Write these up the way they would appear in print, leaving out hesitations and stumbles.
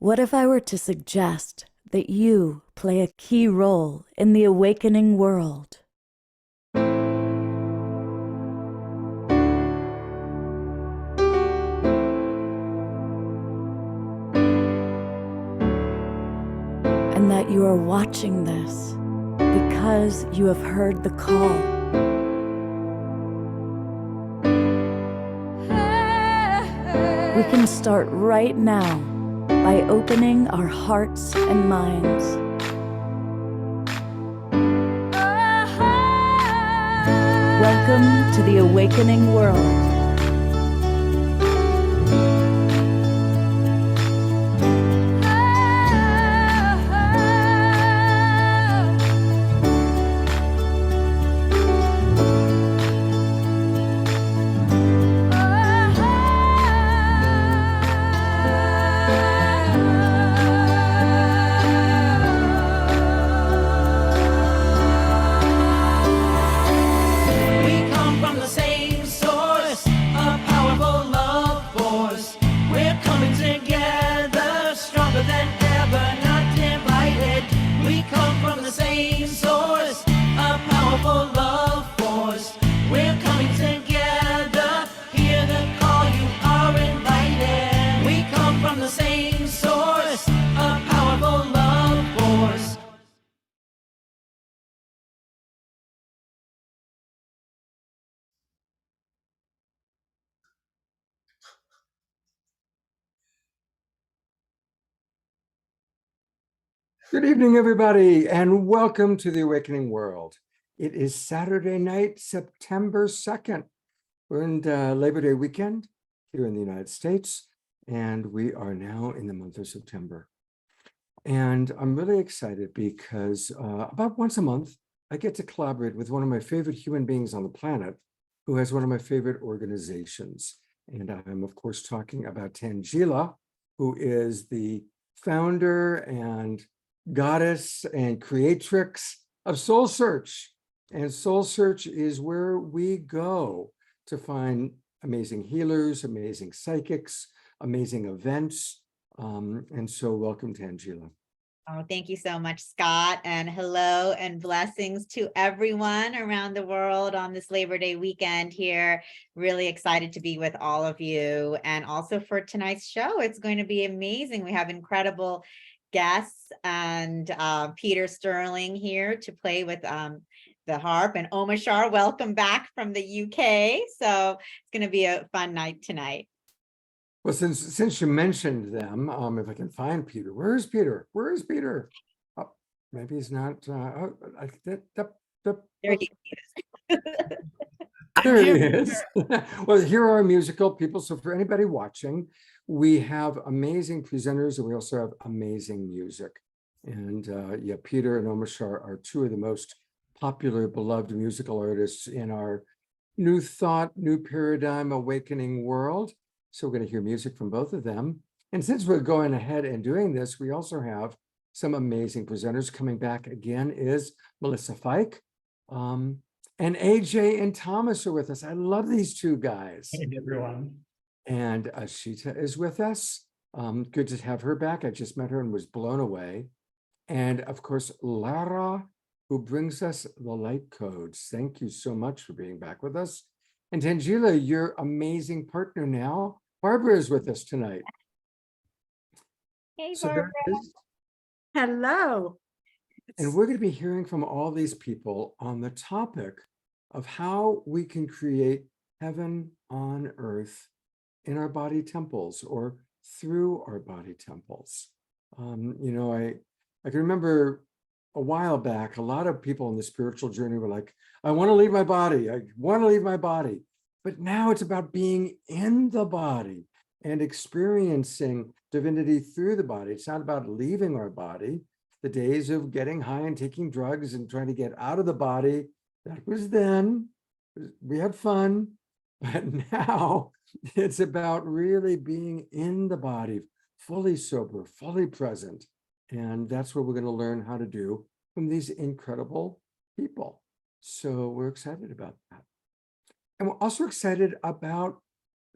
What if I were to suggest that you play a key role in the awakening world? And that you are watching this because you have heard the call. We can start right now by opening our hearts and minds. Welcome to the awakening world. Good evening, everybody, and welcome to the Awakening World. It is Saturday night, September 2nd. We're in Labor Day weekend here in the United States, and we are now in the month of September. And I'm really excited because about once a month, I get to collaborate with one of my favorite human beings on the planet who has one of my favorite organizations. And I'm, of course, talking about Tangela, who is the founder and goddess and creatrix of SoulSearch. And SoulSearch is where we go to find amazing healers, amazing psychics, amazing events. And so welcome, Tangela. Oh, thank you so much, Scott. And hello and blessings to everyone around the world on this Labor Day weekend here. Really excited to be with all of you. And also for tonight's show, it's going to be amazing. We have incredible guests and Peter Sterling here to play with the harp, and Omashar, welcome back from the UK. So it's going to be a fun night tonight. Well, since you mentioned them, if I can find Peter, where is Peter? Where is Peter? Oh, maybe he's not. There he is. There he is. Well, here are our musical people. So for anybody watching, we have amazing presenters and we also have amazing music. And yeah, Peter and Omashar are two of the most popular, beloved musical artists in our new thought, new paradigm, awakening world. So we're going to hear music from both of them. And since we're going ahead and doing this, we also have some amazing presenters. Coming back again is Melissa Fike. And AJ and Thomas are with us. I love these two guys. Hey, everyone. And Ashita is with us. Good to have her back. I just met her and was blown away. And of course, Lara, who brings us the light codes. Thank you so much for being back with us. And Tangela, your amazing partner now, Barbara, is with us tonight. Hey, so Barbara. Hello. And we're going to be hearing from all these people on the topic of how we can create heaven on earth in our body temples or through our body temples. You know, I can remember a while back, a lot of people on the spiritual journey were like, I want to leave my body. I want to leave my body. But now it's about being in the body and experiencing divinity through the body. It's not about leaving our body. The days of getting high and taking drugs and trying to get out of the body, that was then. We had fun. But now it's about really being in the body, fully sober, fully present. And that's what we're going to learn how to do from these incredible people. So we're excited about that. And we're also excited about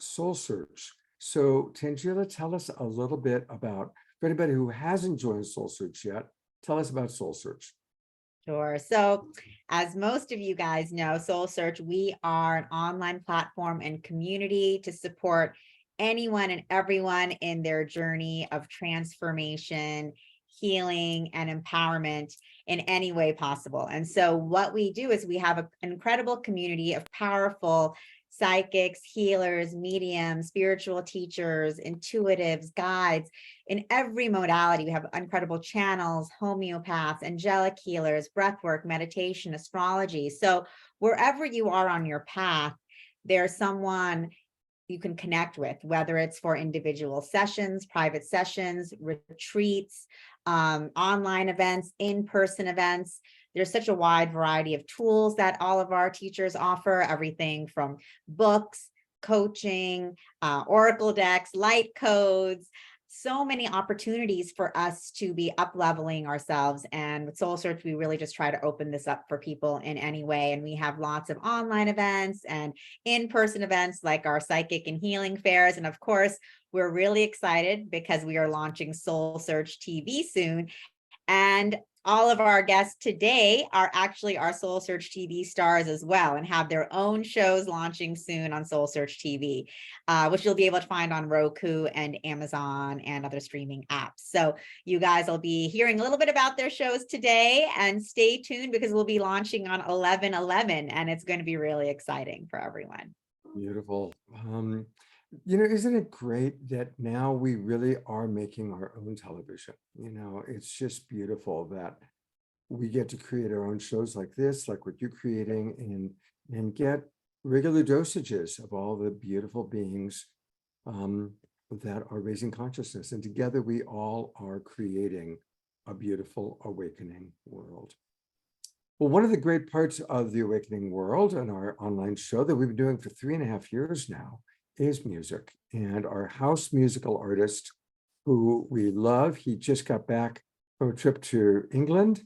SoulSearch. So Tangela, tell us a little bit about for anybody who hasn't joined SoulSearch yet, tell us about SoulSearch. Sure. So as most of you guys know, SoulSearch, we are an online platform and community to support anyone and everyone in their journey of transformation, healing, and empowerment in any way possible. And so what we do is we have an incredible community of powerful psychics, healers, mediums, spiritual teachers, intuitives, guides in every modality. We have incredible channels, homeopaths, angelic healers, breathwork, meditation, astrology. So wherever you are on your path, there's someone you can connect with, whether it's for individual sessions, private sessions, retreats, online events, in-person events. There's such a wide variety of tools that all of our teachers offer, everything from books, coaching, oracle decks, light codes, so many opportunities for us to be up-leveling ourselves. And with SoulSearch, we really just try to open this up for people in any way. And we have lots of online events and in-person events like our psychic and healing fairs. And of course, we're really excited because we are launching SoulSearch TV soon. And all of our guests today are actually our SoulSearch TV stars as well, and have their own shows launching soon on SoulSearch TV, which you'll be able to find on Roku and Amazon and other streaming apps. So you guys will be hearing a little bit about their shows today, and stay tuned because we'll be launching on 11/11, and it's going to be really exciting for everyone. Beautiful. Isn't it great that now we really are making our own television? It's just beautiful that we get to create our own shows like this, like what you're creating, and get regular dosages of all the beautiful beings that are raising consciousness. And together we all are creating a beautiful awakening world. Well, one of the great parts of the awakening world and our online show that we've been doing for 3.5 years now is music. And our house musical artist, who we love, he just got back from a trip to England.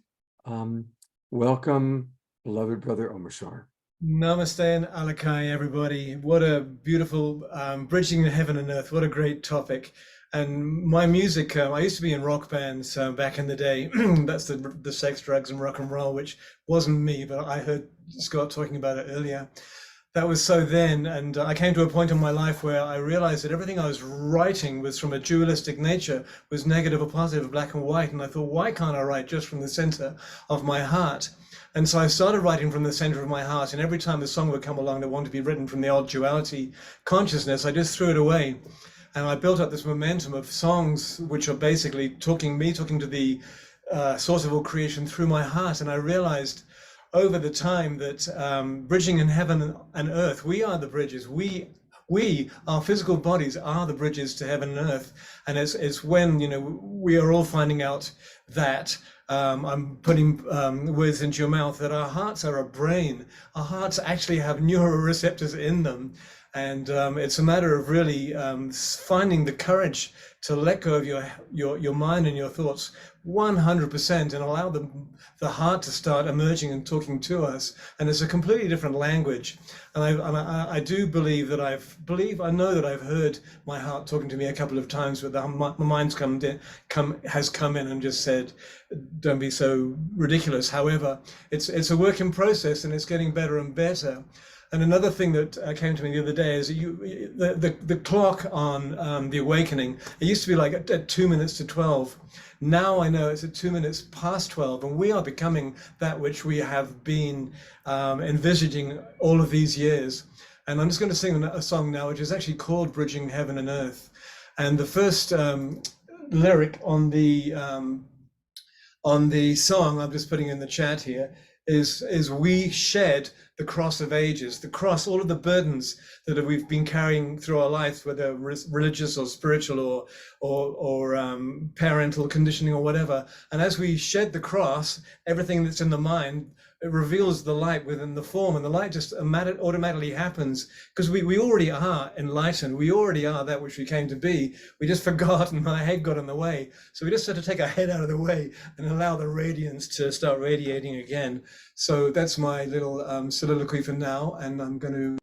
Welcome, beloved brother Omashar. Namaste and alakai, everybody. What a beautiful bridging heaven and earth. What a great topic. And my music, I used to be in rock bands back in the day. That's the sex, drugs, and rock and roll, which wasn't me, but I heard Scott talking about it earlier. That was so then, and I came to a point in my life where I realized that everything I was writing was from a dualistic nature, was negative or positive, black and white, and I thought, why can't I write just from the center of my heart? And so I started writing from the center of my heart, and every time a song would come along that wanted to be written from the old duality consciousness, I just threw it away. And I built up this momentum of songs which are basically talking to the source of all creation through my heart, and I realized over the time that bridging in heaven and earth, we are the bridges. Our physical bodies are the bridges to heaven and earth. And it's when, we are all finding out that, I'm putting words into your mouth, that our hearts are a brain. Our hearts actually have neuroreceptors in them. And it's a matter of really finding the courage to let go of your mind and your thoughts 100% and allow the heart to start emerging and talking to us. And it's a completely different language. And I do believe that I know that I've heard my heart talking to me a couple of times, but my mind's has come in and just said, don't be so ridiculous. However, it's a work in process, and it's getting better and better. And another thing that came to me the other day is the clock on the awakening. It used to be like at 2 minutes to 12. Now I know it's at 2 minutes past 12, and we are becoming that which we have been envisaging all of these years. And I'm just going to sing a song now, which is actually called "Bridging Heaven and Earth." And the first lyric on the song, I'm just putting in the chat here, is we shed the cross of ages, the cross, all of the burdens that we've been carrying through our lives, whether religious or spiritual or parental conditioning or whatever. And as we shed the cross, everything that's in the mind, it reveals the light within the form, and the light just automatically happens because we already are enlightened. We already are that which we came to be. We just forgot, and our head got in the way. So we just had to take our head out of the way and allow the radiance to start radiating again. So that's my little soliloquy for now, and I'm going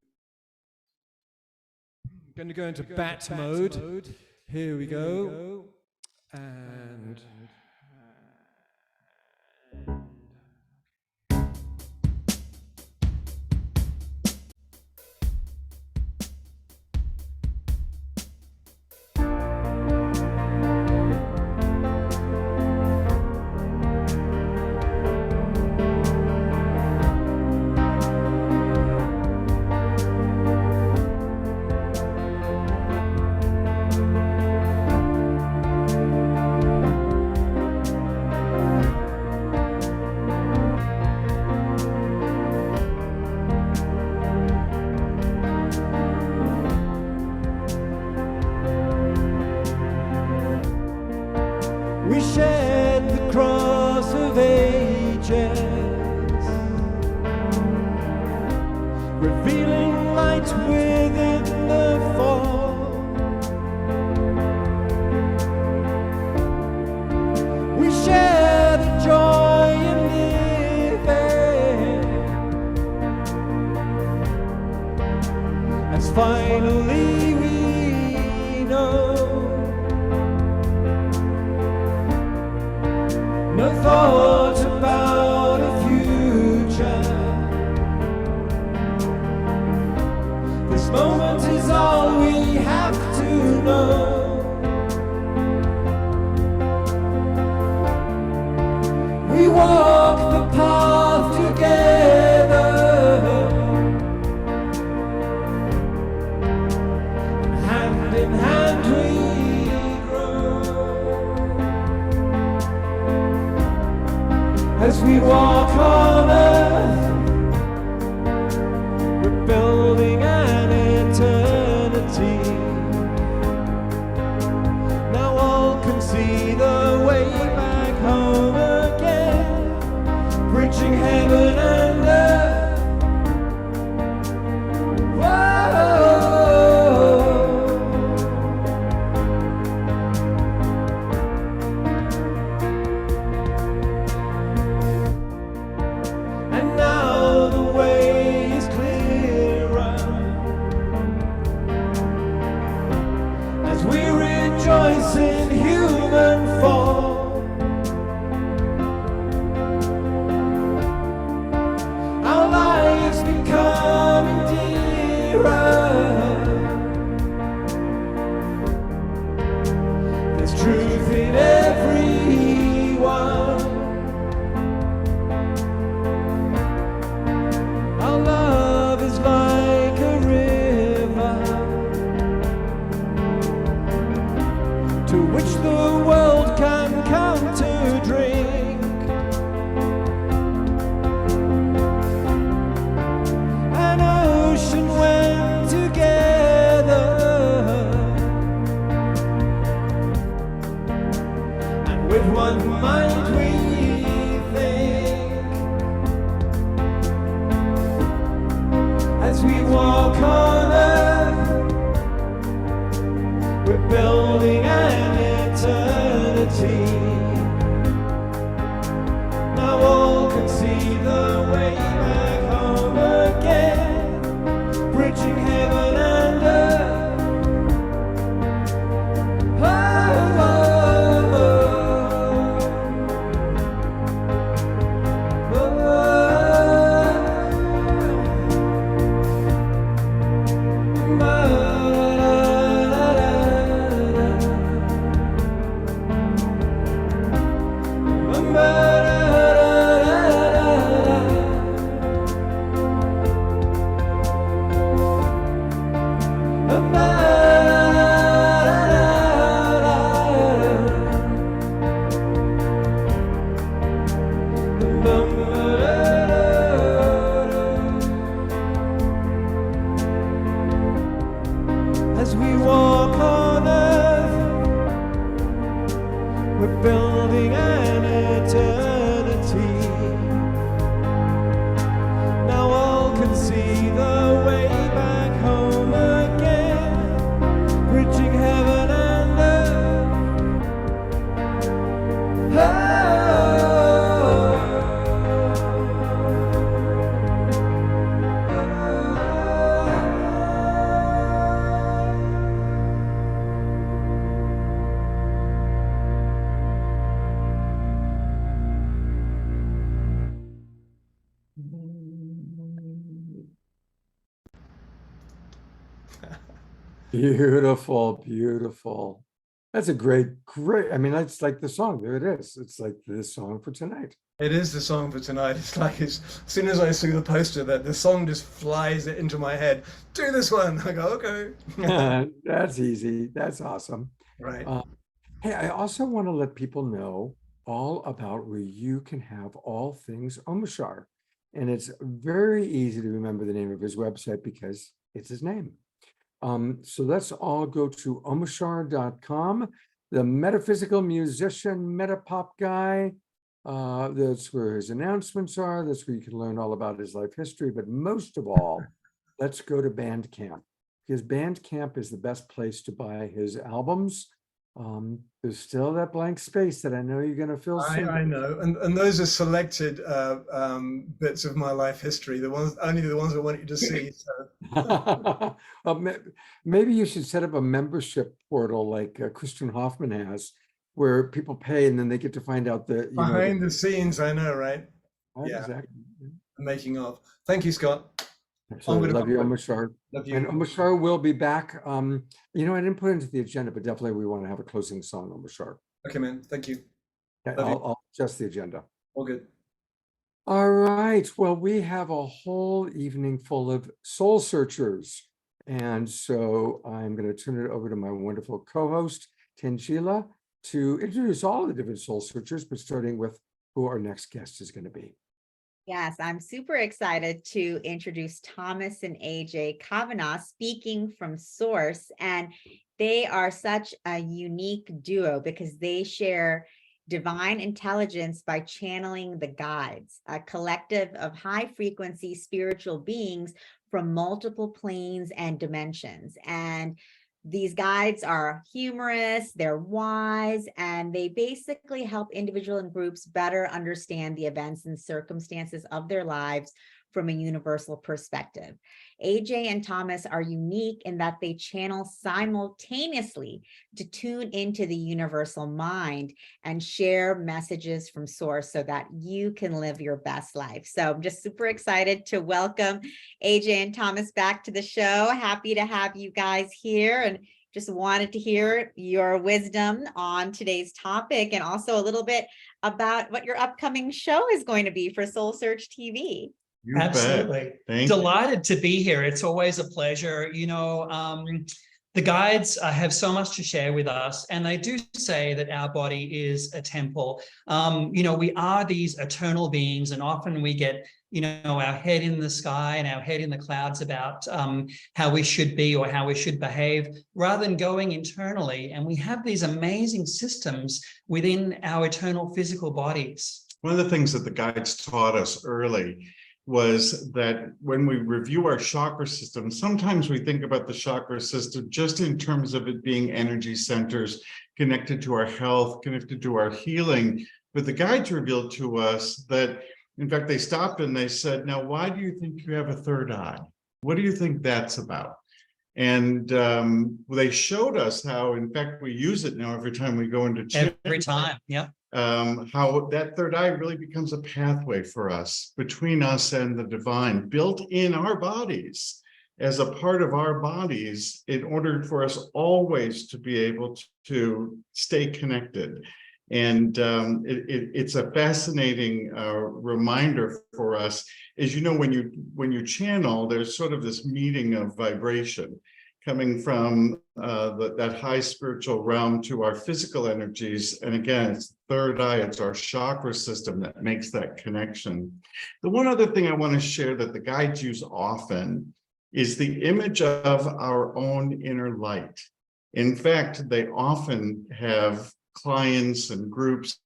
to go into bat mode. Here we go. And we shed the cross of ages, revealing light within the fall. We share the joy in living, as finally we know no thought about a future. This moment is all we have to know. We walk the path together, hand in hand we grow. As we walk on earth, we're building an eternity. Now all can see the way back home again, bridging heaven and earth. Whoa. And now the way is clearer, as we rejoice in human fall. Our lives becoming dearer. There's truth in everyone. Our love is like a river, to which the world can come to drink. An ocean when together, and with one mind we think. As we walk on earth, we're building an eternity. Now all can see the way back home again, bridging heaven and earth. Oh, oh, oh, oh. Beautiful, beautiful. That's a great, I mean, that's like the song. There it is. It's like the song for tonight. It is the song for tonight. It's like as soon as I see the poster, that the song just flies into my head. Do this one. I go, okay. That's easy. That's awesome. Right. Hey, I also want to let people know all about where you can have all things Omashar. And it's very easy to remember the name of his website because it's his name. So let's all go to omashar.com, the metaphysical musician, metapop guy. That's where his announcements are. That's where you can learn all about his life history. But most of all, let's go to Bandcamp, because Bandcamp is the best place to buy his albums. There's still that blank space that I know you're going to fill soon. I know, and those are selected bits of my life history. Only the ones I want you to see. So. Maybe you should set up a membership portal like Christian Hoffman has, where people pay and then they get to find out the behind the scenes. I know, right? Yeah, exactly. The making of. Thank you, Scott. Absolutely. Love you, Omashar. Love you. And Omashar will be back. I didn't put it into the agenda, but definitely we want to have a closing song, Omashar. Okay, man. Thank you. Okay, I'll adjust the agenda. All good. All right. Well, we have a whole evening full of soul searchers. And so I'm going to turn it over to my wonderful co-host, Tangela, to introduce all of the different soul searchers, but starting with who our next guest is going to be. Yes, I'm super excited to introduce Thomas and AJ Kavanagh, speaking from Source. And they are such a unique duo because they share divine intelligence by channeling the guides, a collective of high frequency spiritual beings from multiple planes and dimensions. And these guides are humorous, they're wise, and they basically help individuals and groups better understand the events and circumstances of their lives from a universal perspective. AJ and Thomas are unique in that they channel simultaneously to tune into the universal mind and share messages from source so that you can live your best life. So I'm just super excited to welcome AJ and Thomas back to the show. Happy to have you guys here, and just wanted to hear your wisdom on today's topic and also a little bit about what your upcoming show is going to be for Soul Search TV. You Absolutely. Delighted to be here. It's always a pleasure. The guides have so much to share with us, and they do say that our body is a temple. We are these eternal beings, and often we get, our head in the sky and our head in the clouds about how we should be or how we should behave, rather than going internally. And we have these amazing systems within our eternal physical bodies. One of the things that the guides taught us early was that when we review our chakra system, sometimes we think about the chakra system just in terms of it being energy centers connected to our health, connected to our healing. But the guides revealed to us that, in fact, they stopped and they said, now, why do you think you have a third eye? What do you think that's about? And they showed us how, in fact, we use it now every time we go into every time, yeah. How that third eye really becomes a pathway for us, between us and the divine, built in our bodies, as a part of our bodies, in order for us always to be able to stay connected. And it's a fascinating reminder for us. As you know, when you channel, there's sort of this meeting of vibration coming from that high spiritual realm to our physical energies. And again, it's the third eye, it's our chakra system that makes that connection. The one other thing I want to share that the guides use often is the image of our own inner light. In fact, they often have clients and groups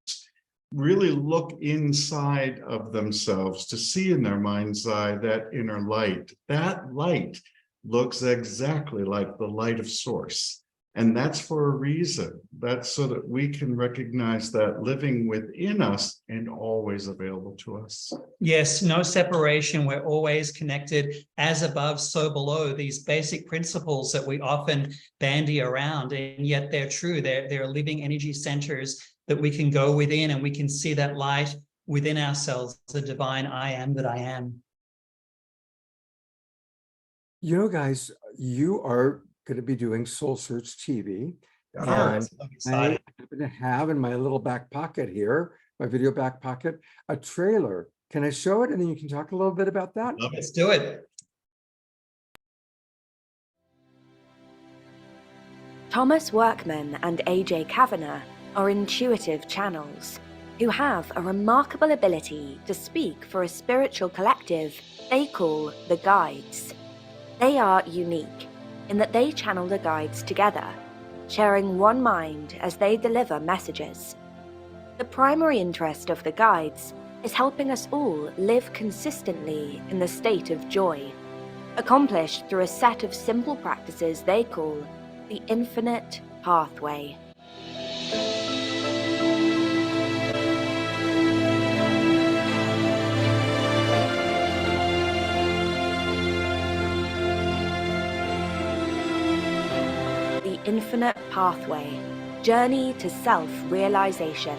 really look inside of themselves to see in their mind's eye that inner light. That light looks exactly like the light of source. And that's for a reason. That's so that we can recognize that living within us and always available to us. Yes, no separation. We're always connected, as above, so below. These basic principles that we often bandy around, and yet they're true. They're living energy centers that we can go within, and we can see that light within ourselves, the divine I am that I am. Guys, you are going to be doing Soul Search TV. Oh, And so I excited. happen to have in my little back pocket here, my video back pocket, a trailer. Can I show it? And then you can talk a little bit about that. Let's do it. Thomas Workman and AJ Kavanagh are intuitive channels who have a remarkable ability to speak for a spiritual collective they call the Guides. They are unique in that they channel the guides together, sharing one mind as they deliver messages. The primary interest of the guides is helping us all live consistently in the state of joy, accomplished through a set of simple practices they call the Infinite Pathway. The Infinite Pathway, Journey to Self-Realization.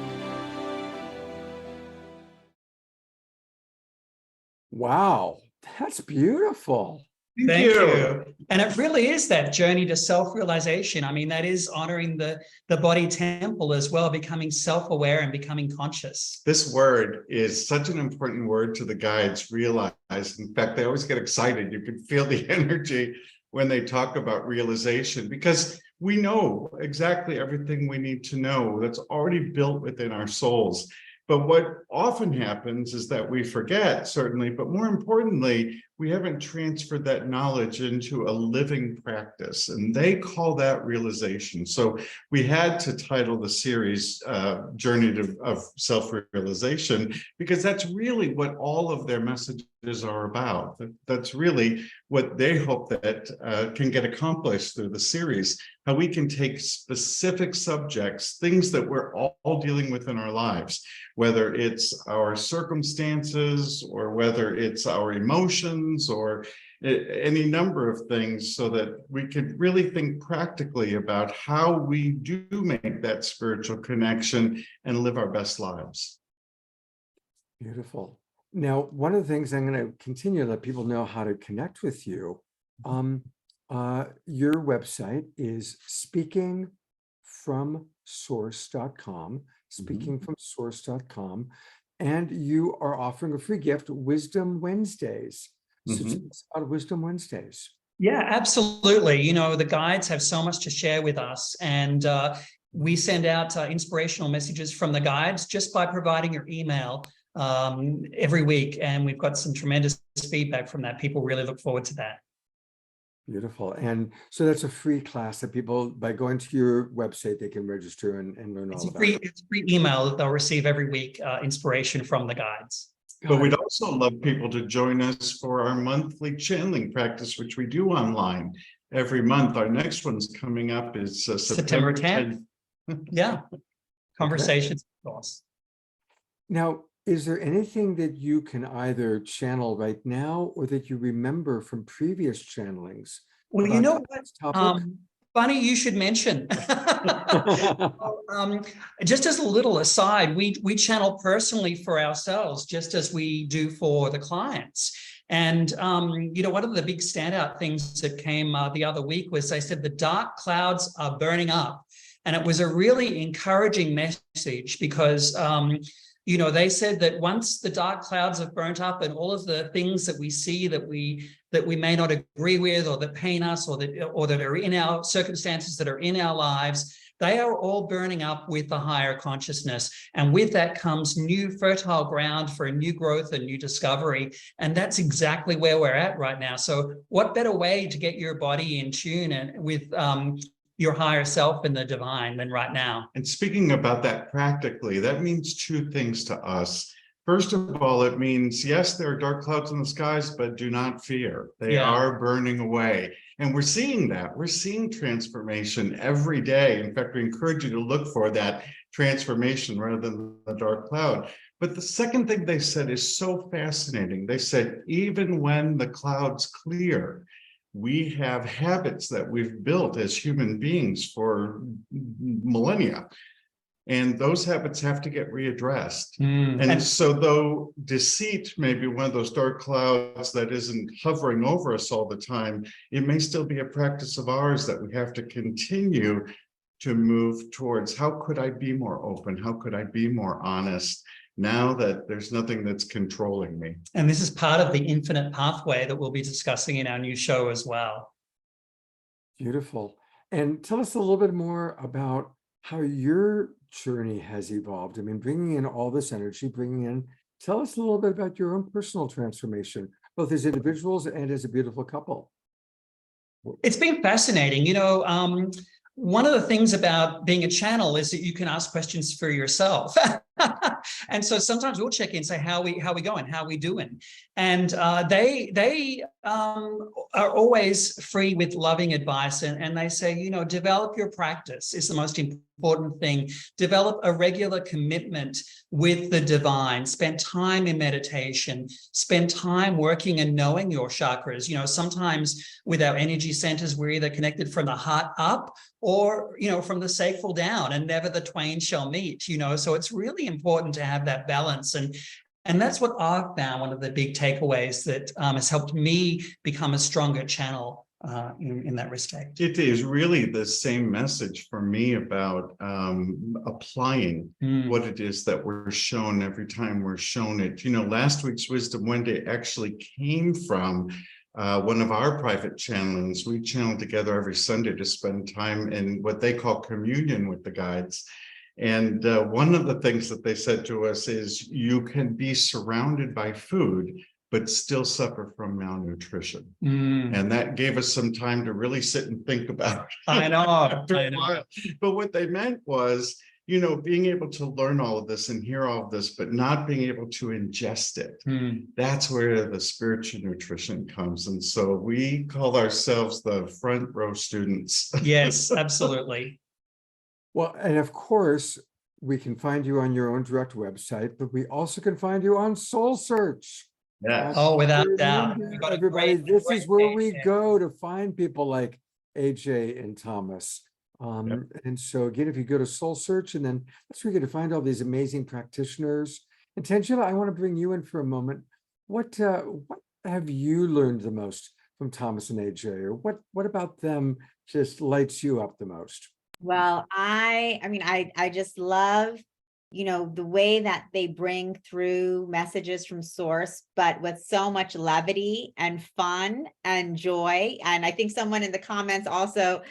Wow, that's beautiful. Thank you. And it really is that journey to self-realization. I mean, that is honoring the body temple as well, becoming self-aware and becoming conscious. This word is such an important word to the guides realize. In fact, they always get excited. You can feel the energy when they talk about realization, because we know exactly everything we need to know that's already built within our souls. But what often happens is that we forget, certainly, but more importantly, we haven't transferred that knowledge into a living practice, and they call that realization. So we had to title the series Journey of Self-Realization, because that's really what all of their messages are about. That's really what they hope that can get accomplished through the series, how we can take specific subjects, things that we're all dealing with in our lives, whether it's our circumstances or whether it's our emotions or any number of things, so that we could really think practically about how we do make that spiritual connection and live our best lives. Beautiful. Now, one of the things I'm going to continue to let people know how to connect with you. Your website is speakingfromsource.com, speakingfromsource.com, and you are offering a free gift, Wisdom Wednesdays. So tell us about Wisdom Wednesdays. Yeah, absolutely. You know, the guides have so much to share with us, and we send out inspirational messages from the guides just by providing your email every week. And we've got some tremendous feedback from that. People really look forward to that. Beautiful. And so that's a free class that people, by going to your website, they can register and learn all about it. It's a free email that they'll receive every week, inspiration from the guides. But we'd also love people to join us for our monthly channeling practice, which we do online every month. Our next one's coming up is September 10th. Yeah. Conversations with us. Now, is there anything that you can either channel right now or that you remember from previous channelings? Well, you know what? Funny you should mention. Just as a little aside, we channel personally for ourselves, just as we do for the clients. And, you know, one of the big standout things that came the other week was they said the dark clouds are burning up. And it was a really encouraging message because, you know, they said that once the dark clouds have burnt up and all of the things that we see that we may not agree with, or that pain us, or that are in our circumstances that are in our lives, they are all burning up with the higher consciousness. And with that comes new fertile ground for a new growth and new discovery. And that's exactly where we're at right now. So what better way to get your body in tune and with your higher self and the divine than right now? And speaking about that practically, that means two things to us. First of all, it means, yes, there are dark clouds in the skies, but do not fear. They are burning away. And we're seeing that. We're seeing transformation every day. In fact, we encourage you to look for that transformation rather than the dark cloud. But the second thing they said is so fascinating. They said, even when the clouds clear, we have habits that we've built as human beings for millennia. And those habits have to get readdressed. Mm. And so though deceit may be one of those dark clouds that isn't hovering over us all the time, it may still be a practice of ours that we have to continue to move towards. How could I be more open? How could I be more honest now that there's nothing that's controlling me? And this is part of the infinite pathway that we'll be discussing in our new show as well. Beautiful. And tell us a little bit more about how your journey has evolved. I mean, bringing in all this energy, tell us a little bit about your own personal transformation, both as individuals and as a beautiful couple. It's been fascinating. One of the things about being a channel is that you can ask questions for yourself. And so sometimes we'll check in and say, how we going? How we doing? And they are always free with loving advice. And they say, develop your practice is the most important thing. Develop a regular commitment with the divine. Spend time in meditation. Spend time working and knowing your chakras. Sometimes with our energy centers, we're either connected from the heart up or, from the sacral down, and never the twain shall meet, so it's really important to have that balance. And that's what I've found one of the big takeaways that has helped me become a stronger channel in that respect. It is really the same message for me about applying what it is that we're shown every time we're shown it. Last week's Wisdom Wednesday actually came from one of our private channelings. We channel together every Sunday to spend time in what they call communion with the guides. And one of the things that they said to us is you can be surrounded by food, but still suffer from malnutrition. And that gave us some time to really sit and think about it. I know. But what they meant was, being able to learn all of this and hear all of this, but not being able to ingest it. That's where the spiritual nutrition comes. And so we call ourselves the front row students. Yes, absolutely. Well, and of course, we can find you on your own direct website, but we also can find you on SoulSearch. Yes. Oh, without doubt. Everybody, this is where we go to find people like AJ and Thomas. And so again, if you go to SoulSearch, and then that's where you're going to find all these amazing practitioners. And Tangela, I want to bring you in for a moment. What have you learned the most from Thomas and AJ, or what about them just lights you up the most? Well, I just love, the way that they bring through messages from source, but with so much levity and fun and joy. And I think someone in the comments also,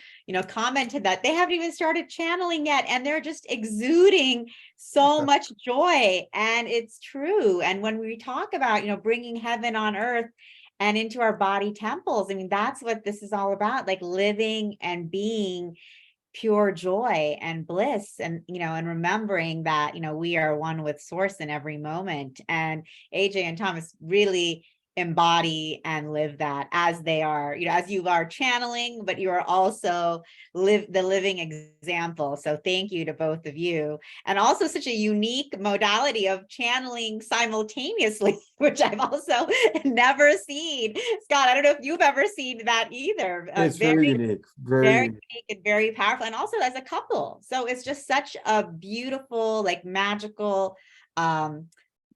commented that they haven't even started channeling yet, and they're just exuding so much joy. And it's true. And when we talk about, bringing heaven on earth and into our body temples, that's what this is all about, like living and being pure joy and bliss, and and remembering that we are one with source in every moment. And AJ and Thomas really embody and live that as they are, as you are channeling, but you are also the living example. So thank you to both of you. And also such a unique modality of channeling simultaneously, which I've also never seen. Scott, I don't know if you've ever seen that either. It's very unique, very unique and very powerful, and also as a couple. So it's just such a beautiful, like magical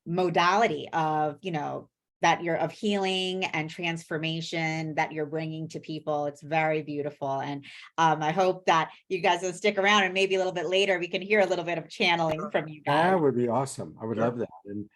modality of, that you're of healing and transformation that you're bringing to people. It's very beautiful. And I hope that you guys will stick around, and maybe a little bit later we can hear a little bit of channeling from you guys. That would be awesome. I would love that. And,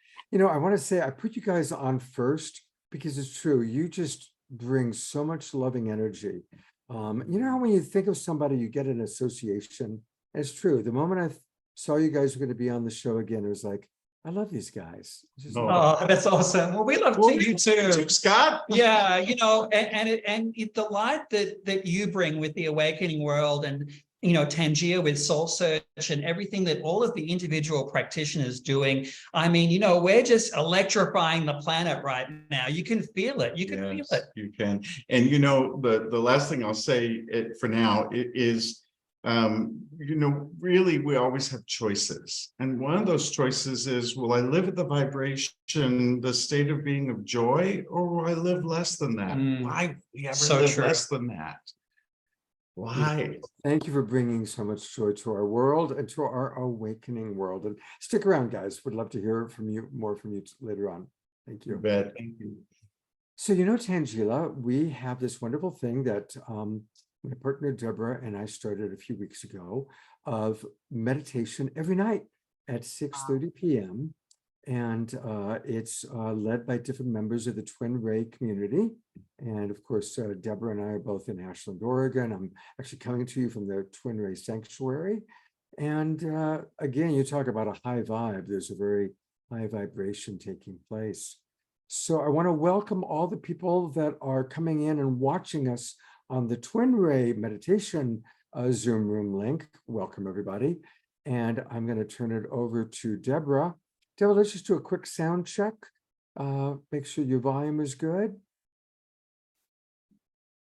I want to say I put you guys on first because it's true. You just bring so much loving energy. How when you think of somebody, you get an association. And it's true. The moment I saw you guys were going to be on the show again, it was like, I love these guys. Oh, that's awesome. Well, we love you too, Scott. Yeah, and the light that you bring with the awakening world, and Tangier with SoulSearch, and everything that all of the individual practitioners doing. We're just electrifying the planet right now. You can feel it. You can feel it. You can. And the last thing I'll say for now is, really, we always have choices. And one of those choices is, will I live at the vibration, the state of being of joy, or will I live less than that? Why we ever live less than that? Why? Thank you for bringing so much joy to our world and to our awakening world. And stick around, guys. Would love to hear from you, more from you later on. Thank you. You bet. So, Tangela, we have this wonderful thing that my partner Deborah and I started a few weeks ago of meditation every night at 6:30 p.m. And it's led by different members of the Twin Ray community. And of course, Deborah and I are both in Ashland, Oregon. I'm actually coming to you from the Twin Ray Sanctuary. And again, you talk about a high vibe. There's a very high vibration taking place. So I want to welcome all the people that are coming in and watching us on the Twin Ray meditation Zoom room link. Welcome, everybody. And I'm going to turn it over to Deborah. Deborah, let's just do a quick sound check. Make sure your volume is good.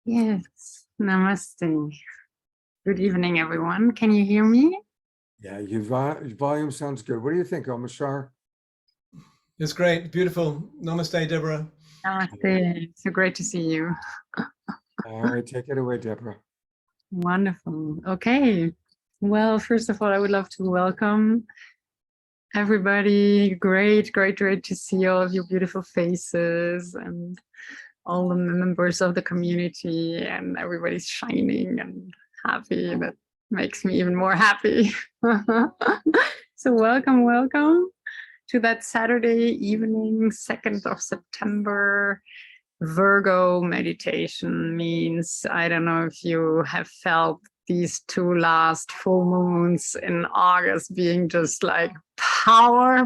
Yes, namaste. Good evening, everyone. Can you hear me? Yeah, your volume sounds good. What do you think, Omashar? It's great, beautiful. Namaste, Deborah. Namaste. So great to see you. All right, take it away, Deborah. Wonderful. Okay. Well, first of all, I would love to welcome everybody. Great to see all of your beautiful faces and all the members of the community, and everybody's shining and happy. That makes me even more happy. So welcome to that Saturday evening, 2nd of September. Virgo meditation means, I don't know if you have felt these 2 last full moons in August being just like powerful.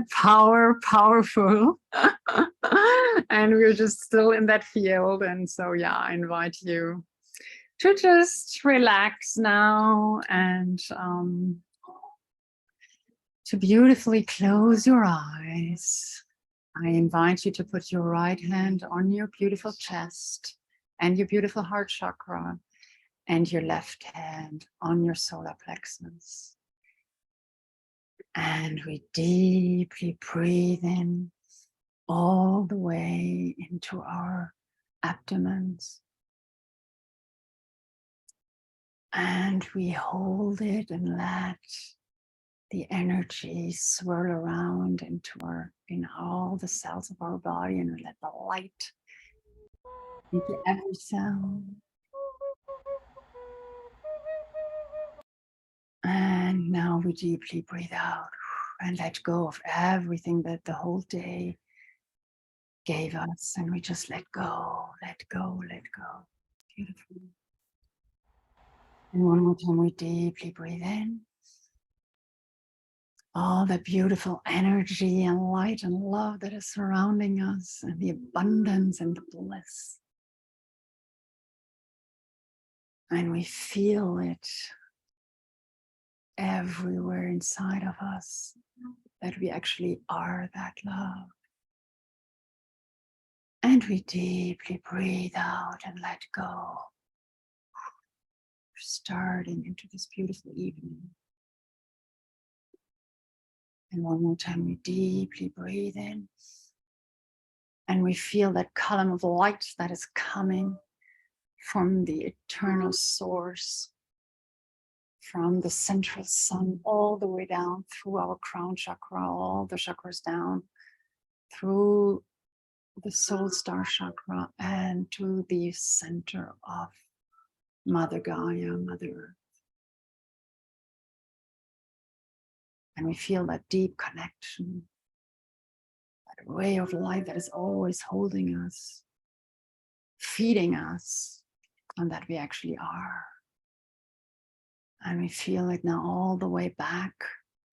And we're just still in that field. And so, yeah, I invite you to just relax now and to beautifully close your eyes. I invite you to put your right hand on your beautiful chest and your beautiful heart chakra, and your left hand on your solar plexus. And we deeply breathe in all the way into our abdomens. And we hold it and let the energy swirl around in all the cells of our body, and we let the light into every cell. And now we deeply breathe out and let go of everything that the whole day gave us. And we just let go. Beautiful. And one more time, we deeply breathe in. All the beautiful energy and light and love that is surrounding us, and the abundance and the bliss. And we feel it everywhere inside of us, that we actually are that love. And we deeply breathe out and let go. We're starting into this beautiful evening. And one more time, we deeply breathe in. And we feel that column of light that is coming from the eternal source, from the central sun, all the way down through our crown chakra, all the chakras down, through the soul star chakra, and to the center of Mother Gaia, Mother Earth. And we feel that deep connection, that ray of light that is always holding us, feeding us, and that we actually are. And we feel it now all the way back,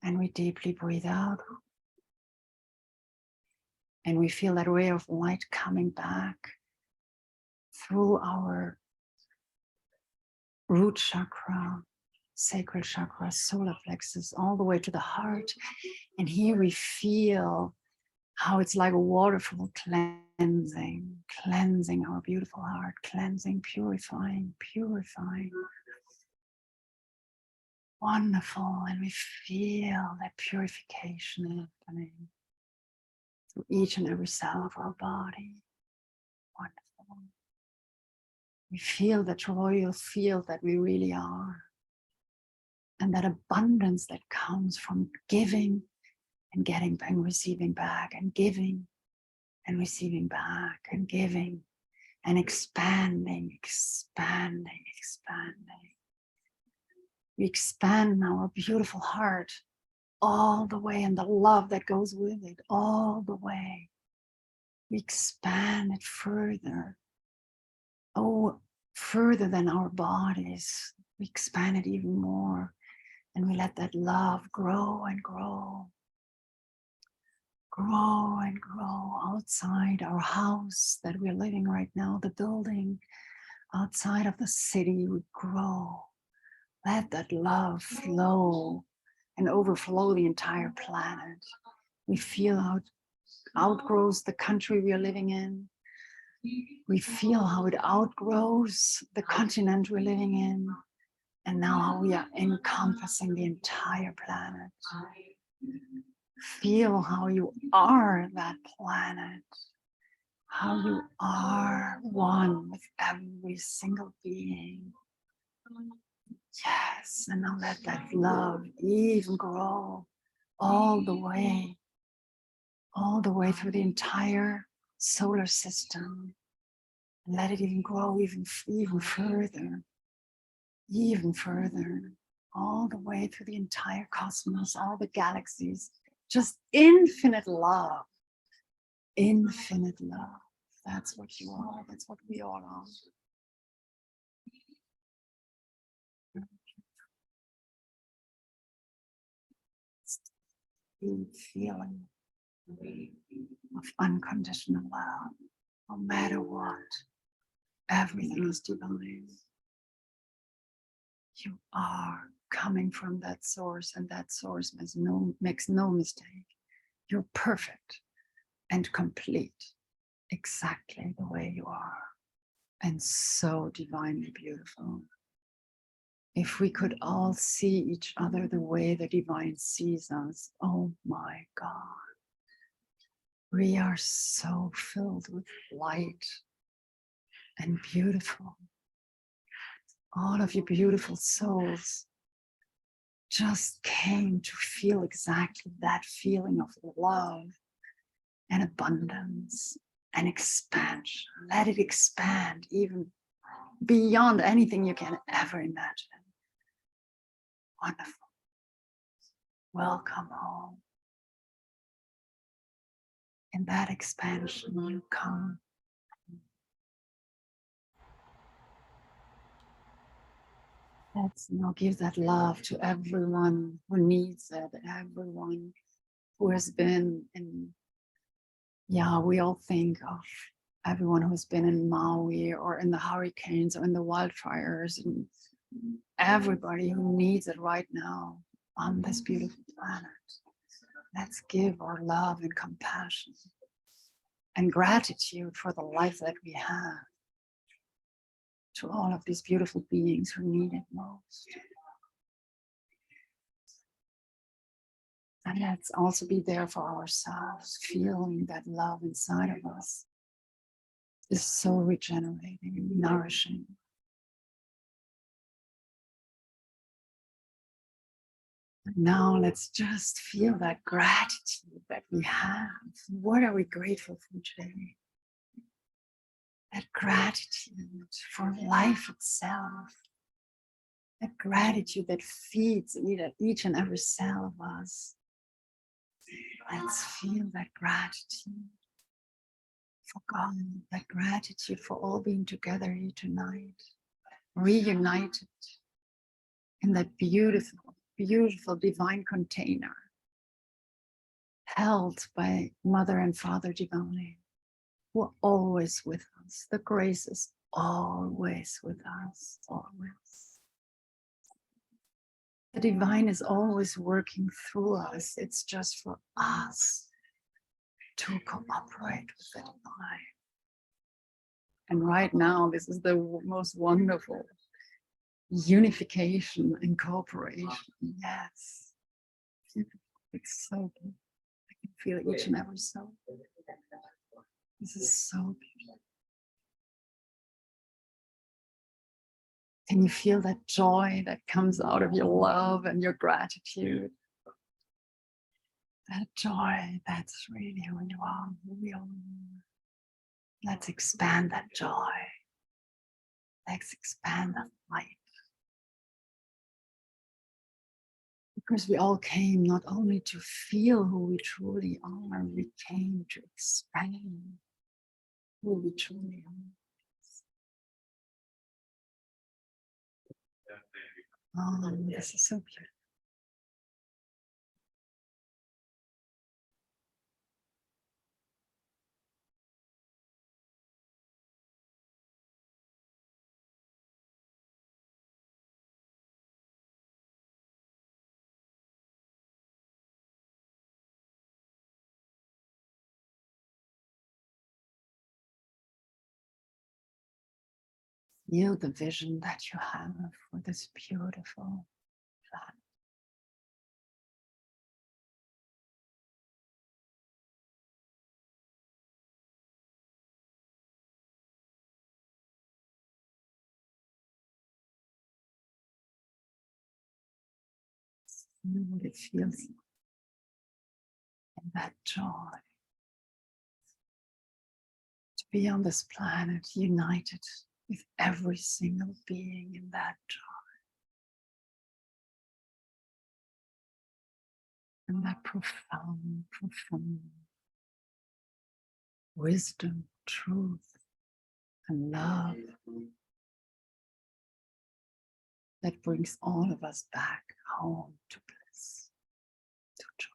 and we deeply breathe out. And we feel that ray of light coming back through our root chakra, sacral chakra, solar plexus, all the way to the heart. And here we feel how it's like a waterfall cleansing our beautiful heart, cleansing, purifying. Wonderful. And we feel that purification happening through each and every cell of our body. Wonderful. We feel that royal field that we really are. And that abundance that comes from giving and getting and receiving back, and giving and receiving back, and giving and expanding, expanding, expanding. We expand our beautiful heart all the way, and the love that goes with it all the way. We expand it further. Oh, further than our bodies. We expand it even more. And we let that love grow and grow. Grow and grow outside our house that we're living right now, the building outside of the city. We grow. Let that love flow and overflow the entire planet. We feel how it outgrows the country we are living in. We feel how it outgrows the continent we're living in. And now how we are encompassing the entire planet. Feel how you are that planet. How you are one with every single being. Yes, and now let that love even grow all the way through the entire solar system. And let it even grow even further, all the way through the entire cosmos, all the galaxies. Just infinite love. Infinite love. That's what you are. That's what we all are. Feeling of unconditional love, no matter what. Everything is divine. You are coming from that source, and that source makes no mistake. You're perfect and complete, exactly the way you are, and so divinely beautiful. If we could all see each other the way the divine sees us, oh my God. We are so filled with light and beautiful. All of you beautiful souls just came to feel exactly that feeling of love and abundance and expansion. Let it expand even beyond anything you can ever imagine. Wonderful. Welcome home. In that expansion, you come. Let's give that love to everyone who needs it, everyone who has been in, we all think of everyone who's been in Maui or in the hurricanes or in the wildfires, and everybody who needs it right now on this beautiful planet. Let's give our love and compassion and gratitude for the life that we have to all of these beautiful beings who need it most. And let's also be there for ourselves, feeling that love inside of us is so regenerating and nourishing. And now let's just feel that gratitude that we have. What are we grateful for today? That gratitude for life itself. That gratitude that feeds each and every cell of us. Let's feel that gratitude for God, that gratitude for all being together here tonight, reunited in that beautiful, beautiful divine container, held by Mother and Father Divine, who are always with us. The grace is always with us, always. The divine is always working through us. It's just for us to cooperate with the divine. And right now, this is the most wonderful unification and cooperation. Yes. It's so good. I can feel each and every soul. This is so beautiful. Can you feel that joy that comes out of your love and your gratitude? That joy, that's really who you are, who we are. Let's expand that joy. Let's expand that light. Because we all came not only to feel who we truly are, we came to expand who we truly are. Oh, this is so beautiful. Feel the vision that you have for this beautiful planet. Feel what it feels like. And that joy to be on this planet united with every single being in that joy. And that profound, profound wisdom, truth, and love that brings all of us back home to bliss, to joy.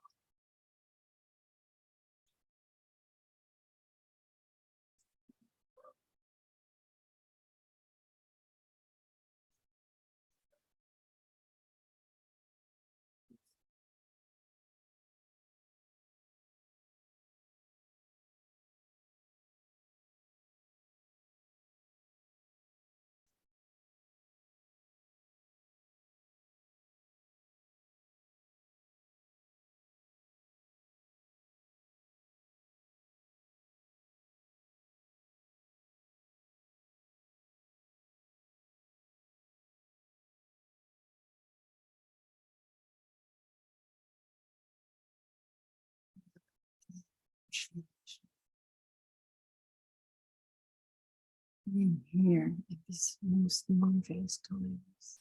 Being here in these most marvelous times,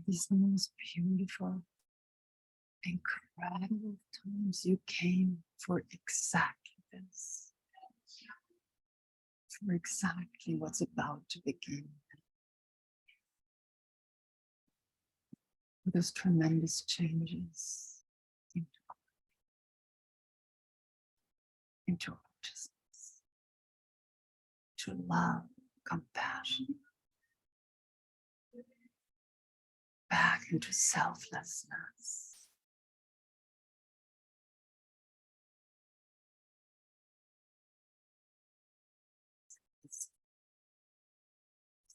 these most beautiful, incredible times, you came for exactly this, for exactly what's about to begin. Those tremendous changes into consciousness, to love, compassion, back into selflessness.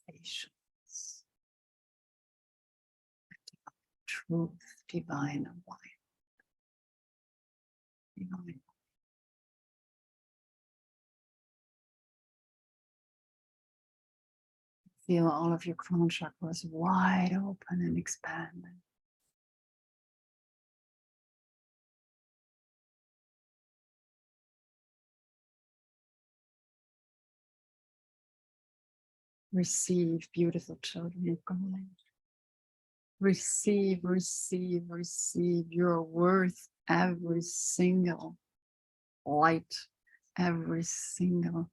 Patience, truth, divine alignment, divine. Feel all of your crown chakras wide open and expanding. Receive, beautiful children of God. Receive, receive, receive. You're worth every single light, every single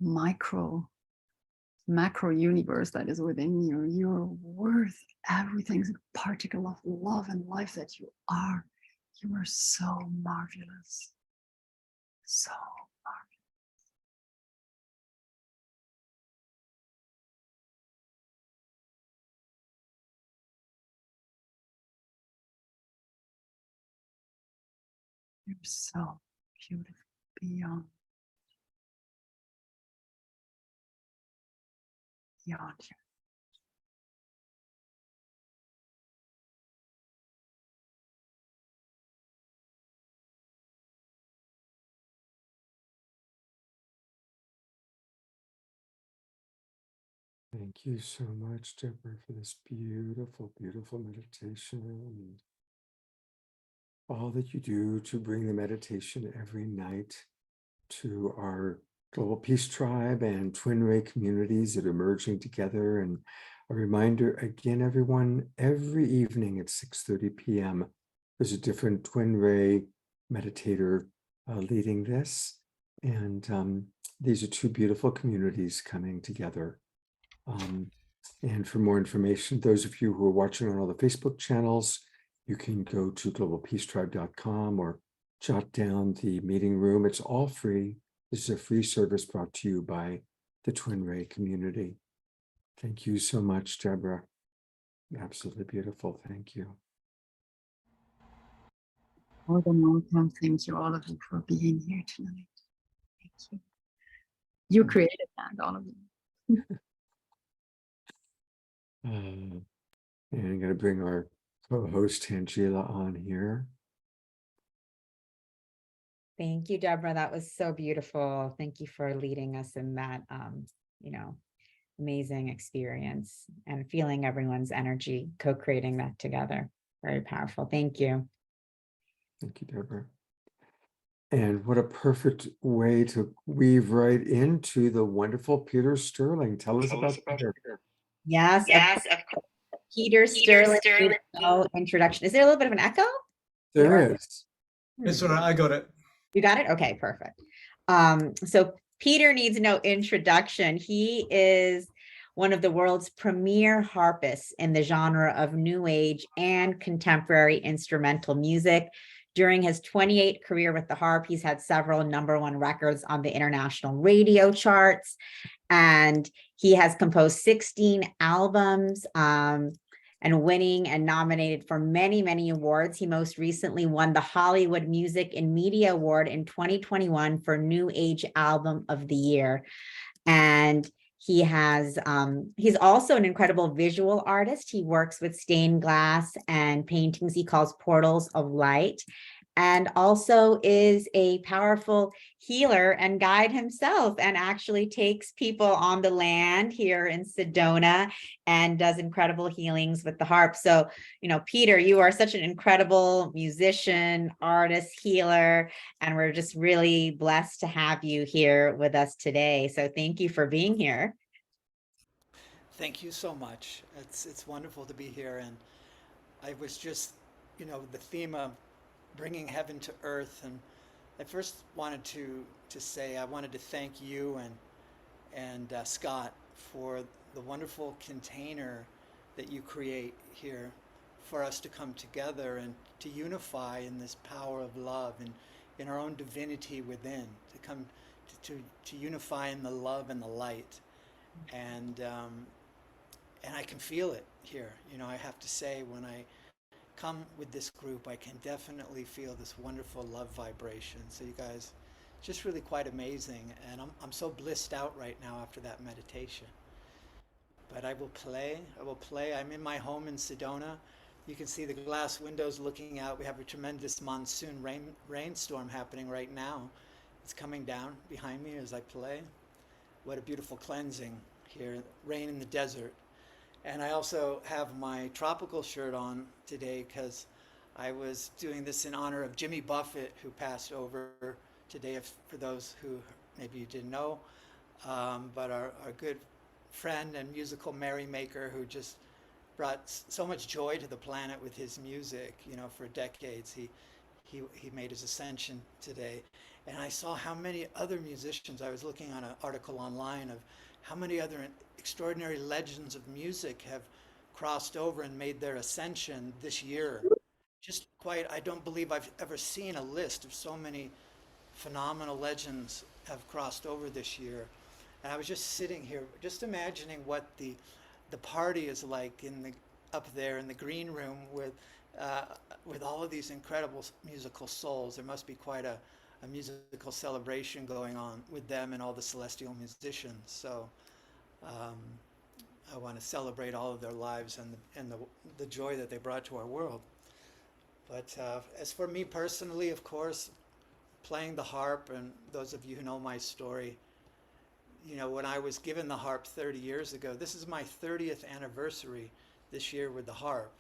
macro universe that is within you. You're worth everything, particle of love and life that you are. You are so marvelous, so marvelous. You're so beautiful beyond you. Thank you so much, Deborah, for this beautiful, beautiful meditation and all that you do to bring the meditation every night to our Global Peace Tribe and Twin Ray communities that are merging together. And a reminder again, everyone, every evening at 6:30 p.m., there's a different Twin Ray meditator leading this. And these are two beautiful communities coming together. And for more information, those of you who are watching on all the Facebook channels, you can go to globalpeacetribe.com or jot down the meeting room. It's all free. This is a free service brought to you by the Twin Ray community. Thank you so much, Deborah. Absolutely beautiful. Thank you. More than welcome. Thank you, all of you, for being here tonight. Thank you. You created that, all of you. And I'm going to bring our co-host Tangela on here. Thank you, Deborah. That was so beautiful. Thank you for leading us in that, amazing experience and feeling everyone's energy, co-creating that together. Very powerful. Thank you. Thank you, Deborah. And what a perfect way to weave right into the wonderful Peter Sterling. Tell us about Peter. Yes, of course. Peter Sterling. No introduction. Is there a little bit of an echo? There is. It's all right. I got it. You got it? Okay, perfect. So Peter needs no introduction. He is one of the world's premier harpists in the genre of new age and contemporary instrumental music. During his 28 career with the harp, he's had several #1 records on the international radio charts, and he has composed 16 albums, and winning and nominated for many, many awards. He most recently won the Hollywood Music and Media Award in 2021 for New Age Album of the Year. And he's also an incredible visual artist. He works with stained glass and paintings he calls portals of light, and also is a powerful healer and guide himself, and actually takes people on the land here in Sedona and does incredible healings with the harp. So, Peter, you are such an incredible musician, artist, healer, and we're just really blessed to have you here with us today. So thank you for being here. Thank you so much. It's wonderful to be here. And I was just, the theme of bringing heaven to earth. And I first wanted to say, I wanted to thank you and Scott for the wonderful container that you create here for us to come together and to unify in this power of love and in our own divinity within, to come to unify in the love and the light. And I can feel it here. I have to say, when I come with this group, I can definitely feel this wonderful love vibration. So you guys, just really quite amazing. And I'm so blissed out right now after that meditation. But I will play. I'm in my home in Sedona. You can see the glass windows looking out. We have a tremendous monsoon rainstorm happening right now. It's coming down behind me as I play. What a beautiful cleansing here, rain in the desert. And I also have my tropical shirt on today because I was doing this in honor of Jimmy Buffett, who passed over today, for those who maybe you didn't know, but our good friend and musical merrymaker who just brought so much joy to the planet with his music, for decades. He made his ascension today. And I saw how many other musicians, I was looking on an article online of how many other extraordinary legends of music have crossed over and made their ascension this year. Just I don't believe I've ever seen a list of so many phenomenal legends have crossed over this year. And I was just sitting here, just imagining what the party is like up there in the green room with all of these incredible musical souls. There must be quite a musical celebration going on with them and all the celestial musicians. So I want to celebrate all of their lives and the joy that they brought to our world. But as for me personally, of course, playing the harp, and those of you who know my story, you know, when I was given the harp 30 years ago, this is my 30th anniversary this year with the harp.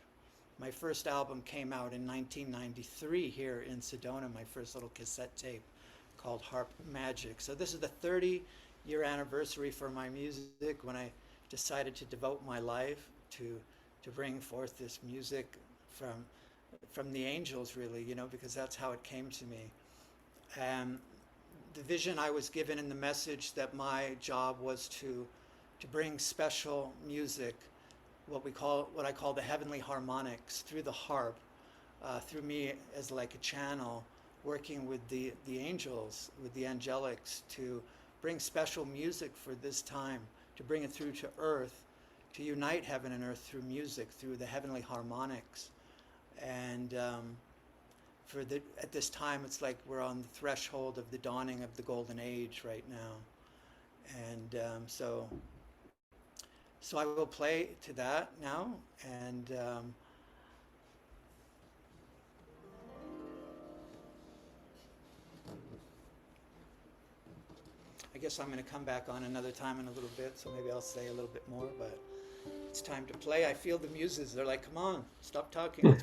My first album came out in 1993 here in Sedona, my first little cassette tape called Harp Magic. So this is the 30-year anniversary for my music, when I decided to devote my life to bring forth this music from the angels, really, you know, because that's how it came to me. The vision I was given in the message that my job was to bring special music, what I call the heavenly harmonics, through the harp, through me as like a channel, working with the angels, with the angelics, to bring special music for this time, to bring it through to earth, to unite heaven and earth through music, through the heavenly harmonics. And at this time, it's like we're on the threshold of the dawning of the golden age right now. And so I will play to that now. And I guess I'm going to come back on another time in a little bit, so maybe I'll say a little bit more, but it's time to play. I feel the muses. They're like, come on, stop talking.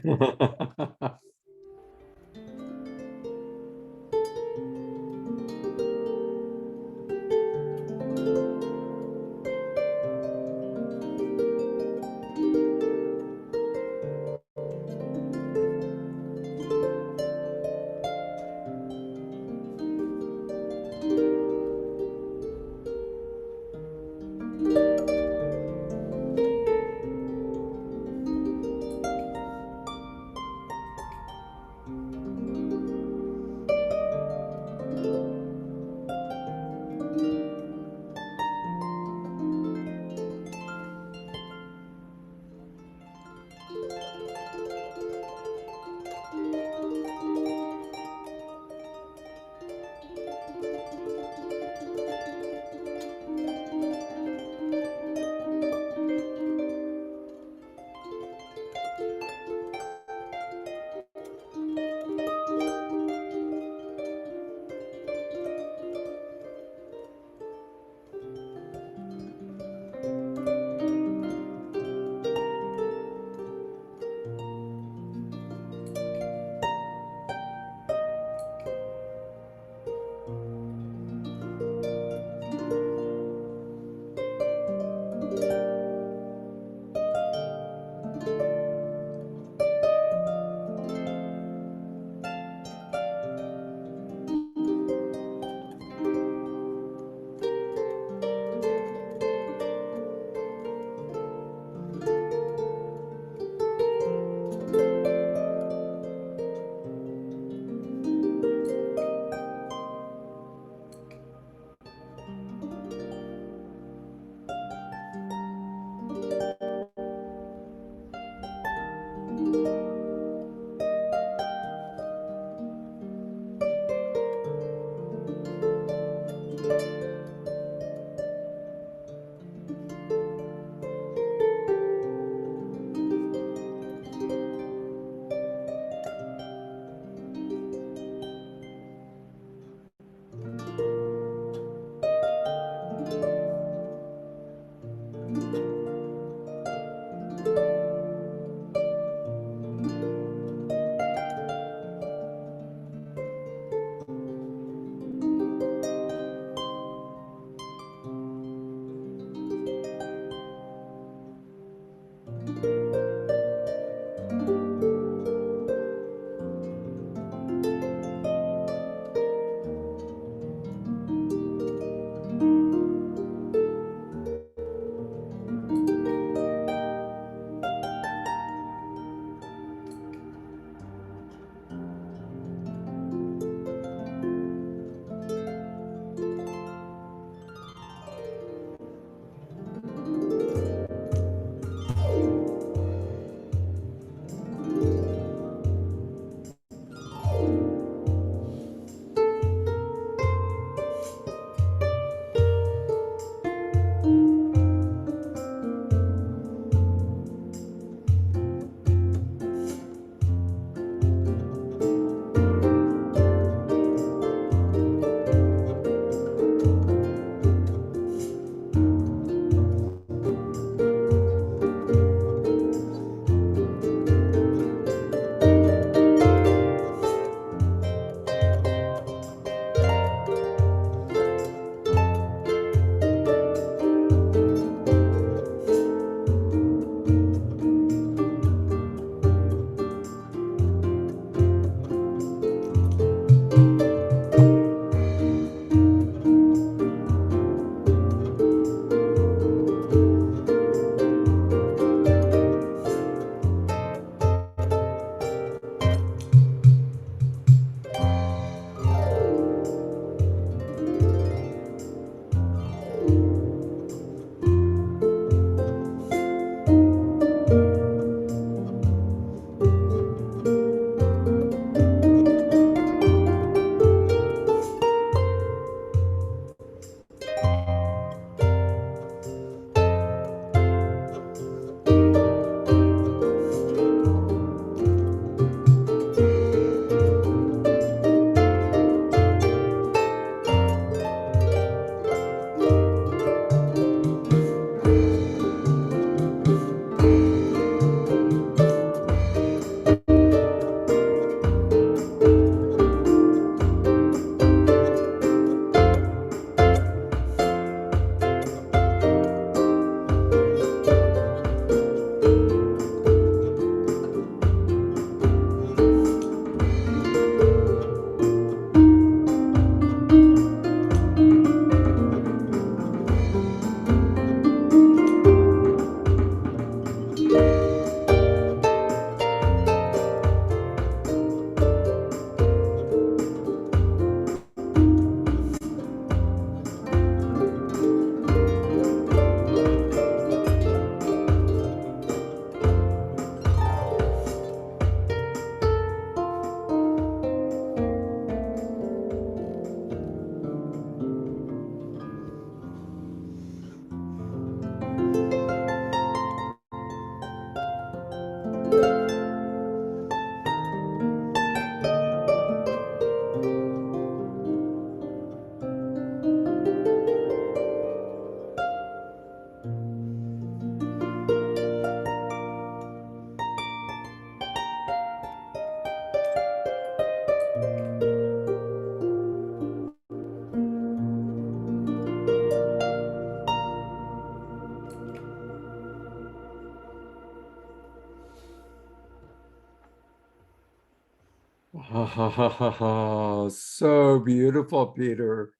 So beautiful, Peter.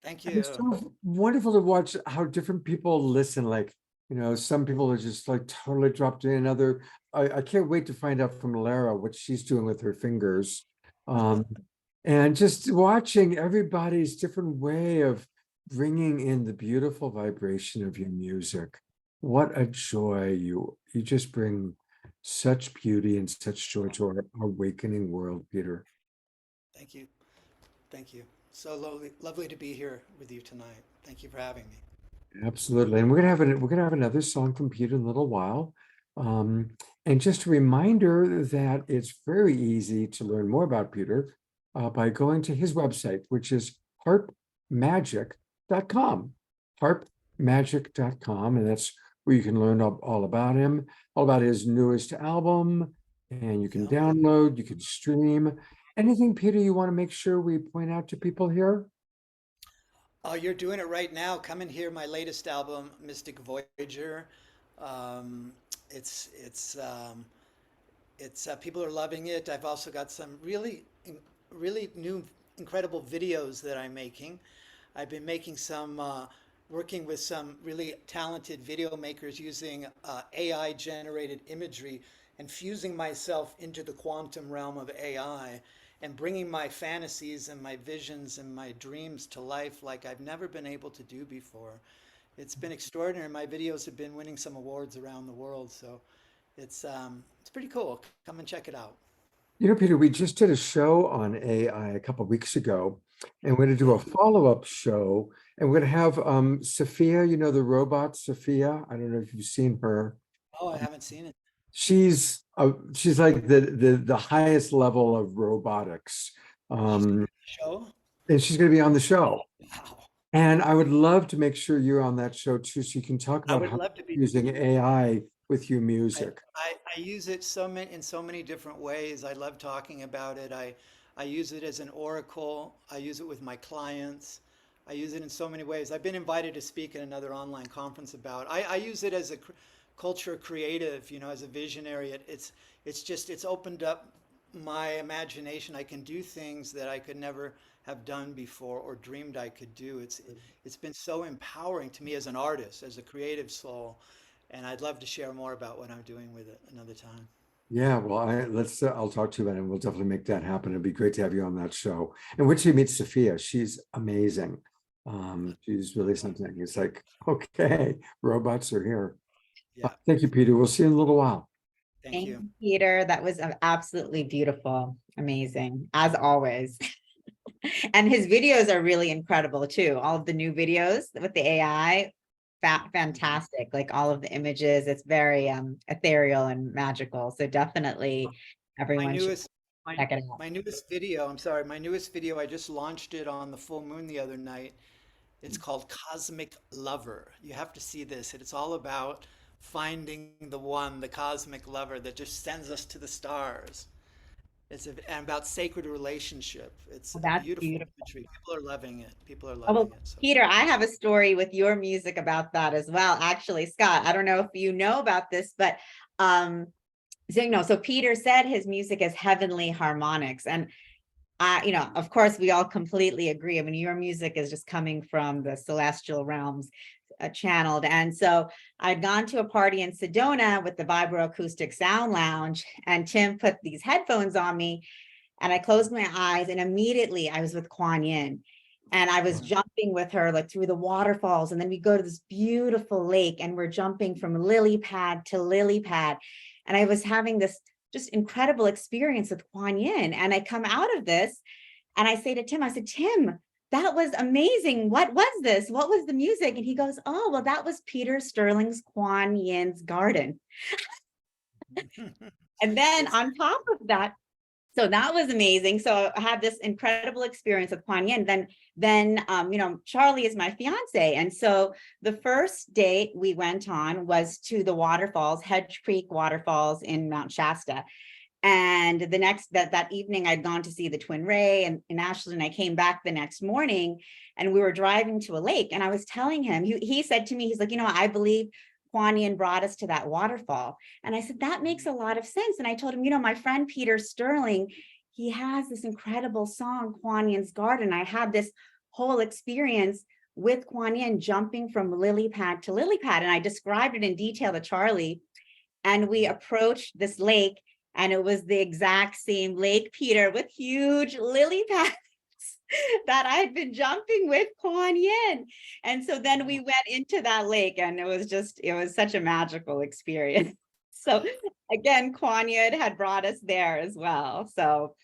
Thank And it's you. so wonderful to watch how different people listen. Like, some people are just like totally dropped in. I can't wait to find out from Lara what she's doing with her fingers. Um, and just watching everybody's different way of bringing in the beautiful vibration of your music. What a joy. You just bring such beauty and such joy to our awakening world, Peter. Thank you. Thank you. So lovely to be here with you tonight. Thank you for having me. Absolutely. And we're gonna have another song from Peter in a little while. Um, and just a reminder that it's very easy to learn more about Peter by going to his website, which is harpmagic.com. Harpmagic.com. And that's where you can learn all about him, all about his newest album, and you can Yeah. download, you can stream. Anything, Peter, you want to make sure we point out to people here? Oh, you're doing it right now. Come and hear my latest album, Mystic Voyager. Um, it's people are loving it. I've also got some really new, incredible videos that I'm making. I've been making some, working with some really talented video makers using AI generated imagery and fusing myself into the quantum realm of AI and bringing my fantasies and my visions and my dreams to life like I've never been able to do before. It's been extraordinary. My videos have been winning some awards around the world, so it's pretty cool. Come and check it out. Peter, we just did a show on AI a couple of weeks ago, and we're going to do a Yeah. follow-up show, and we're going to have Sophia, the robot Sophia. I don't know if you've seen her. Oh, I haven't seen it. She's like the highest level of robotics. Show? And she's going to be on the show. Wow. And I would love to make sure you're on that show too, so you can talk I about would how love to be. you're using AI with your I, music. I use it in so many different ways. I love talking about it. I use it as an oracle. I use it with my clients. I use it in so many ways. I've been invited to speak at another online conference about. I use it as a culture creative, as a visionary. It's opened up my imagination. I can do things that I could never have done before or dreamed I could do. It's been so empowering to me as an artist, as a creative soul. And I'd love to share more about what I'm doing with it another time. Yeah, well, I'll talk to you about it and we'll definitely make that happen. It'd be great to have you on that show. And once you meet Sophia, she's amazing. She's really something. It's like, okay, robots are here. Yeah. Thank you, Peter. We'll see you in a little while. Thank you. Peter. That was absolutely beautiful. Amazing, as always. And his videos are really incredible too. All of the new videos with the AI, fantastic. Like all of the images, it's very ethereal and magical. So definitely everyone should check it out. My newest video, I'm sorry, my newest video, I just launched it on the full moon the other night. It's called Cosmic Lover. You have to see this. It's all about finding the one, the cosmic lover that just sends us to the stars. And about sacred relationship. It's That's beautiful beautiful. imagery. People are loving it. People are Oh, loving well, it. So. Peter, I have a story with your music about that as well. Actually, Scott, I don't know if you know about this, but so Peter said his music is heavenly harmonics. And of course, we all completely agree. I mean, your music is just coming from the celestial realms, channeled. And so I'd gone to a party in Sedona with the Vibroacoustic Sound Lounge, and Tim put these headphones on me, and I closed my eyes, and immediately I was with Kuan Yin. And I was jumping with her like through the waterfalls. And then we go to this beautiful lake and we're jumping from lily pad to lily pad. And I was having this just incredible experience with Kuan Yin. And I come out of this and I say to Tim, I said, Tim, that was amazing. What was this? What was the music? And he goes, oh, well, that was Peter Sterling's Kuan Yin's Garden. And then on top of that, so that was amazing. So I had this incredible experience with Kuan Yin. Then Charlie is my fiance. And so the first date we went on was to the waterfalls, Hedge Creek waterfalls in Mount Shasta. And the next, that evening I'd gone to see the Twin Ray in Ashland. I came back the next morning and we were driving to a lake, and I was telling him, he said to me, he's like, I believe Kuan Yin brought us to that waterfall. And I said, that makes a lot of sense. And I told him, my friend Peter Sterling, he has this incredible song, Kuan Yin's Garden. I had this whole experience with Kuan Yin jumping from lily pad to lily pad. And I described it in detail to Charlie. And we approached this lake, and it was the exact same lake, Peter, with huge lily pads that I had been jumping with Kuan Yin. And so then we went into that lake, and it was such a magical experience. So again, Kuan Yin had brought us there as well. So,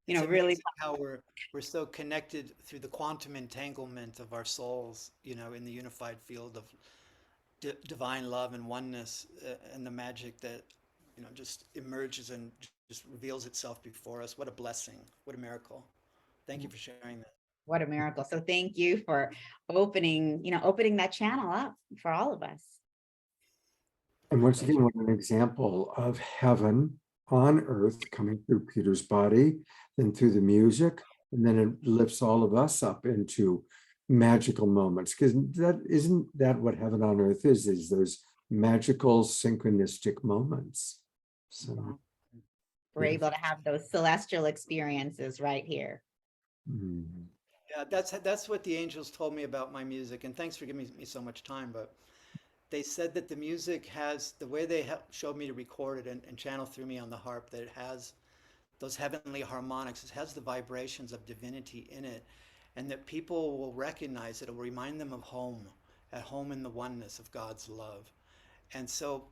It's really amazing how we're so connected through the quantum entanglement of our souls, in the unified field of divine love and oneness, and the magic that, just emerges and just reveals itself before us. What a blessing. What a miracle. Thank you for sharing that. what a miracle. So thank you for opening that channel up for all of us. And once again, what an example of heaven on earth coming through Peter's body, then through the music, and then it lifts all of us up into magical moments. Because isn't that what heaven on earth is those magical synchronistic moments. So we're able to have those celestial experiences right here. Yeah, that's what the angels told me about my music. And thanks for giving me so much time. But they said that the music has, the way they showed me to record it and channel through me on the harp, that it has those heavenly harmonics, it has the vibrations of divinity in it, and that people will recognize it. It'll remind them of home, at home in the oneness of God's love. And so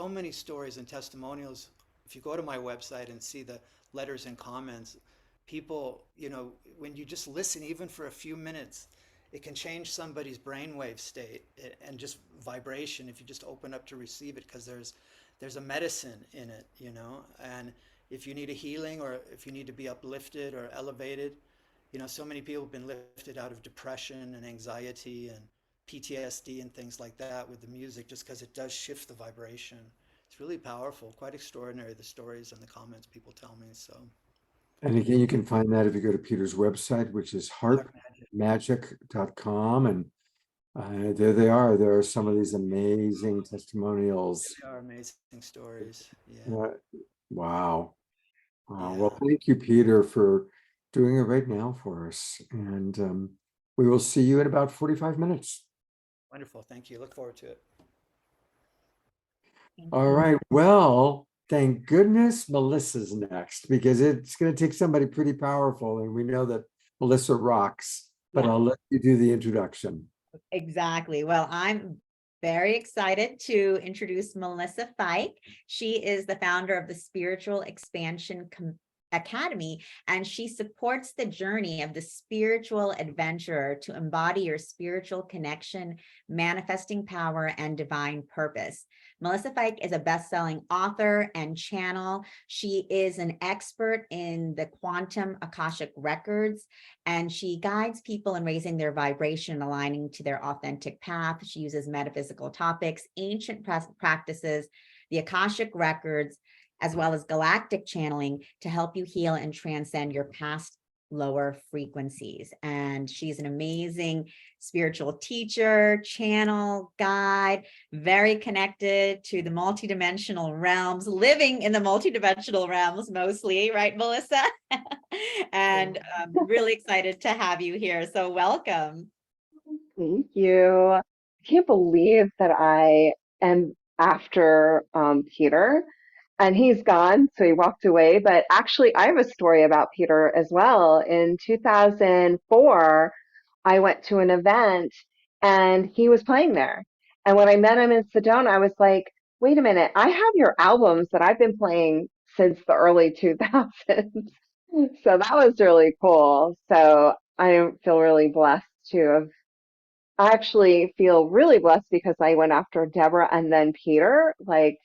many stories and testimonials. If you go to my website and see the letters and comments, people, when you just listen, even for a few minutes, it can change somebody's brainwave state and just vibration if you just open up to receive it, because there's a medicine in it, and if you need a healing, or if you need to be uplifted or elevated, so many people have been lifted out of depression and anxiety and PTSD and things like that with the music, just because it does shift the vibration. It's really powerful, quite extraordinary, the stories and the comments people tell me. So, and again, you can find that if you go to Peter's website, which is harpmagic.com, and there they are. There are some of these amazing testimonials. They are amazing stories. Yeah. Wow. Yeah. Well, thank you, Peter, for doing it right now for us. And we will see you in about 45 minutes. Wonderful. Thank you. Look forward to it. All right. Well, thank goodness Melissa's next, because it's going to take somebody pretty powerful. And we know that Melissa rocks, but I'll let you do the introduction. Exactly. Well, I'm very excited to introduce Melissa Fike. She is the founder of the Spiritual Expansion Academy, and she supports the journey of the spiritual adventurer to embody your spiritual connection, manifesting power, and divine purpose. Melissa Fike is a best-selling author and channel. She is an expert in the quantum Akashic records, and she guides people in raising their vibration, aligning to their authentic path. She uses metaphysical topics, ancient practices, the Akashic records, as well as galactic channeling to help you heal and transcend your past lower frequencies. And she's an amazing spiritual teacher, channel, guide, very connected to the multidimensional realms, living in the multidimensional realms mostly, right, Melissa? And I'm really excited to have you here. So welcome. Thank you. I can't believe that I am after Peter. And he's gone, so he walked away. But actually, I have a story about Peter as well. In 2004, I went to an event and he was playing there. And when I met him in Sedona, I was like, wait a minute, I have your albums that I've been playing since the early 2000s. So that was really cool. So I feel really blessed to have. I actually feel really blessed because I went after Deborah and then Peter. Like,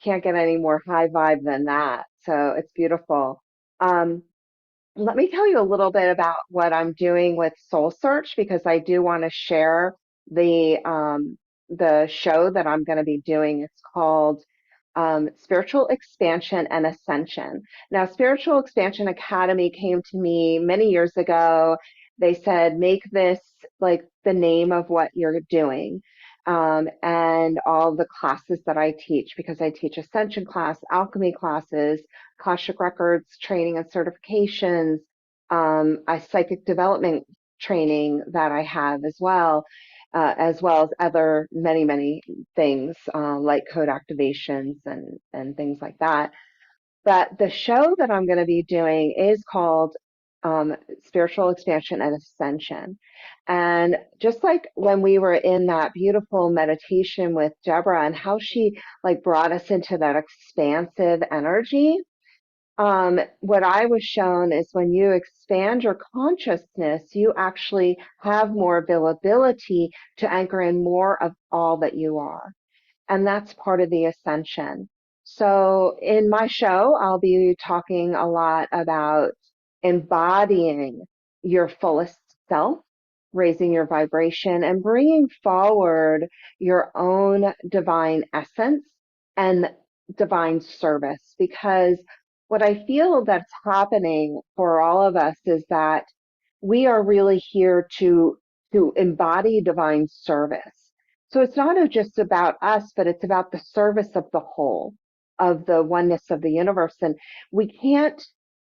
can't get any more high vibe than that. So it's beautiful. Let me tell you a little bit about what I'm doing with SoulSearch, because I do want to share the show that I'm going to be doing. It's called Spiritual Expansion and Ascension. Now, Spiritual Expansion Academy came to me many years ago. They said, make this like the name of what you're doing. and all the classes that I teach, because I teach ascension class, alchemy classes, Akashic records, training and certifications, a psychic development training that I have as well as other many things like code activations and things like that. But the show that I'm going to be doing is called Spiritual Expansion and Ascension. And just like when we were in that beautiful meditation with Deborah and how she like brought us into that expansive energy, what I was shown is when you expand your consciousness, you actually have more ability to anchor in more of all that you are. And that's part of the ascension. So in my show, I'll be talking a lot about embodying your fullest self, raising your vibration, and bringing forward your own divine essence and divine service. Because what I feel that's happening for all of us is that we are really here to embody divine service. So it's not just about us, but it's about the service of the whole, of the oneness of the universe. And we can't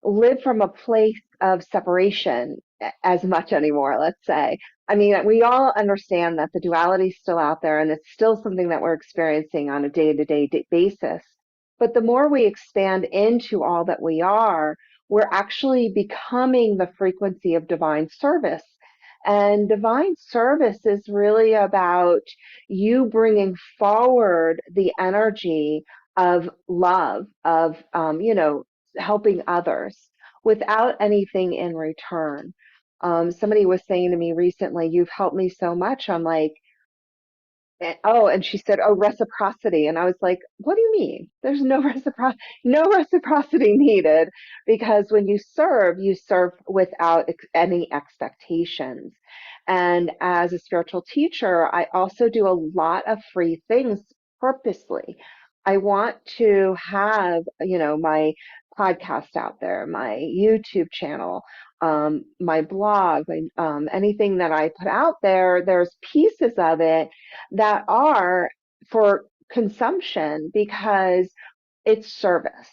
live from a place of separation as much anymore, let's say. I mean, we all understand that the duality is still out there and it's still something that we're experiencing on a day-to-day basis. But the more we expand into all that we are, we're actually becoming the frequency of divine service. And divine service is really about you bringing forward the energy of love, of, helping others without anything in return. Somebody was saying to me recently, "You've helped me so much." I'm like, oh, and she said, "Oh, reciprocity." And I was like, "What do you mean? There's no reciprocity needed, because when you serve without any expectations." And as a spiritual teacher, I also do a lot of free things purposely. I want to have, my podcast out there, my YouTube channel, my blog, anything that I put out there, there's pieces of it that are for consumption because it's service.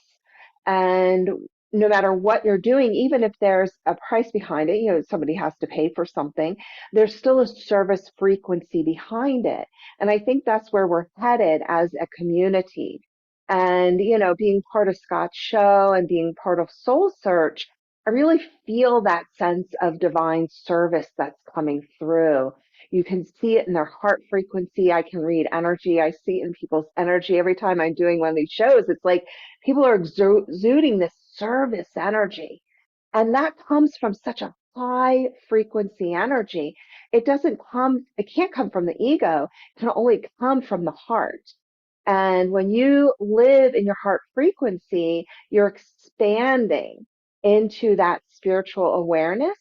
And no matter what you're doing, even if there's a price behind it, somebody has to pay for something, there's still a service frequency behind it. And I think that's where we're headed as a community. And, being part of Scott's show and being part of Soul Search, I really feel that sense of divine service that's coming through. You can see it in their heart frequency. I can read energy. I see it in people's energy. Every time I'm doing one of these shows, it's like people are exuding this service energy. And that comes from such a high frequency energy. It can't come from the ego. It can only come from the heart. And when you live in your heart frequency, you're expanding into that spiritual awareness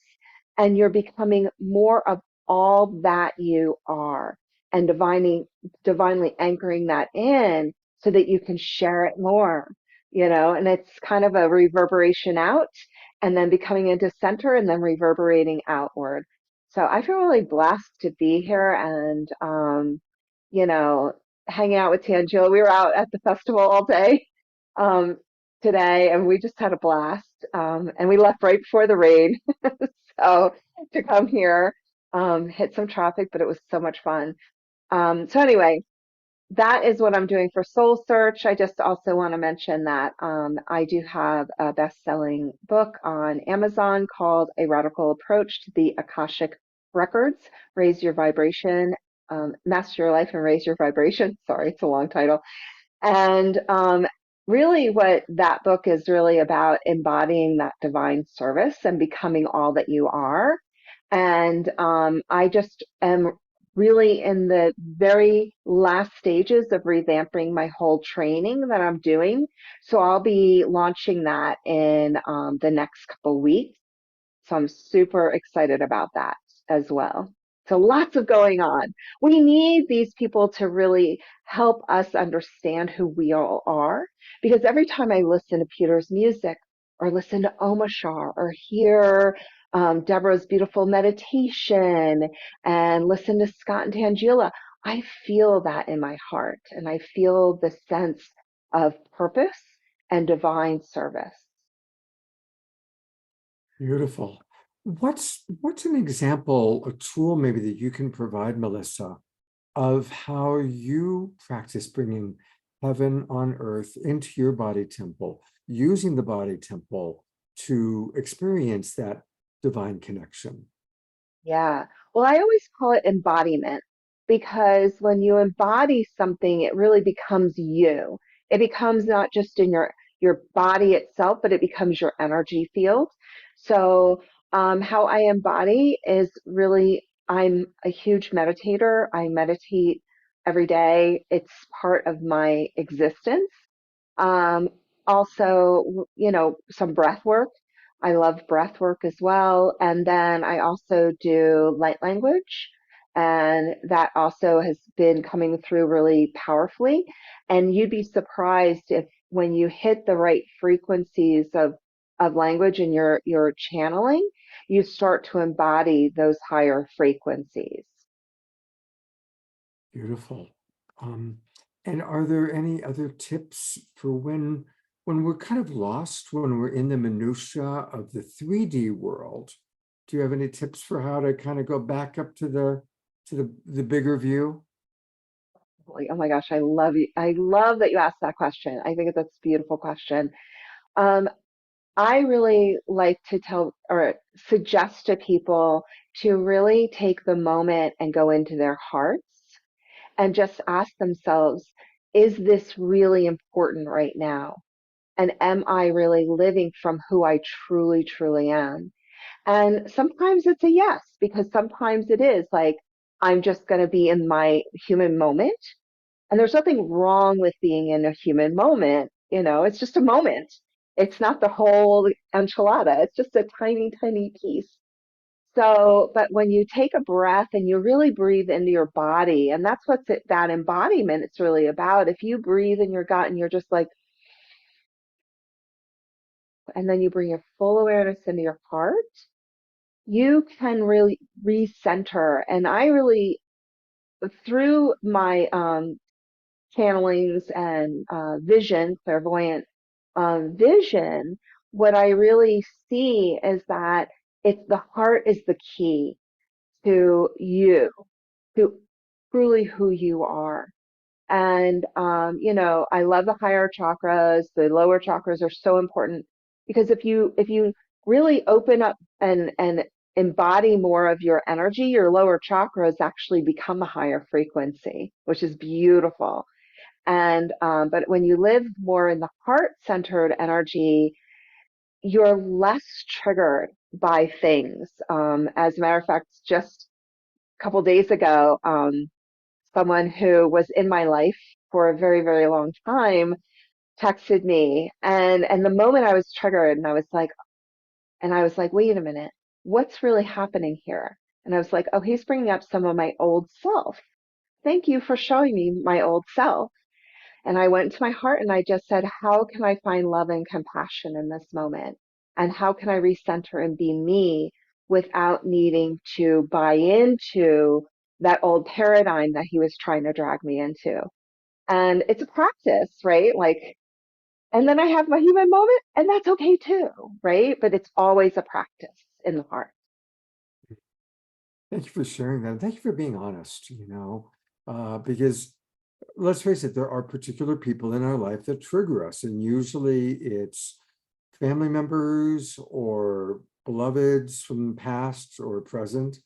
and you're becoming more of all that you are, and divinely anchoring that in so that you can share it more, and it's kind of a reverberation out and then becoming into center and then reverberating outward. So I feel really blessed to be here and, you know, hanging out with Tangela. We were out at the festival all day today and we just had a blast. And we left right before the rain. So to come here, hit some traffic, but it was so much fun. So anyway, that is what I'm doing for Soul Search. I just also want to mention that I do have a best-selling book on Amazon called A Radical Approach to the Akashic Records, Raise Your Vibration, Master Your Life and Raise Your Vibration. Sorry, it's a long title. And really what that book is really about, embodying that divine service and becoming all that you are. And I just am really in the very last stages of revamping my whole training that I'm doing. So I'll be launching that in the next couple weeks. So I'm super excited about that as well. So lots of going on. We need these people to really help us understand who we all are, because every time I listen to Peter's music or listen to Omashar or hear Deborah's beautiful meditation and listen to Scott and Tangela, I feel that in my heart, and I feel the sense of purpose and divine service. Beautiful. What's an example, a tool maybe that you can provide, Melissa, of how you practice bringing heaven on earth into your body temple, using the body temple to experience that divine connection? Yeah. Well, I always call it embodiment because when you embody something, it really becomes you. It becomes not just in your body itself, but it becomes your energy field. So, how I embody is really, I'm a huge meditator. I meditate every day. It's part of my existence. Um, Also, some breath work. I love breath work as well. And then I also do light language. And that also has been coming through really powerfully. And you'd be surprised if when you hit the right frequencies of language and you're channeling, you start to embody those higher frequencies. Beautiful. Um, and are there any other tips for when we're kind of lost, when we're in the minutia of the 3D world? Do you have any tips for how to kind of go back up to the bigger view? Oh my gosh, I love you. I love that you asked that question. I think that's a beautiful question. Um, I really like to tell or suggest to people to really take the moment and go into their hearts and just ask themselves, is this really important right now? And am I really living from who I truly, truly am? And sometimes it's a yes, because sometimes it is like, I'm just going to be in my human moment. And there's nothing wrong with being in a human moment. It's just a moment. It's not the whole enchilada. It's just a tiny, tiny piece. So, but when you take a breath and you really breathe into your body, and that's that embodiment it's really about. If you breathe in your gut and you're just like, and then you bring your full awareness into your heart, you can really recenter. And I really, through my channelings and vision, clairvoyant vision, what I really see is that it's the heart is the key to you, to truly who you are. And I love the higher chakras. The lower chakras are so important because if you really open up and embody more of your energy, your lower chakras actually become a higher frequency, which is beautiful. And but when you live more in the heart-centered energy, you're less triggered by things. As a matter of fact, just a couple days ago, someone who was in my life for a very, very long time texted me, and the moment I was triggered, and I was like, wait a minute, what's really happening here? And I was like, oh, he's bringing up some of my old self. Thank you for showing me my old self. And I went to my heart and I just said, how can I find love and compassion in this moment? And how can I recenter and be me without needing to buy into that old paradigm that he was trying to drag me into? And it's a practice, right? Like, and then I have my human moment, and that's okay too, right? But it's always a practice in the heart. Thank you for sharing that. Thank you for being honest, because let's face it, there are particular people in our life that trigger us, and usually it's family members or beloveds from the past or present.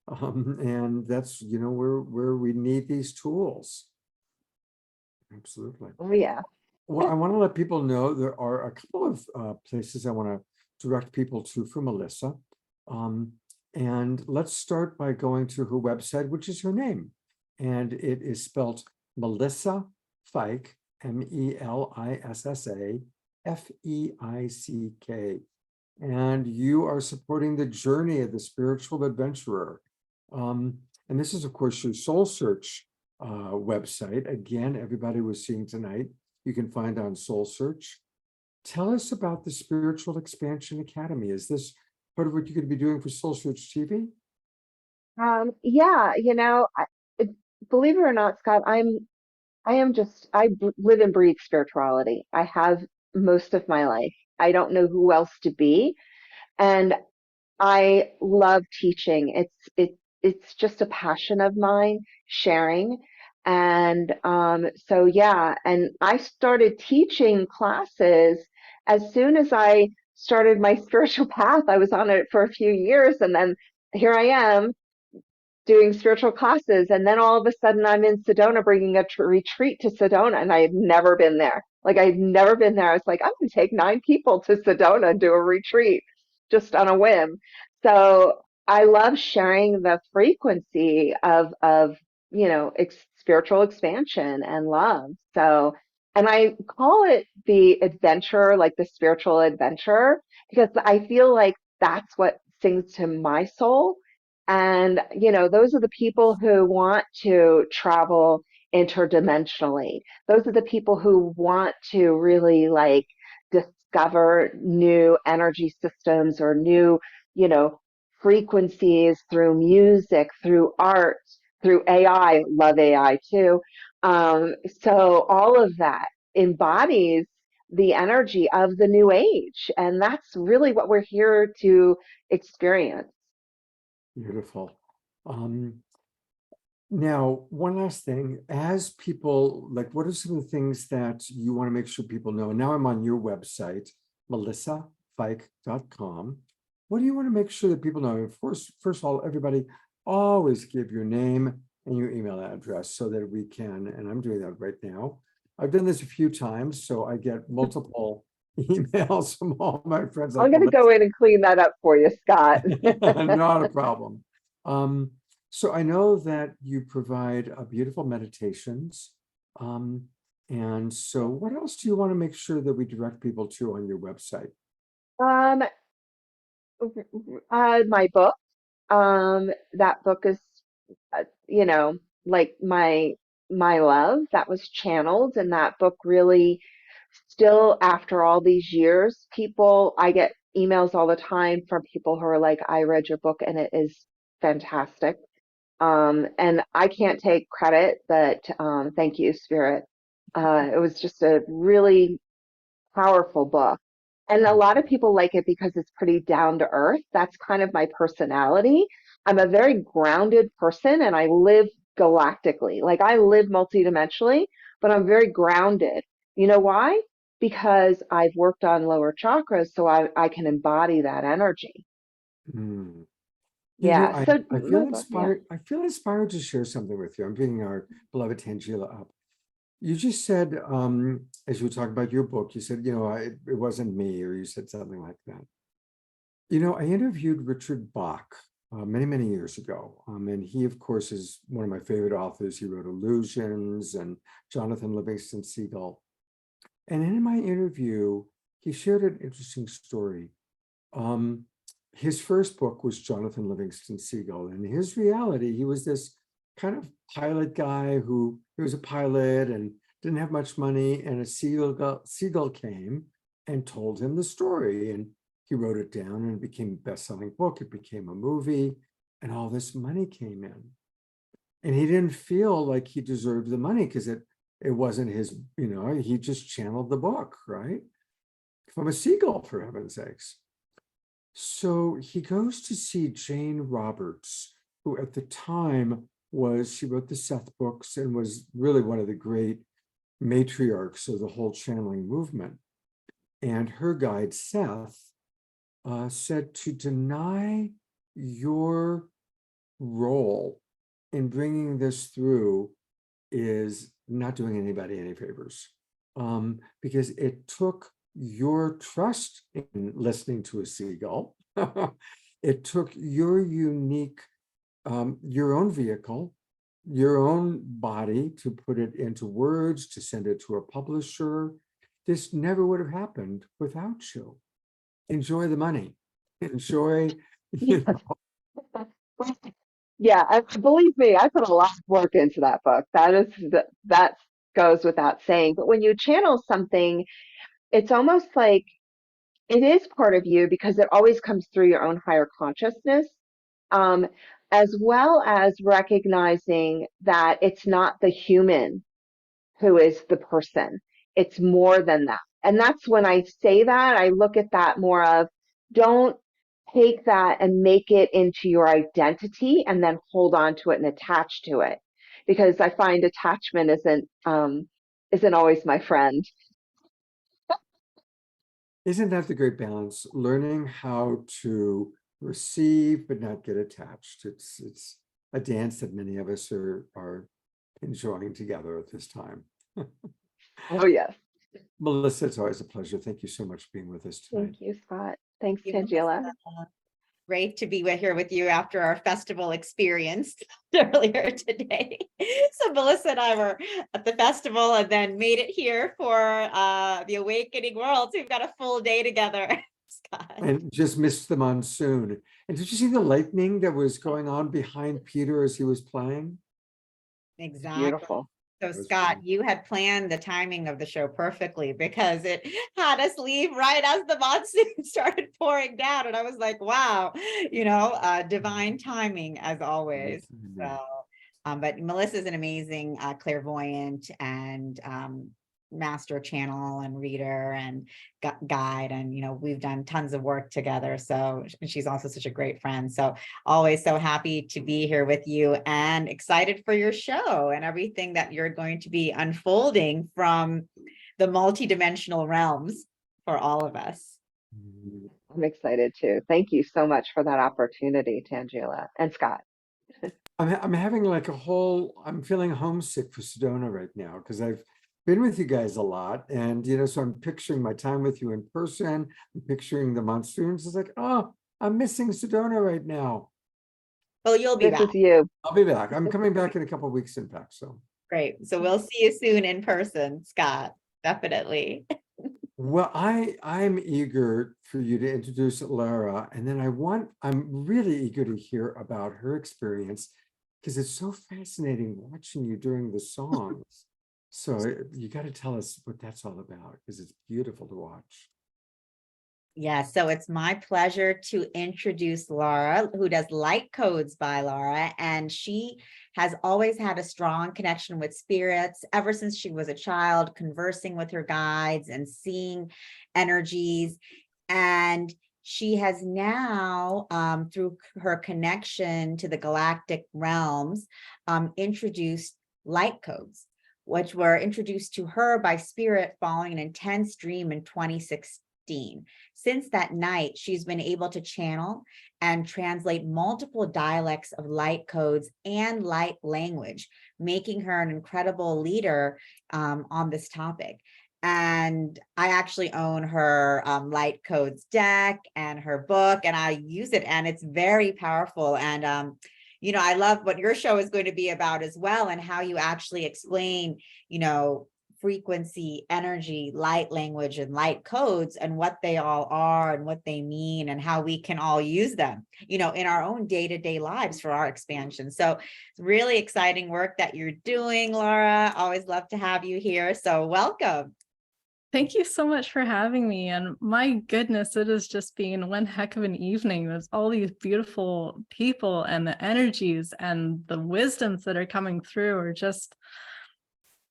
And that's, where we need these tools. Absolutely. Oh, yeah. Well, I want to let people know there are a couple of places I want to direct people to for Melissa. And let's start by going to her website, which is her name. And it is spelled Melissa Feick, Melissa Feick. And you are supporting the journey of the spiritual adventurer. And this is, of course, your SoulSearch website. Again, everybody was seeing tonight. You can find on SoulSearch. Tell us about the Spiritual Expansion Academy. Is this part of what you're going to be doing for SoulSearch TV? Yeah, believe it or not, Scott, live and breathe spirituality. I have most of my life. I don't know who else to be. And I love teaching. It's just a passion of mine, sharing. And so yeah, and I started teaching classes as soon as I started my spiritual path. I was on it for a few years, and then here I am doing spiritual classes. And then all of a sudden I'm in Sedona bringing a retreat to Sedona, and I had never been there. Like I'd never been there. I was like, I'm going to take 9 people to Sedona and do a retreat just on a whim. So I love sharing the frequency of, spiritual expansion and love. So, and I call it the adventure, like the spiritual adventure, because I feel like that's what sings to my soul. And, those are the people who want to travel interdimensionally. Those are the people who want to really like discover new energy systems or new, you know, frequencies through music, through art, through AI. Love AI too. So all of that embodies the energy of the new age. And that's really what we're here to experience. Beautiful. Um, Now, one last thing, as people, like, what are some of the things that you want to make sure people know? And now I'm on your website, melissafike.com. What do you want to make sure that people know? Of course, first of all, everybody always give your name and your email address so that we can, and I'm doing that right now. I've done this a few times, so I get multiple emails from all my friends. I'm going to go in and clean that up for you, Scott. Not a problem. So I know that you provide beautiful meditations. And so what else do you want to make sure that we direct people to on your website? My book. That book is, like my love that was channeled, and that book really still, after all these years, I get emails all the time from people who are like, I read your book and it is fantastic. And I can't take credit, but thank you, Spirit. It was just a really powerful book. And a lot of people like it because it's pretty down to earth. That's kind of my personality. I'm a very grounded person and I live galactically. Like I live multidimensionally, but I'm very grounded. You know why? Because I've worked on lower chakras, so I can embody that energy. Mm. Yeah. I So feel inspired. I feel inspired to share something with you. I'm bringing our beloved Tangela up. You just said, as you were talking about your book, you said, it wasn't me, or you said something like that. I interviewed Richard Bach many, many years ago. And he, of course, is one of my favorite authors. He wrote Illusions and Jonathan Livingston Seagull. And in my interview, he shared an interesting story. His first book was Jonathan Livingston Seagull. And his reality, he was this kind of pilot guy he was a pilot and didn't have much money. And a seagull came and told him the story. And he wrote it down and it became a best-selling book. It became a movie and all this money came in. And he didn't feel like he deserved the money because it wasn't his, he just channeled the book, right? From a seagull, for heaven's sakes. So he goes to see Jane Roberts, who at the time she wrote the Seth books and was really one of the great matriarchs of the whole channeling movement. And her guide, Seth, said to deny your role in bringing this through is not doing anybody any favors, because it took your trust in listening to a seagull. It took your unique, your own vehicle, your own body to put it into words, to send it to a publisher. This never would have happened without you. Enjoy the money. Enjoy, Yeah, believe me, I put a lot of work into that book. That goes without saying. But when you channel something, it's almost like it is part of you because it always comes through your own higher consciousness. Um, as well as recognizing that it's not the human who is the person. It's more than that. And that's when I say that, I look at that more of, don't take that and make it into your identity and then hold on to it and attach to it. Because I find attachment isn't always my friend. Isn't that the great balance? Learning how to receive but not get attached. It's a dance that many of us are enjoying together at this time. Oh, yes. Melissa, it's always a pleasure. Thank you so much for being with us tonight. Thank you, Scott. Thanks, Thank you, Tangela. Melissa. Great to be here with you after our festival experience earlier today. So Melissa and I were at the festival and then made it here for the Awakening World. So we've got a full day together. Scott. And just missed the monsoon. And did you see the lightning that was going on behind Peter as he was playing? Exactly. Beautiful. So Scott, you had planned the timing of the show perfectly because it had us leave right as the monsoon started pouring down. And I was like, wow, divine timing as always. So, but Melissa's an amazing clairvoyant and master channel and reader and guide, and we've done tons of work together, so she's also such a great friend. So always so happy to be here with you and excited for your show and everything that you're going to be unfolding from the multidimensional realms for all of us. I'm excited too. Thank you so much for that opportunity, Tangela and Scott. I'm having like I'm feeling homesick for Sedona right now because I've been with you guys a lot, and so I'm picturing my time with you in person. I'm picturing the monsoons. It's like, oh, I'm missing Sedona right now. Well, you'll be back. With you. I'll be back. I'm coming back in a couple of weeks, in fact. So great. So we'll see you soon in person, Scott. Definitely. Well, I'm eager for you to introduce Lara, and then I'm really eager to hear about her experience because it's so fascinating watching you during the songs. So you got to tell us what that's all about because it's beautiful to watch. Yeah, so it's my pleasure to introduce Laura, who does Light Codes by Laura, and she has always had a strong connection with spirits ever since she was a child, conversing with her guides and seeing energies. And she has now, through her connection to the galactic realms, introduced light codes, which were introduced to her by spirit following an intense dream in 2016. Since that night, she's been able to channel and translate multiple dialects of light codes and light language, making her an incredible leader on this topic. And I actually own her light codes deck and her book, and I use it, and it's very powerful. And I love what your show is going to be about as well, and how you actually explain, frequency, energy, light language, and light codes, and what they all are and what they mean, and how we can all use them, in our own day-to-day lives for our expansion. So it's really exciting work that you're doing, Laura. Always love to have you here. So welcome. Thank you so much for having me. And my goodness, it has just been one heck of an evening. There's all these beautiful people, and the energies and the wisdoms that are coming through are just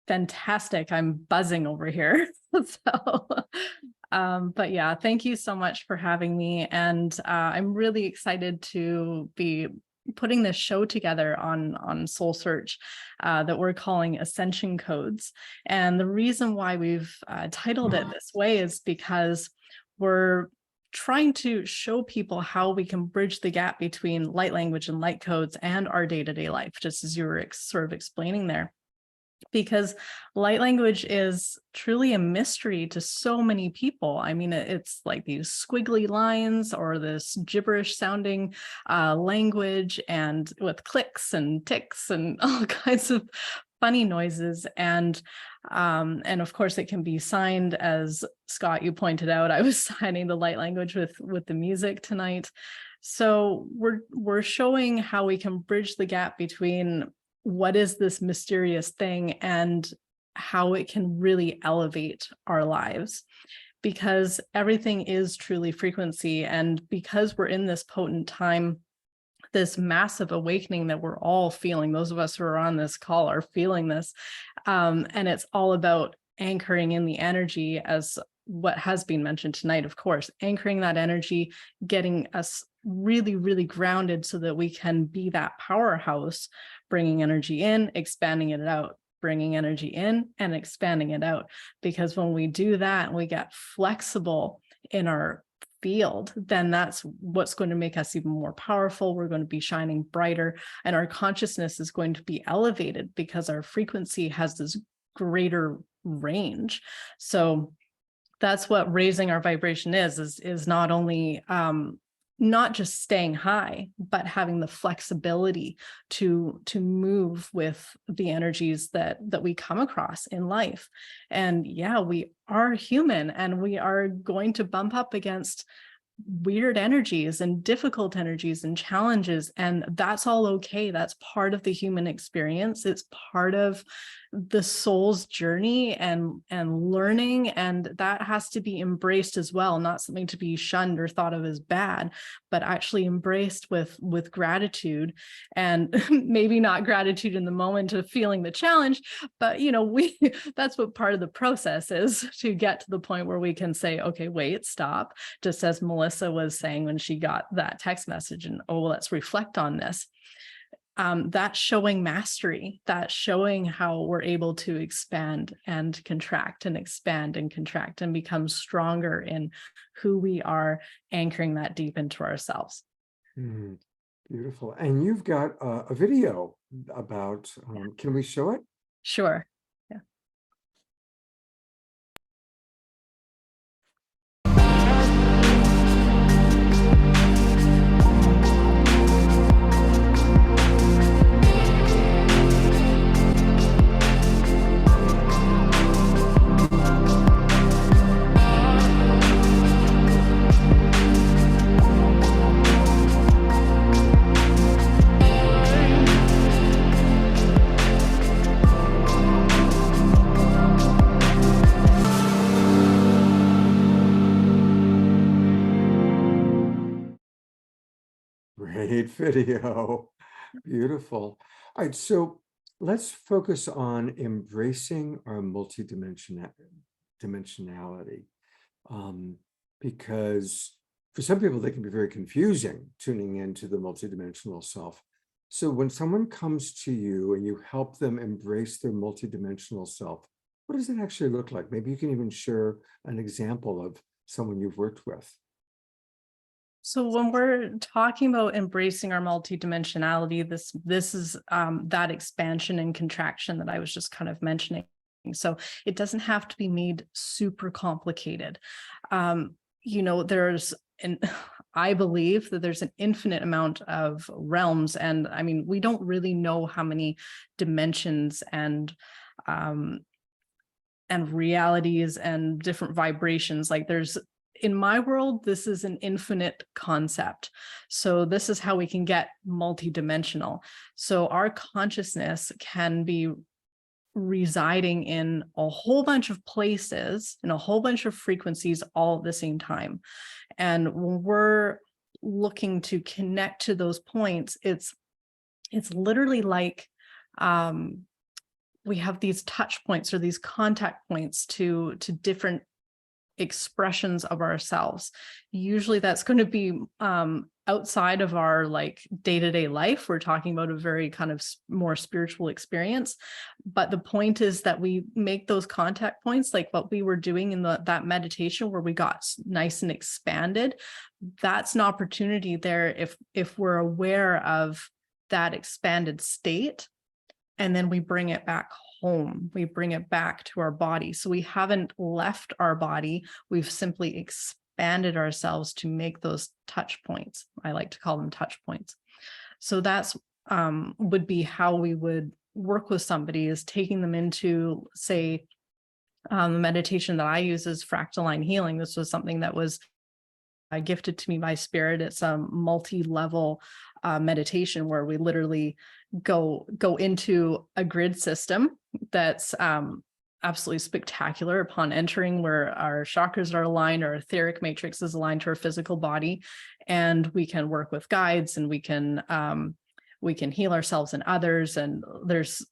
fantastic. I'm buzzing over here. But yeah, thank you so much for having me. And I'm really excited to be putting this show together on SoulSearch that we're calling Ascension Codes. And the reason why we've titled it this way is because we're trying to show people how we can bridge the gap between light language and light codes and our day-to-day life, just as you were sort of explaining there. Because light language is truly a mystery to so many people. I mean, it's like these squiggly lines or this gibberish sounding language, and with clicks and ticks and all kinds of funny noises. And of course, it can be signed, as Scott, you pointed out. I was signing the light language with the music tonight. So we're showing how we can bridge the gap between what is this mysterious thing and how it can really elevate our lives, because everything is truly frequency. And because we're in this potent time this massive awakening that we're all feeling. Those of us who are on this call are feeling this. And it's all about anchoring in the energy, as what has been mentioned tonight, of course, anchoring that energy, getting us really, really grounded so that we can be that powerhouse, bringing energy in, expanding it out, bringing energy in and expanding it out. Because when we do that, we get flexible in our field, then that's what's going to make us even more powerful. We're going to be shining brighter, and our consciousness is going to be elevated because our frequency has this greater range. So that's what raising our vibration is not only not just staying high, but having the flexibility to move with the energies that we come across in life. And yeah, we are human, and we are going to bump up against weird energies and difficult energies and challenges, and that's all okay. That's part of the human experience. It's part of the soul's journey and learning, and that has to be embraced as well, not something to be shunned or thought of as bad, but actually embraced with gratitude. And maybe not gratitude in the moment of feeling the challenge, but that's what part of the process is, to get to the point where we can say, okay, wait, stop, just as Melissa was saying when she got that text message, and let's reflect on this. That's showing mastery. That's showing how we're able to expand and contract and expand and contract and become stronger in who we are, anchoring that deep into ourselves. Beautiful. And you've got a video about, can we show it? Sure. Great video. Beautiful. All right, so let's focus on embracing our multidimensionality, because for some people, they can be very confusing tuning into the multidimensional self. So when someone comes to you and you help them embrace their multidimensional self, what does it actually look like? Maybe you can even share an example of someone you've worked with. So when we're talking about embracing our multidimensionality, this is that expansion and contraction that I was just kind of mentioning. So it doesn't have to be made super complicated. I believe that there's an infinite amount of realms, and I mean, we don't really know how many dimensions and realities and different vibrations. Like in my world, this is an infinite concept. So this is how we can get multidimensional. So our consciousness can be residing in a whole bunch of places, in a whole bunch of frequencies all at the same time. And when we're looking to connect to those points, it's literally like we have these touch points or these contact points to different expressions of ourselves. Usually that's going to be outside of our day-to-day life. We're talking about a very kind of more spiritual experience, but the point is that we make those contact points, like what we were doing in that meditation where we got nice and expanded. That's an opportunity there if we're aware of that expanded state, and then we bring it back home. We bring it back to our body. So we haven't left our body. We've simply expanded ourselves to make those touch points. I like to call them touch points. So that's would be how we would work with somebody, is taking them into, say, the meditation that I use is fractal line healing. This was something that was gifted to me by Spirit. It's a multi-level meditation where we literally go into a grid system that's absolutely spectacular upon entering, where our chakras are aligned, our etheric matrix is aligned to our physical body, and we can work with guides, and we can heal ourselves and others. And there's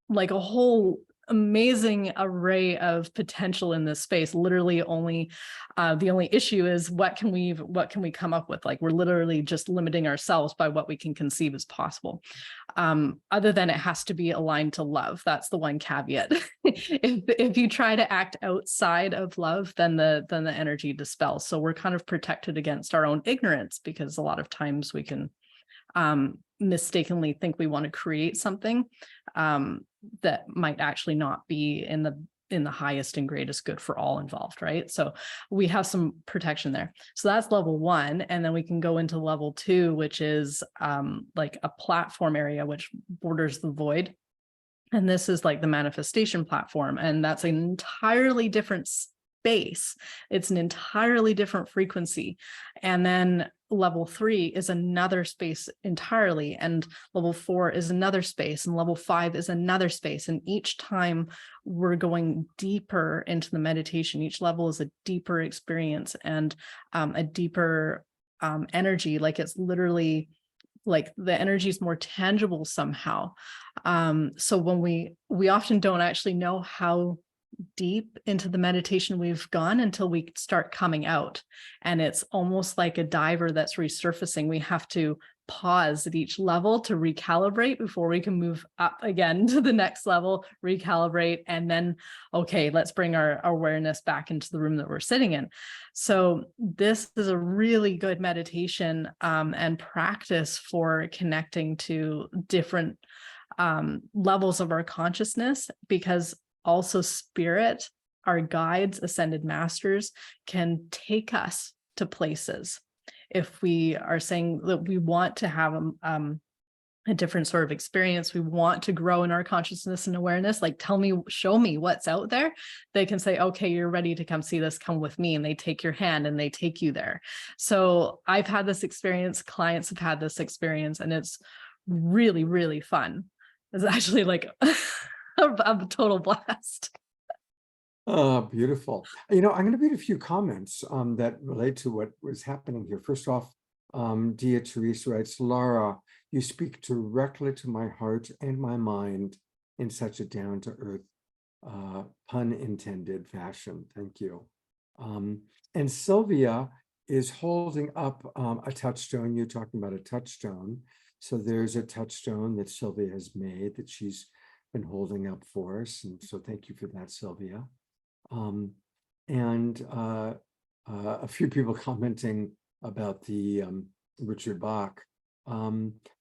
like a whole amazing array of potential in this space. Literally only the only issue is what can we come up with? Like, we're literally just limiting ourselves by what we can conceive as possible. Other than it has to be aligned to love. That's the one caveat. If you try to act outside of love, then the energy dispels. So we're kind of protected against our own ignorance, because a lot of times we can mistakenly think we want to create something that might actually not be in the highest and greatest good for all involved, right? So we have some protection there. So that's level 1, and then we can go into level 2, which is like a platform area which borders the void. And this is like the manifestation platform, and that's an entirely different space. It's an entirely different frequency. And then level 3 is another space entirely, and level 4 is another space, and level 5 is another space. And each time we're going deeper into the meditation, each level is a deeper experience and a deeper energy. Like, it's literally like the energy is more tangible somehow. So when we often don't actually know how deep into the meditation we've gone until we start coming out, and it's almost like a diver that's resurfacing. We have to pause at each level to recalibrate before we can move up again to the next level, recalibrate, and then, okay, let's bring our awareness back into the room that we're sitting in. So this is a really good meditation and practice for connecting to different levels of our consciousness, because also spirit, our guides, ascended masters, can take us to places. If we are saying that we want to have a different sort of experience, we want to grow in our consciousness and awareness, like, tell me, show me what's out there. They can say, okay, you're ready to come see this, come with me. And they take your hand and they take you there. So I've had this experience, clients have had this experience, and it's really, really fun. It's actually like a total blast. Oh, beautiful. I'm going to read a few comments that relate to what was happening here. First off, Dia Therese writes, Laura, you speak directly to my heart and my mind in such a down-to-earth, pun intended fashion. Thank you. And Sylvia is holding up a touchstone. You're talking about a touchstone. So there's a touchstone that Sylvia has made that she's been holding up for us. And so thank you for that, Sylvia. And a few people commenting about the Richard Bach.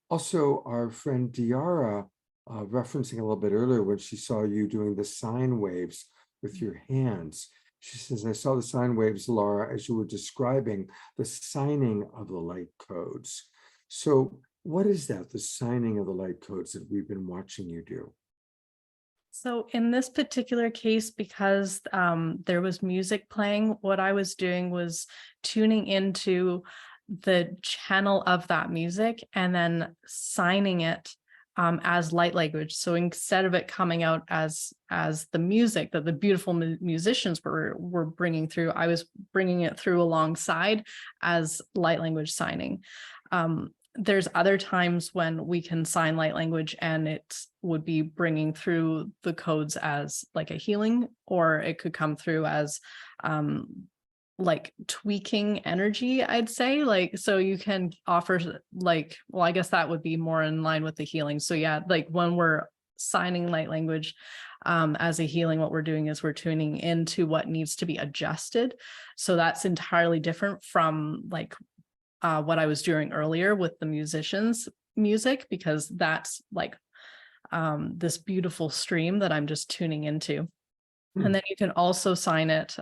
Also, our friend Diara referencing a little bit earlier when she saw you doing the sine waves with your hands. She says, I saw the sine waves, Laura, as you were describing the signing of the light codes. So what is that, the signing of the light codes that we've been watching you do? So in this particular case, because there was music playing, what I was doing was tuning into the channel of that music and then signing it as light language. So instead of it coming out as the music that the beautiful musicians were bringing through, I was bringing it through alongside as light language signing. There's other times when we can sign light language and it would be bringing through the codes as like a healing, or it could come through as like tweaking energy, I'd say. Like, so you can offer like, well, I guess that would be more in line with the healing. So yeah, like when we're signing light language as a healing, what we're doing is we're tuning into what needs to be adjusted. So that's entirely different from like what I was doing earlier with the musicians' music, because that's like this beautiful stream that I'm just tuning into. And then you can also sign it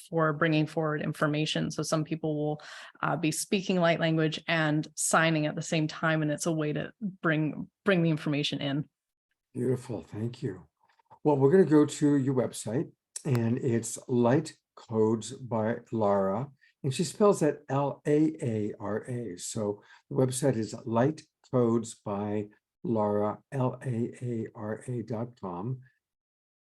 for bringing forward information. So some people will be speaking light language and signing at the same time, and it's a way to bring the information in. Beautiful, thank you. Well, we're going to go to your website, and it's Light Codes by Lara. And she spells that Laara. So the website is Light Codes by Lara, Laara.com.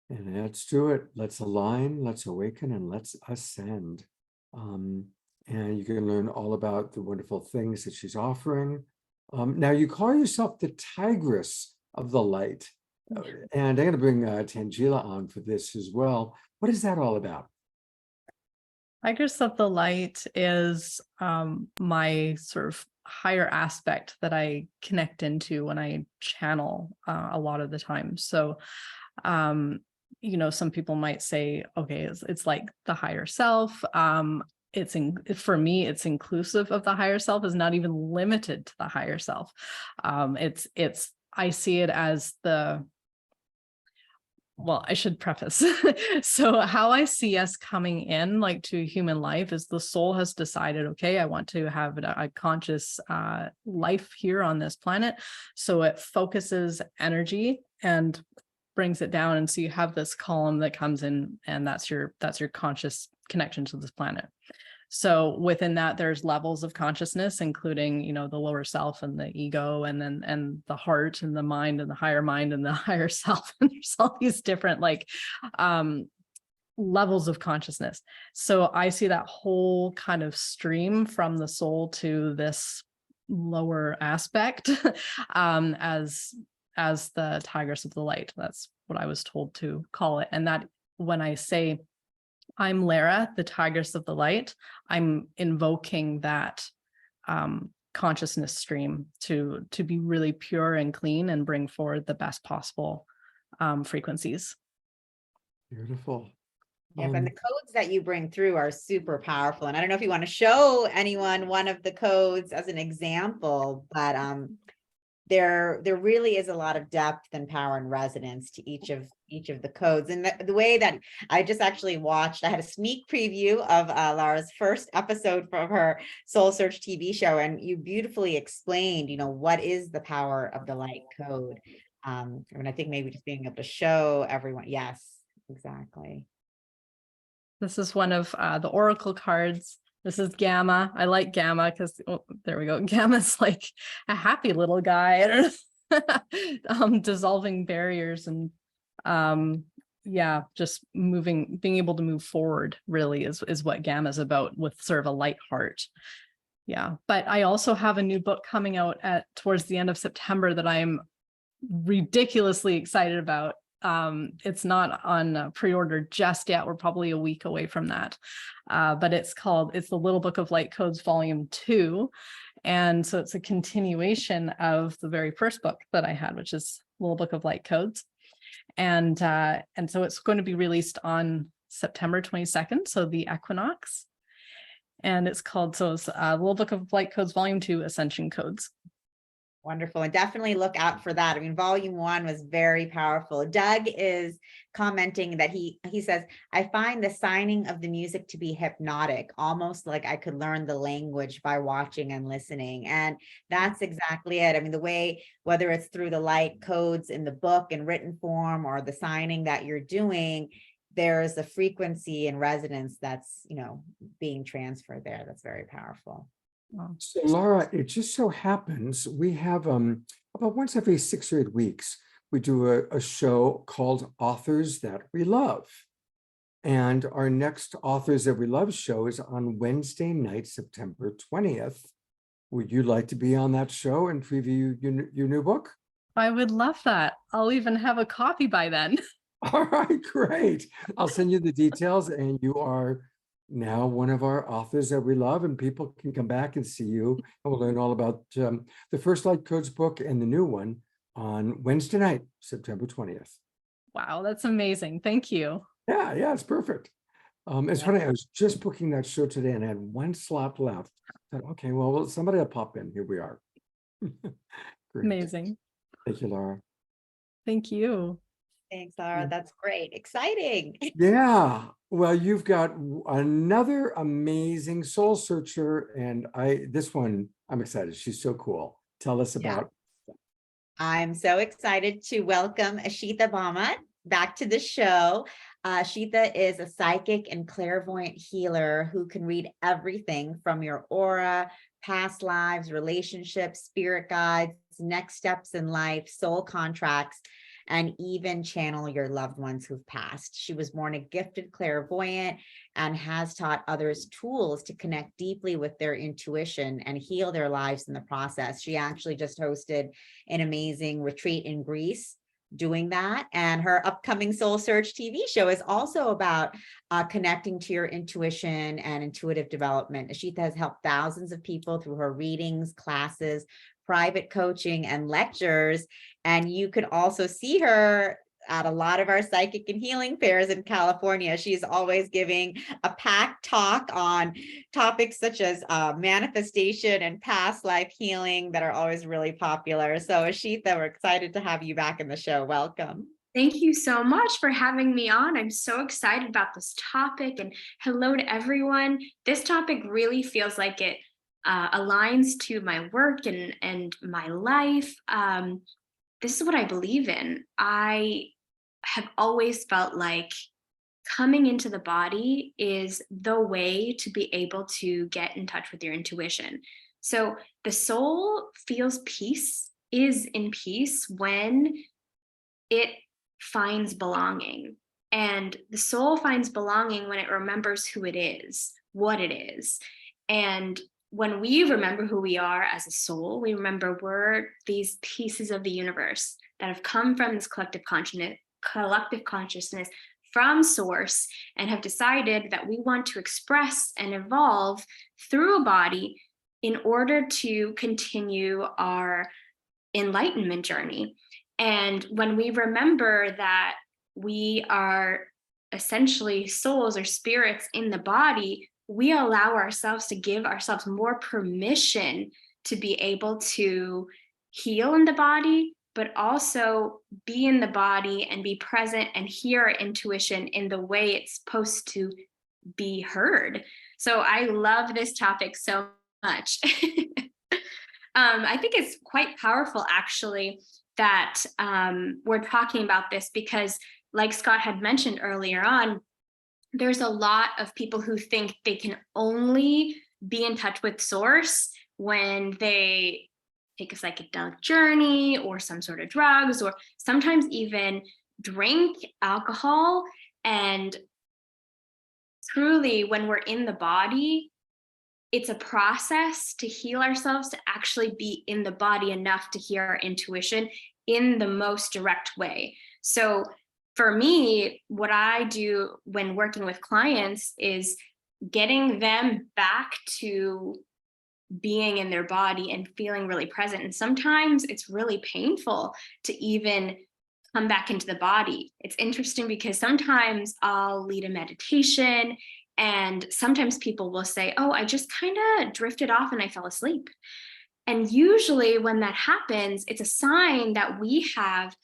And let's do it. Let's align, let's awaken, and let's ascend. And you can learn all about the wonderful things that she's offering. Now, you call yourself the Tigress of the Light. And I'm going to bring Tangela on for this as well. What is that all about? Tigress of the Light is my sort of higher aspect that I connect into when I channel a lot of the time. So, some people might say, okay, it's like the higher self. For me, it's inclusive of the higher self, is not even limited to the higher self. I see it as I should preface. So how I see us coming in like to human life is the soul has decided, okay, I want to have a conscious life here on this planet. So it focuses energy and brings it down. And so you have this column that comes in, and that's your conscious connection to this planet. So within that, there's levels of consciousness, including, the lower self and the ego, and the heart and the mind and the higher self. And there's all these different levels of consciousness. So I see that whole kind of stream from the soul to this lower aspect as the Tigress of the Light. That's what I was told to call it. And that when I say I'm Lara, the Tigress of the Light, I'm invoking that consciousness stream to be really pure and clean and bring forward the best possible frequencies. Beautiful. Yeah, and the codes that you bring through are super powerful. And I don't know if you want to show anyone one of the codes as an example, but there really is a lot of depth and power and resonance to each of the codes. And the way that I just actually watched, I had a sneak preview of Lara's first episode from her SoulSearch TV show, and you beautifully explained, what is the power of the light code. I think maybe just being able to show everyone. Yes, exactly. This is one of the Oracle cards. This is Gamma. I like Gamma because, there we go. Gamma's like a happy little guy, dissolving barriers and, just being able to move forward really is what Gamma's about, with sort of a light heart. Yeah. But I also have a new book coming out towards the end of September that I'm ridiculously excited about. It's not on pre-order just yet. We're probably a week away from that. But it's the Little Book of Light Codes Volume 2. And so it's a continuation of the very first book that I had, which is Little Book of Light Codes. And so it's going to be released on September 22nd, so the equinox. And it's Little Book of Light Codes Volume 2, Ascension Codes. Wonderful. And definitely look out for that. Volume 1 was very powerful. Doug is commenting that he says, I find the signing of the music to be hypnotic, almost like I could learn the language by watching and listening. And that's exactly it. The way, whether it's through the light codes in the book in written form or the signing that you're doing, there's a frequency and resonance that's, being transferred there. That's very powerful. So Laura, it just so happens we have about once every 6 or 8 weeks, we do a show called Authors That We Love. And our next Authors That We Love show is on Wednesday night, September 20th. Would you like to be on that show and preview your new book? I would love that. I'll even have a copy by then. All right, great. I'll send you the details, and you are now one of our authors that we love, and people can come back and see you, and we'll learn all about the first Light Codes book and the new one on Wednesday night, September 20th. Wow, that's amazing. Thank you. Yeah, it's perfect. It's funny, I was just booking that show today and I had one slot left. I thought, okay, well, somebody will pop in. Here we are. Amazing. Thank you, Laura. Thank you. Thanks, Laura. That's great. Exciting. Yeah. Well, you've got another amazing soul searcher, and this one, I'm excited. She's so cool. Tell us about. I'm so excited to welcome Ashita Bhamat back to the show. Ashita is a psychic and clairvoyant healer who can read everything from your aura, past lives, relationships, spirit guides, next steps in life, soul contracts. and even channel your loved ones who've passed. She was born a gifted clairvoyant and has taught others tools to connect deeply with their intuition and heal their lives in the process. She actually just hosted an amazing retreat in Greece doing that. And her upcoming SoulSearch TV show is also about connecting to your intuition and intuitive development. Ashita has helped thousands of people through her readings, classes, private coaching, and lectures. And you could also see her at a lot of our psychic and healing fairs in California. She's always giving a packed talk on topics such as manifestation and past life healing that are always really popular. So Ashita, we're excited to have you back in the show. Welcome. Thank you so much for having me on. I'm so excited about this topic, and hello to everyone. This topic really feels like it aligns to my work and my life. This is what I believe in. I have always felt like coming into the body is the way to be able to get in touch with your intuition. So the soul feels peace, is in peace when it finds belonging. And the soul finds belonging when it remembers who it is, what it is. And when we remember who we are as a soul, we remember we're these pieces of the universe that have come from this collective consciousness from source and have decided that we want to express and evolve through a body in order to continue our enlightenment journey. And when we remember that we are essentially souls or spirits in the body, we allow ourselves to give ourselves more permission to be able to heal in the body, but also be in the body and be present and hear our intuition in the way it's supposed to be heard. So I love this topic so much. I think it's quite powerful, actually, that we're talking about this because, like Scott had mentioned earlier on, there's a lot of people who think they can only be in touch with source when they take a psychedelic journey or some sort of drugs, or sometimes even drink alcohol. And truly, when we're in the body, it's a process to heal ourselves, to actually be in the body enough to hear our intuition in the most direct way. So for me, what I do when working with clients is getting them back to being in their body and feeling really present. And sometimes it's really painful to even come back into the body. It's interesting because sometimes I'll lead a meditation and sometimes people will say, oh, I just kind of drifted off and I fell asleep. And usually when that happens, it's a sign that we have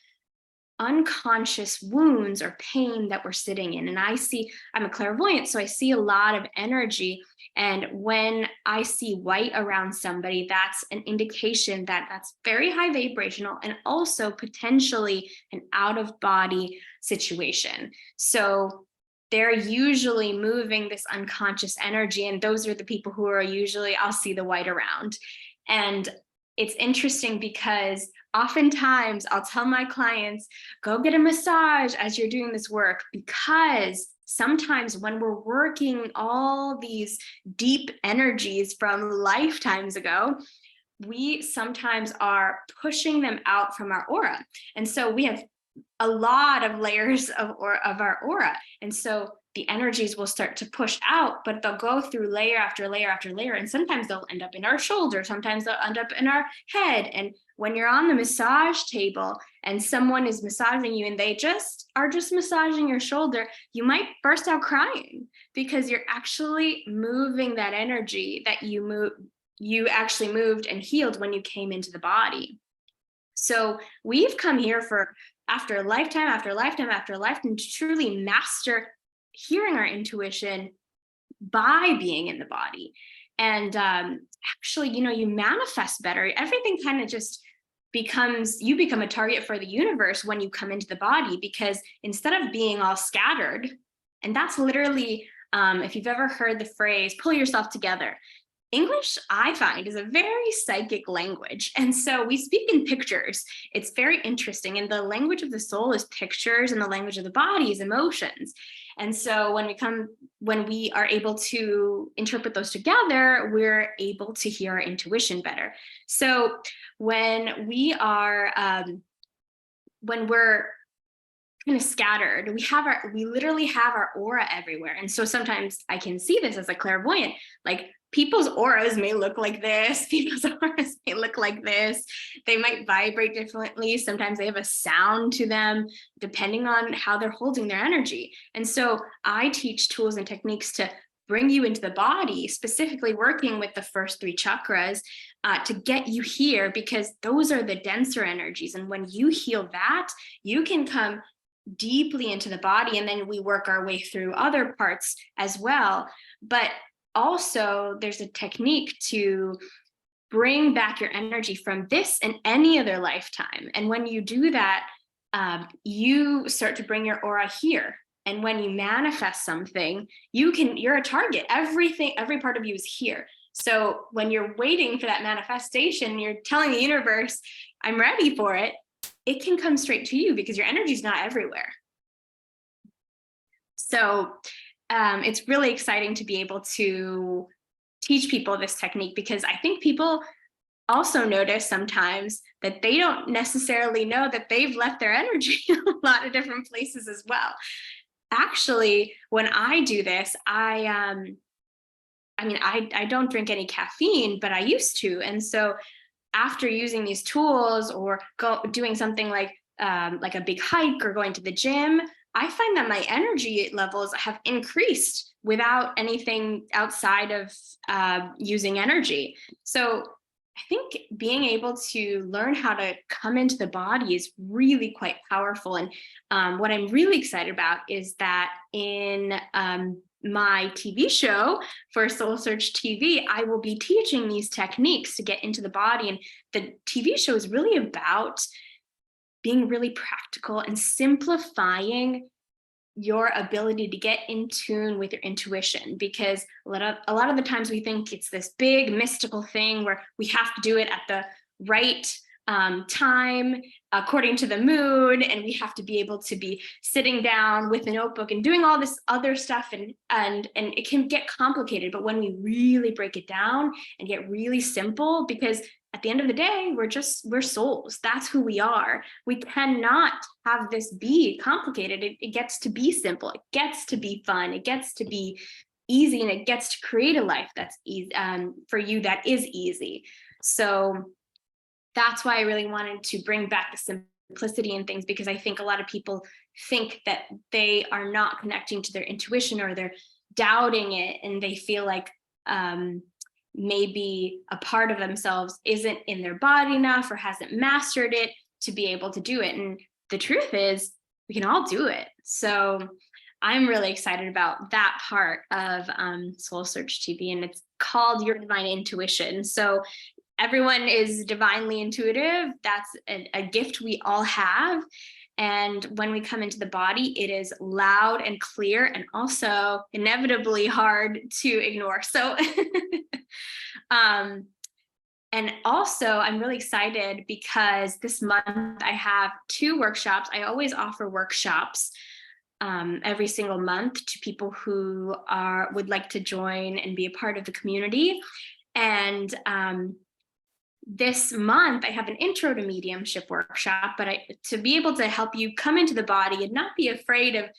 unconscious wounds or pain that we're sitting in. And I'm a clairvoyant, so I see a lot of energy. And when I see white around somebody, that's an indication that that's very high vibrational and also potentially an out of body situation. So they're usually moving this unconscious energy. And those are the people who are usually, I'll see the white around. And it's interesting because oftentimes I'll tell my clients, go get a massage as you're doing this work, because sometimes when we're working all these deep energies from lifetimes ago, we sometimes are pushing them out from our aura. And so we have a lot of layers of our aura. And so the energies will start to push out, but they'll go through layer after layer after layer. And sometimes they'll end up in our shoulder. Sometimes they'll end up in our head. And when you're on the massage table and someone is massaging you and they are just massaging your shoulder, you might burst out crying because you're actually moving that energy that you actually moved and healed when you came into the body. So we've come here after lifetime after lifetime after lifetime to truly master hearing our intuition by being in the body. And actually, you manifest better. Everything kind of just you become a target for the universe when you come into the body, because instead of being all scattered, and that's literally, if you've ever heard the phrase, pull yourself together, English, I find, is a very psychic language. And so we speak in pictures. It's very interesting. And the language of the soul is pictures, and the language of the body is emotions. And so when we are able to interpret those together, we're able to hear our intuition better. So when we are, when we're kind of scattered, we literally have our aura everywhere. And so sometimes I can see this as a clairvoyant, like people's auras may look like this, people's auras may look like this. They might vibrate differently. Sometimes they have a sound to them, depending on how they're holding their energy. And so I teach tools and techniques to bring you into the body, specifically working with the first 3 chakras to get you here, because those are the denser energies. And when you heal that, you can come deeply into the body, and then we work our way through other parts as well. But also there's a technique to bring back your energy from this and any other lifetime. And when you do that, you start to bring your aura here. And when you manifest something, you're a target. Every part of you is here. So when you're waiting for that manifestation, you're telling the universe, I'm ready for it. It can come straight to you because your energy is not everywhere. So it's really exciting to be able to teach people this technique, because I think people also notice sometimes that they don't necessarily know that they've left their energy in a lot of different places as well. Actually, when I do this, I don't drink any caffeine, but I used to. And so after using these tools or doing something like a big hike or going to the gym, I find that my energy levels have increased without anything outside of using energy. So I think being able to learn how to come into the body is really quite powerful. And what I'm really excited about is that in my TV show for SoulSearch TV, I will be teaching these techniques to get into the body. And the TV show is really about being really practical and simplifying your ability to get in tune with your intuition, because a lot of the times we think it's this big mystical thing where we have to do it at the right time according to the moon, and we have to be able to be sitting down with a notebook and doing all this other stuff, and it can get complicated. But when we really break it down and get really simple, because at the end of the day, we're souls. That's who we are. We cannot have this be complicated. It gets to be simple. It gets to be fun. It gets to be easy, and it gets to create a life that's easy for you, that is easy. So that's why I really wanted to bring back the simplicity in things, because I think a lot of people think that they are not connecting to their intuition, or they're doubting it, and they feel like maybe a part of themselves isn't in their body enough or hasn't mastered it to be able to do it. And the truth is, we can all do it. So I'm really excited about that part of SoulSearch TV, and it's called Your Divine Intuition. So everyone is divinely intuitive. That's a gift we all have. And when we come into the body, it is loud and clear, and also inevitably hard to ignore. So and also I'm really excited because this month I have 2 workshops. I always offer workshops every single month to people who would like to join and be a part of the community. And this month I have an intro to mediumship workshop, but to be able to help you come into the body and not be afraid of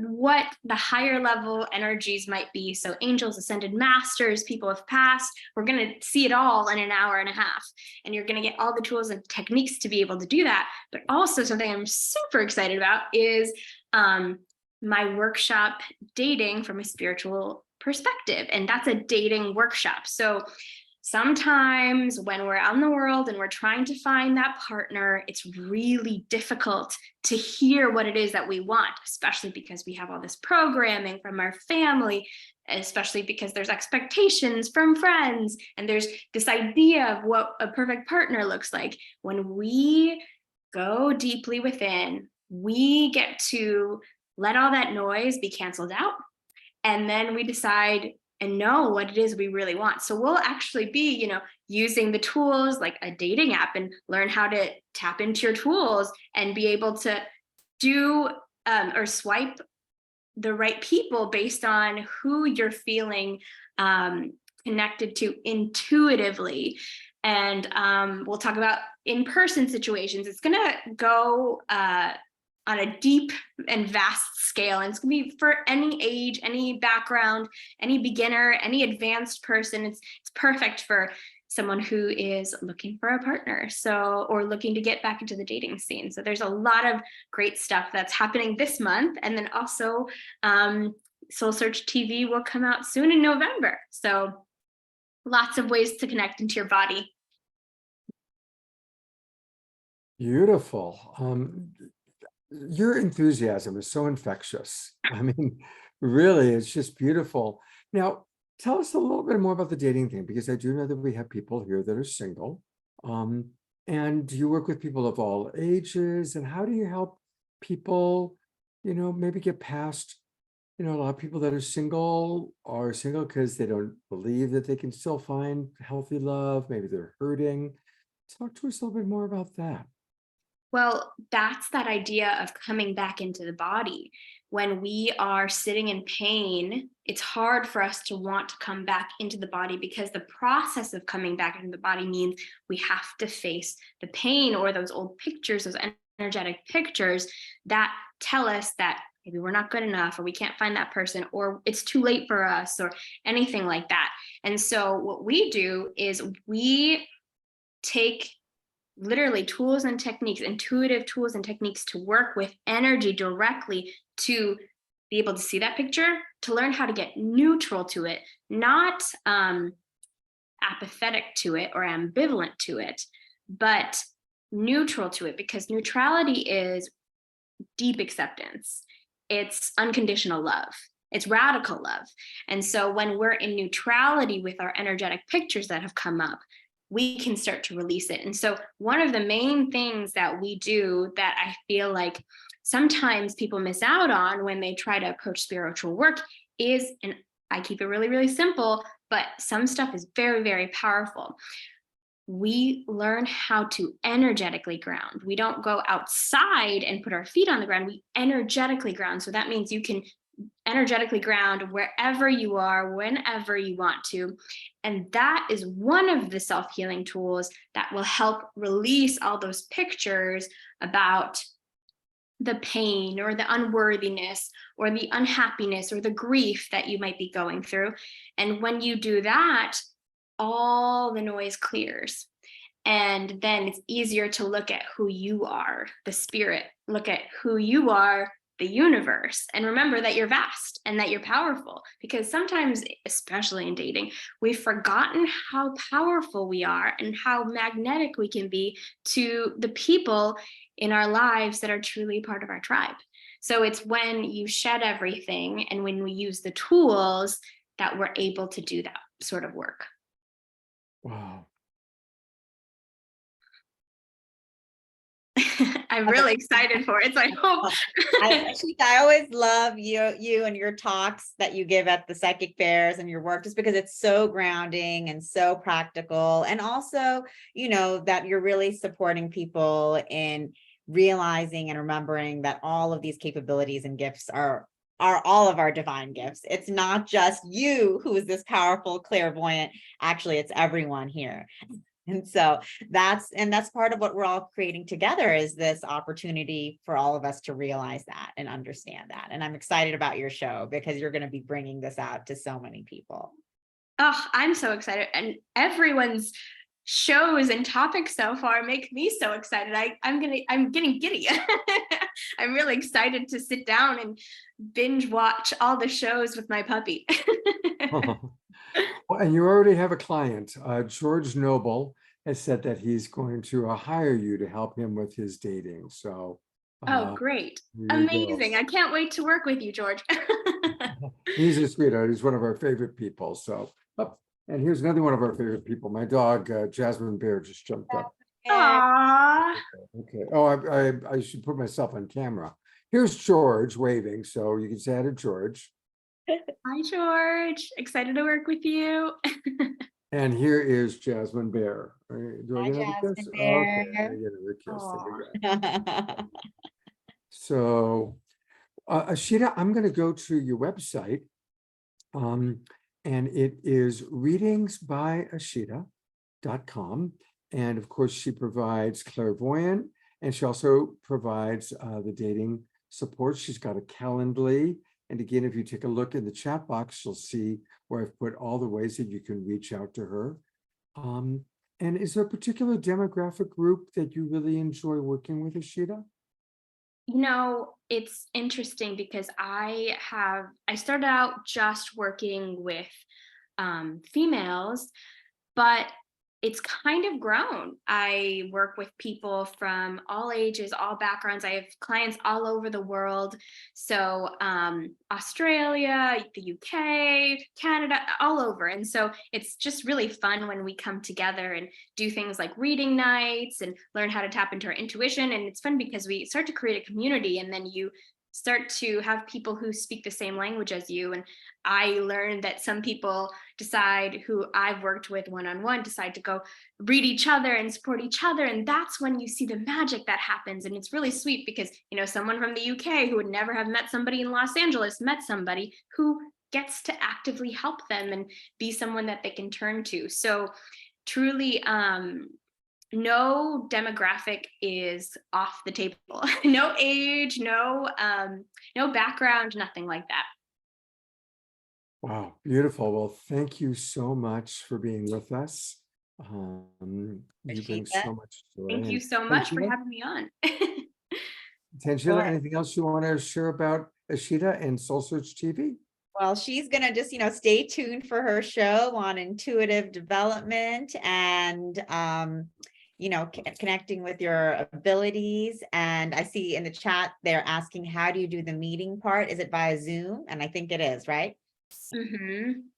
what the higher level energies might be. So angels, ascended masters, people have passed, we're going to see it all in an hour and a half. And you're going to get all the tools and techniques to be able to do that. But also something I'm super excited about is my workshop, Dating from a Spiritual Perspective. And that's a dating workshop. So sometimes when we're out in the world and we're trying to find that partner, it's really difficult to hear what it is that we want, especially because we have all this programming from our family, especially because there's expectations from friends, and there's this idea of what a perfect partner looks like. When we go deeply within, we get to let all that noise be canceled out. And then we decide and know what it is we really want. So we'll actually be, using the tools like a dating app and learn how to tap into your tools and be able to do or swipe the right people based on who you're feeling connected to intuitively. And we'll talk about in-person situations. It's going to go on a deep and vast scale. And it's going to be for any age, any background, any beginner, any advanced person. It's perfect for someone who is looking for a partner, or looking to get back into the dating scene. So there's a lot of great stuff that's happening this month. And then also SoulSearch TV will come out soon in November. So lots of ways to connect into your body. Beautiful. Your enthusiasm is so infectious. I mean, really, it's just beautiful. Now, tell us a little bit more about the dating thing, because I do know that we have people here that are single. And you work with people of all ages. And how do you help people, maybe get past, a lot of people that are single because they don't believe that they can still find healthy love. Maybe they're hurting. Talk to us a little bit more about that. Well, that's that idea of coming back into the body. When we are sitting in pain, it's hard for us to want to come back into the body, because the process of coming back into the body means we have to face the pain, or those old pictures, those energetic pictures that tell us that maybe we're not good enough, or we can't find that person, or it's too late for us, or anything like that. And so what we do is we take literally tools and techniques, intuitive tools and techniques, to work with energy directly, to be able to see that picture, to learn how to get neutral to it, not apathetic to it or ambivalent to it, but neutral to it, because neutrality is deep acceptance. It's unconditional love. It's radical love. And so when we're in neutrality with our energetic pictures that have come up, we can start to release it. And so one of the main things that we do that I feel like sometimes people miss out on when they try to approach spiritual work is, and I keep it really, really simple, but some stuff is very, very powerful. We learn how to energetically ground. We don't go outside and put our feet on the ground. We energetically ground. So that means you can energetically ground wherever you are, whenever you want to. And that is one of the self-healing tools that will help release all those pictures about the pain or the unworthiness or the unhappiness or the grief that you might be going through. And when you do that, all the noise clears. And then it's easier to look at who you are, the spirit, look at who you are, the universe, and remember that you're vast and that you're powerful. Because sometimes, especially in dating, we've forgotten how powerful we are and how magnetic we can be to the people in our lives that are truly part of our tribe. So it's when you shed everything and when we use the tools that we're able to do that sort of work. Wow. I'm really excited for it. So I hope. I always love you and your talks that you give at the psychic fairs and your work, just because it's so grounding and so practical. And also, that you're really supporting people in realizing and remembering that all of these capabilities and gifts are all of our divine gifts. It's not just you who is this powerful clairvoyant. Actually, it's everyone here. And so that's part of what we're all creating together, is this opportunity for all of us to realize that and understand that. And I'm excited about your show, because you're going to be bringing this out to so many people. Oh, I'm so excited. And everyone's shows and topics so far make me so excited. I'm getting giddy. I'm really excited to sit down and binge watch all the shows with my puppy. Well, and you already have a client. George Noble has said that he's going to hire you to help him with his dating. So, oh, great. Amazing. I can't wait to work with you, George. He's a sweetheart. He's one of our favorite people. So, and here's another one of our favorite people. My dog, Jasmine Bear, just jumped up. Aww. Okay. Oh, I should put myself on camera. Here's George waving. So you can say hi to George. Hi, George. Excited to work with you. And here is Jasmine Bear. Do I Hi, get another kiss? Jasmine Okay, I Bear. get another kiss. There Aw. you go. So, Ashita, I'm going to go to your website, and it is readingsbyashita.com. And of course, she provides clairvoyant, and she also provides the dating support. She's got a Calendly. And again, if you take a look in the chat box, you'll see where I've put all the ways that you can reach out to her. And is there a particular demographic group that you really enjoy working with, Ashita? You know, it's interesting because I started out just working with females, but it's kind of grown. I work with people from all ages, all backgrounds. I have clients all over the world. So Australia, the UK, Canada, all over. And so it's just really fun when we come together and do things like reading nights and learn how to tap into our intuition. And it's fun because we start to create a community, and then you start to have people who speak the same language as you. And I learned that some people decide, who I've worked with one-on-one, decide to go read each other and support each other. And that's when you see the magic that happens. And it's really sweet because, you know, someone from the UK who would never have met somebody in Los Angeles met somebody who gets to actively help them and be someone that they can turn to. So truly, no demographic is off the table. No age, no background, nothing like that. Wow, beautiful. Well, thank you so much for being with us. You bring Ashita. so much joy. Thank you And so much for Tangela, having me on. Tangela, anything else you want to share about Ashita and SoulSearch TV? Well, she's going to just, stay tuned for her show on intuitive development and, connecting with your abilities. And I see in the chat, they're asking, how do you do the meeting part? Is it via Zoom? And I think it is, right?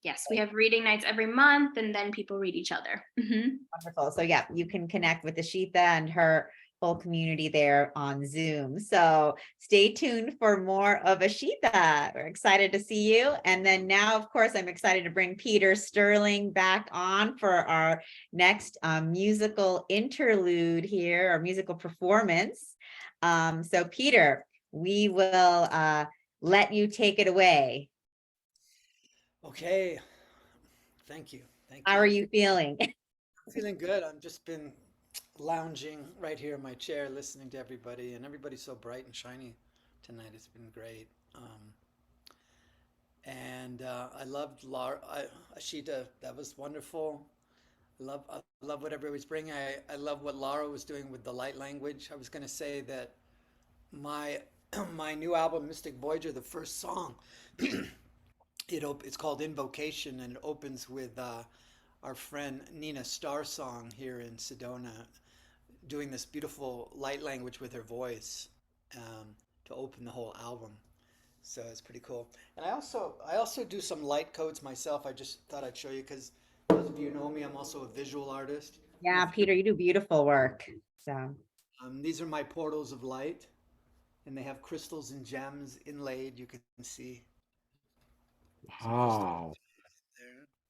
Yes, we have reading nights every month, and then people read each other. Wonderful. So yeah, you can connect with Ashita and her whole community there on Zoom. So stay tuned for more of Ashita. We're excited to see you. And then now, of course, I'm excited to bring Peter Sterling back on for our next musical interlude here, our musical performance. So Peter, we will let you take it away. Okay. Thank you. Thank How you. are you feeling? Feeling good. I've just been lounging right here in my chair, listening to everybody, and everybody's so bright and shiny tonight. It's been great. I loved Ashita. That was wonderful. I love what everybody's bringing. I love what Lara was doing with the light language. I was going to say that my my new album, Mystic Voyager, the first song, it's called Invocation, and it opens with our friend Nina Starsong here in Sedona, doing this beautiful light language with her voice to open the whole album. So it's pretty cool. And I also do some light codes myself. I just thought I'd show you because those of you who know me, I'm also a visual artist. Yeah, Peter, you do beautiful work. So these are my portals of light, and they have crystals and gems inlaid. You can see. Wow.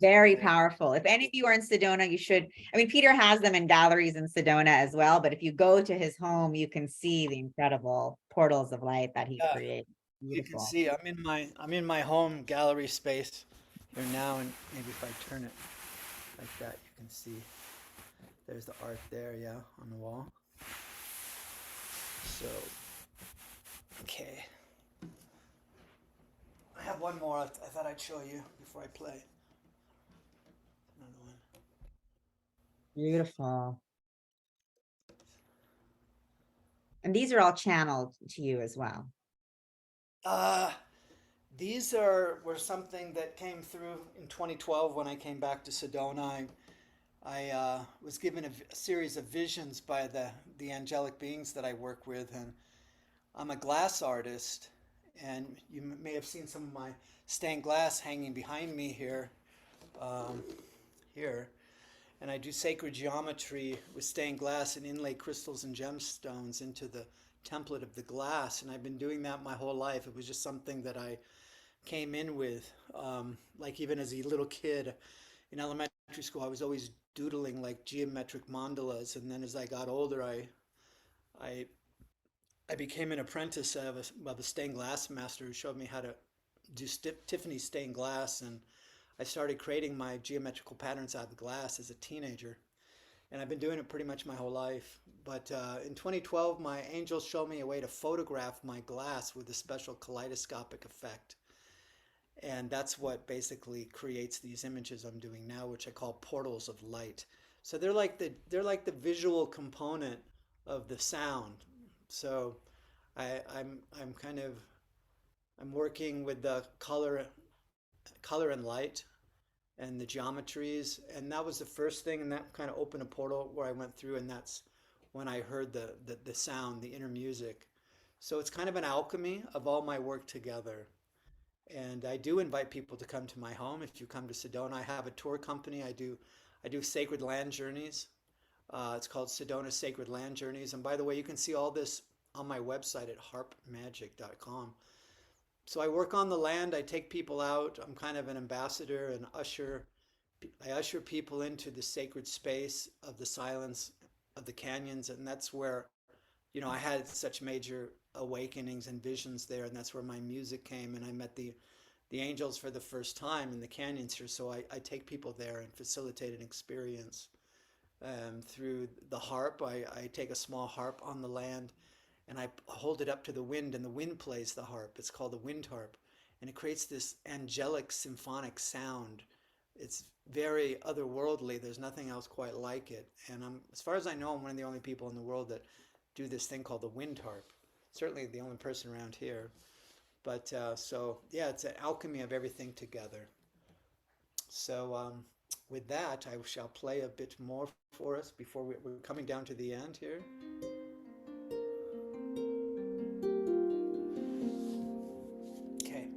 very powerful. If any of you are in Sedona, you should. I mean, Peter has them in galleries in Sedona as well, but if you go to his home, you can see the incredible portals of light that he created. You can Beautiful. see I'm in my home gallery space here now, and maybe if I turn it like that, you can see there's the art there, yeah, on the wall. So, okay. I have one more I thought I'd show you before I play. Another one. Beautiful. And these are all channeled to you as well. These were something that came through in 2012 when I came back to Sedona. I was given a series of visions by the angelic beings that I work with, and I'm a glass artist, and you may have seen some of my stained glass hanging behind me here, and I do sacred geometry with stained glass and inlay crystals and gemstones into the template of the glass, and I've been doing that my whole life. It was just something that I came in with. Like even as a little kid in elementary school, I was always doodling like geometric mandalas, and then as I got older, I I became an apprentice of a stained glass master who showed me how to do Tiffany stained glass, and I started creating my geometrical patterns out of the glass as a teenager, and I've been doing it pretty much my whole life. But in 2012, my angels showed me a way to photograph my glass with a special kaleidoscopic effect, and that's what basically creates these images I'm doing now, which I call portals of light. So they're like the visual component of the sound. So I'm kind of I'm working with the color and light and the geometries, and that was the first thing, and that kind of opened a portal where I went through, and that's when I heard the sound, the inner music. So it's kind of an alchemy of all my work together. And I do invite people to come to my home. If you come to Sedona, I have a tour company. I do sacred land journeys. It's called Sedona Sacred Land Journeys. And by the way, you can see all this on my website at harpmagic.com. So I work on the land. I take people out. I'm kind of an ambassador and usher. I usher people into the sacred space of the silence of the canyons, and that's where, I had such major awakenings and visions there, and that's where my music came, and I met the angels for the first time in the canyons here. So I take people there and facilitate an experience through the harp. I take a small harp on the land and I hold it up to the wind, and the wind plays the harp. It's called the wind harp, and it creates this angelic symphonic sound. It's very otherworldly. There's nothing else quite like it. And as far as I know, I'm one of the only people in the world that do this thing called the wind harp. Certainly the only person around here. But so yeah, it's an alchemy of everything together. So with that, I shall play a bit more for us before we're coming down to the end here. Okay.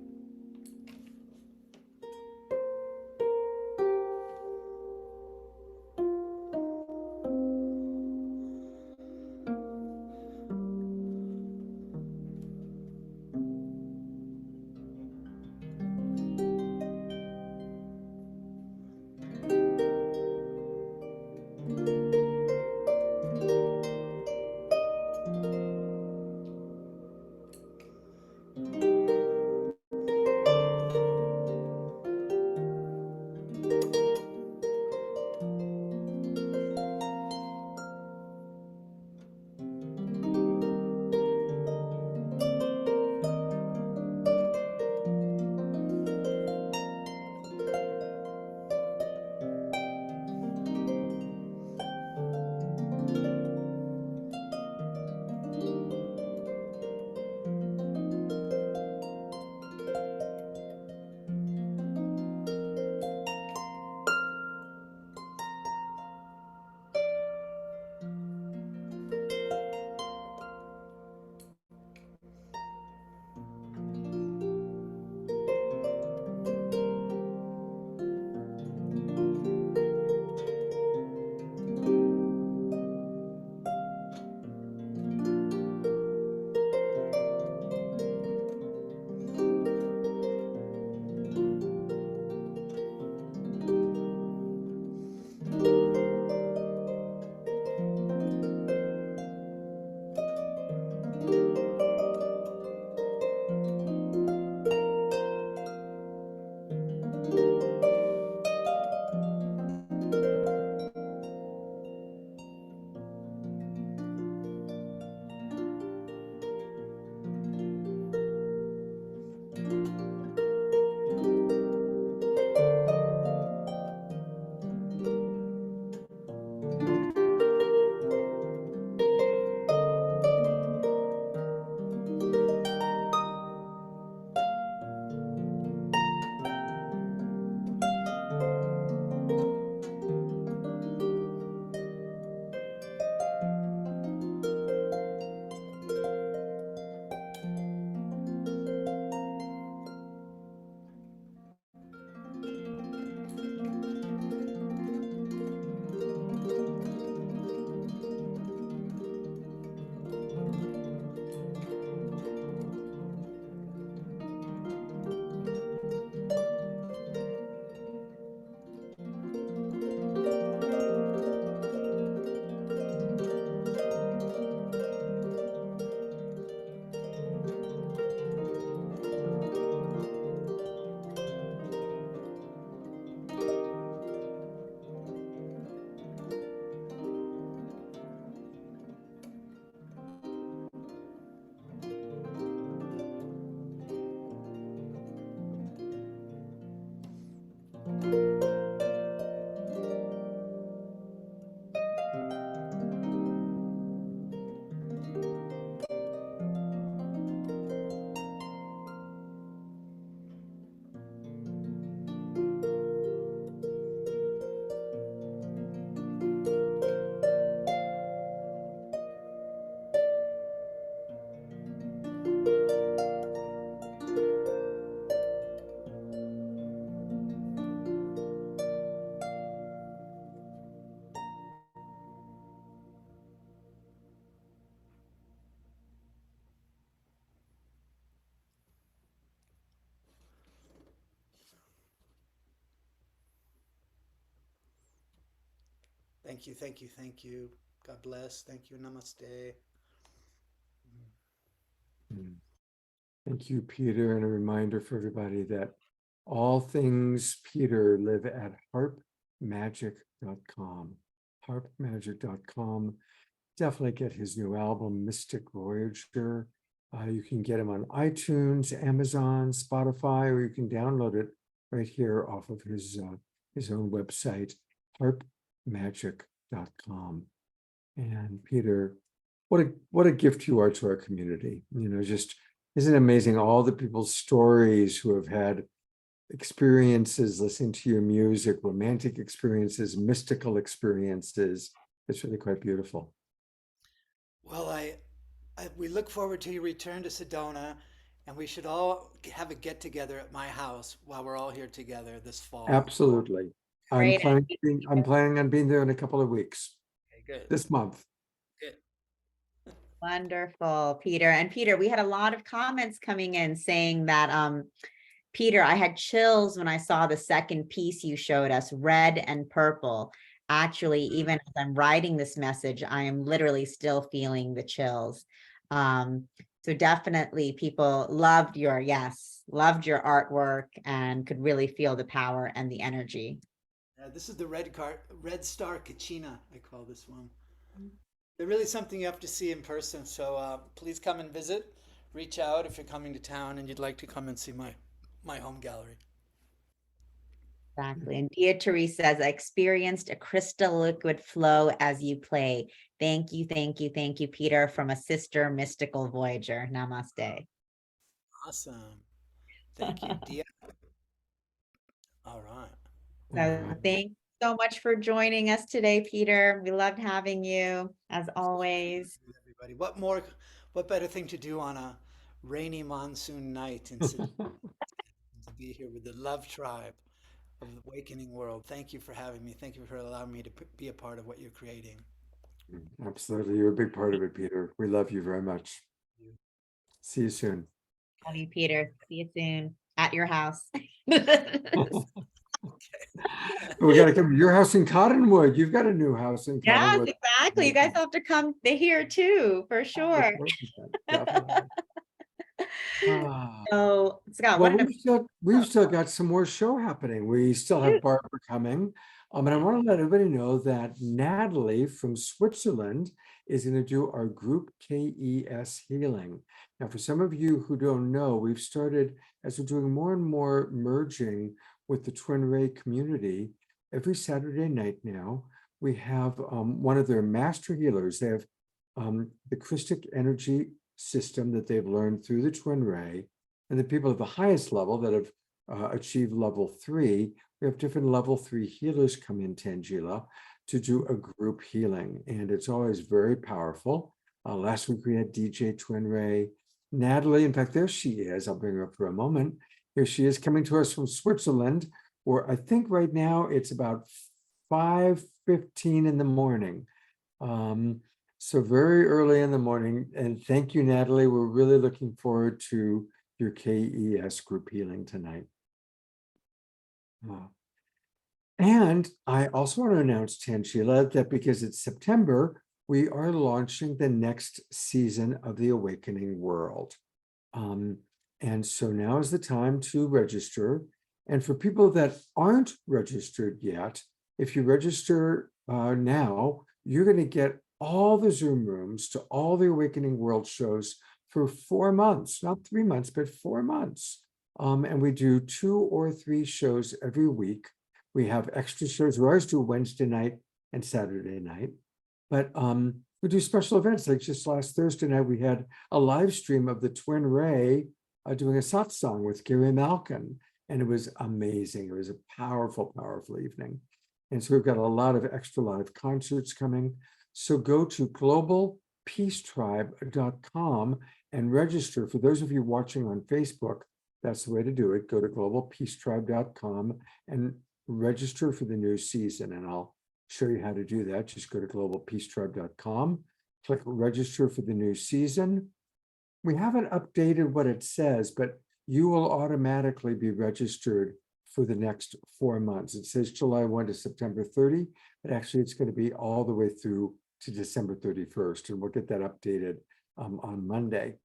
Thank you, thank you, thank you. God bless. Thank you. Namaste. Thank you, Peter. And a reminder for everybody that all things Peter live at harpmagic.com. Harpmagic.com. Definitely get his new album, Mystic Voyager. You can get him on iTunes, Amazon, Spotify, or you can download it right here off of his own website, harpmagic.com. And Peter, what a gift you are to our community. You know, just isn't it amazing all the people's stories who have had experiences listening to your music, romantic experiences, mystical experiences. It's really quite beautiful. Well, we look forward to your return to Sedona, and we should all have a get together at my house while we're all here together this fall. Absolutely. I'm Great. planning on being there in a couple of weeks. Okay, good. This month. Good. Wonderful, Peter. And Peter, we had a lot of comments coming in saying that, Peter, I had chills when I saw the second piece you showed us, red and purple. Actually, even as I'm writing this message, I am literally still feeling the chills. So definitely people loved your artwork and could really feel the power and the energy. This is the red star Kachina, I call this one. They're really something you have to see in person. So please come and visit. Reach out if you're coming to town and you'd like to come and see my home gallery. Exactly. And Dia Therese says, I experienced a crystal liquid flow as you play. Thank you, thank you, thank you, Peter, from a sister mystical voyager. Namaste. Awesome. Thank you, Dia. All right. So thank you so much for joining us today, Peter. We loved having you as always. Everybody, what better thing to do on a rainy monsoon night in Sedona to be here with the love tribe of the awakening world. Thank you for having me. Thank you for allowing me to be a part of what you're creating. Absolutely. You're a big part of it, Peter. We love you very much. See you soon. Love you, Peter. See you soon at your house. We got to come to your house in Cottonwood. You've got a new house in Yes, Cottonwood. exactly. You guys have to come here too, for sure. So, Scott, well, we've still got some more show happening. We still have Barbara coming. And I want to let everybody know that Natalie from Switzerland is going to do our group KES healing. Now, for some of you who don't know, we've started, as we're doing more and more merging with the Twin Ray community, every Saturday night now, we have one of their master healers. They have the Christic energy system that they've learned through the Twin Ray, and the people at the highest level that have achieved level 3, we have different level 3 healers come in, Tangela, to do a group healing, and it's always very powerful. Last week we had DJ Twin Ray, Natalie, in fact, there she is. I'll bring her up for a moment. Here she is coming to us from Switzerland, where I think right now it's about 5:15 in the morning. So very early in the morning. And thank you, Natalie. We're really looking forward to your KES group healing tonight. And I also want to announce, Tangela, that because it's September, we are launching the next season of the Awakening World. And so now is the time to register. And for people that aren't registered yet, if you register now, you're going to get all the Zoom rooms to all the Awakening World shows for 4 months, not 3 months, but 4 months. And we do 2 or 3 shows every week. We have extra shows. We always do Wednesday night and Saturday night. But we do special events. Like just last Thursday night, we had a live stream of the Twin Ray doing a satsang with Gary Malkin. And it was amazing. It was a powerful, powerful evening. And so we've got a lot of extra live concerts coming. So go to globalpeacetribe.com and register. For those of you watching on Facebook, that's the way to do it. Go to globalpeacetribe.com and register for the new season. And I'll show you how to do that. Just go to globalpeacetribe.com, click register for the new season. We haven't updated what it says, but you will automatically be registered for the next 4 months. It says July 1 to September 30, but actually it's going to be all the way through to December 31st, and we'll get that updated on Monday.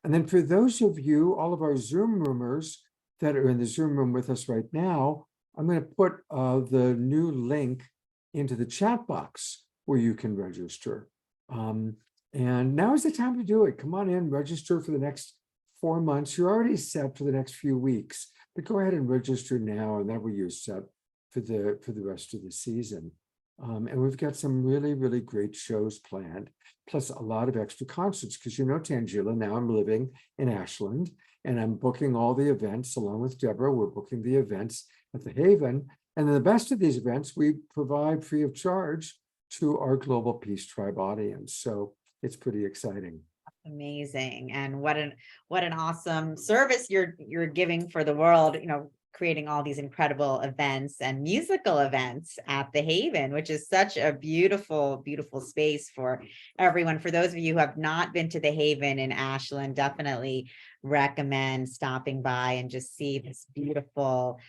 And then for those of you, all of our Zoom roomers that are in the Zoom room with us right now, I'm going to put the new link into the chat box where you can register. And now is the time to do it. Come on in, register for the next 4 months. You're already set for the next few weeks, but go ahead and register now, and that way you're set for the rest of the season. And we've got some really, really great shows planned, plus a lot of extra concerts, because you know, Tangela, now I'm living in Ashland, and I'm booking all the events along with Deborah. We're booking the events at the Haven. And then the best of these events, we provide free of charge to our Global Peace Tribe audience. So it's pretty exciting. Amazing. And what an awesome service you're giving for the world, you know, creating all these incredible events and musical events at the Haven, which is such a beautiful, beautiful space for everyone. For those of you who have not been to the Haven in Ashland, definitely recommend stopping by and just see this beautiful,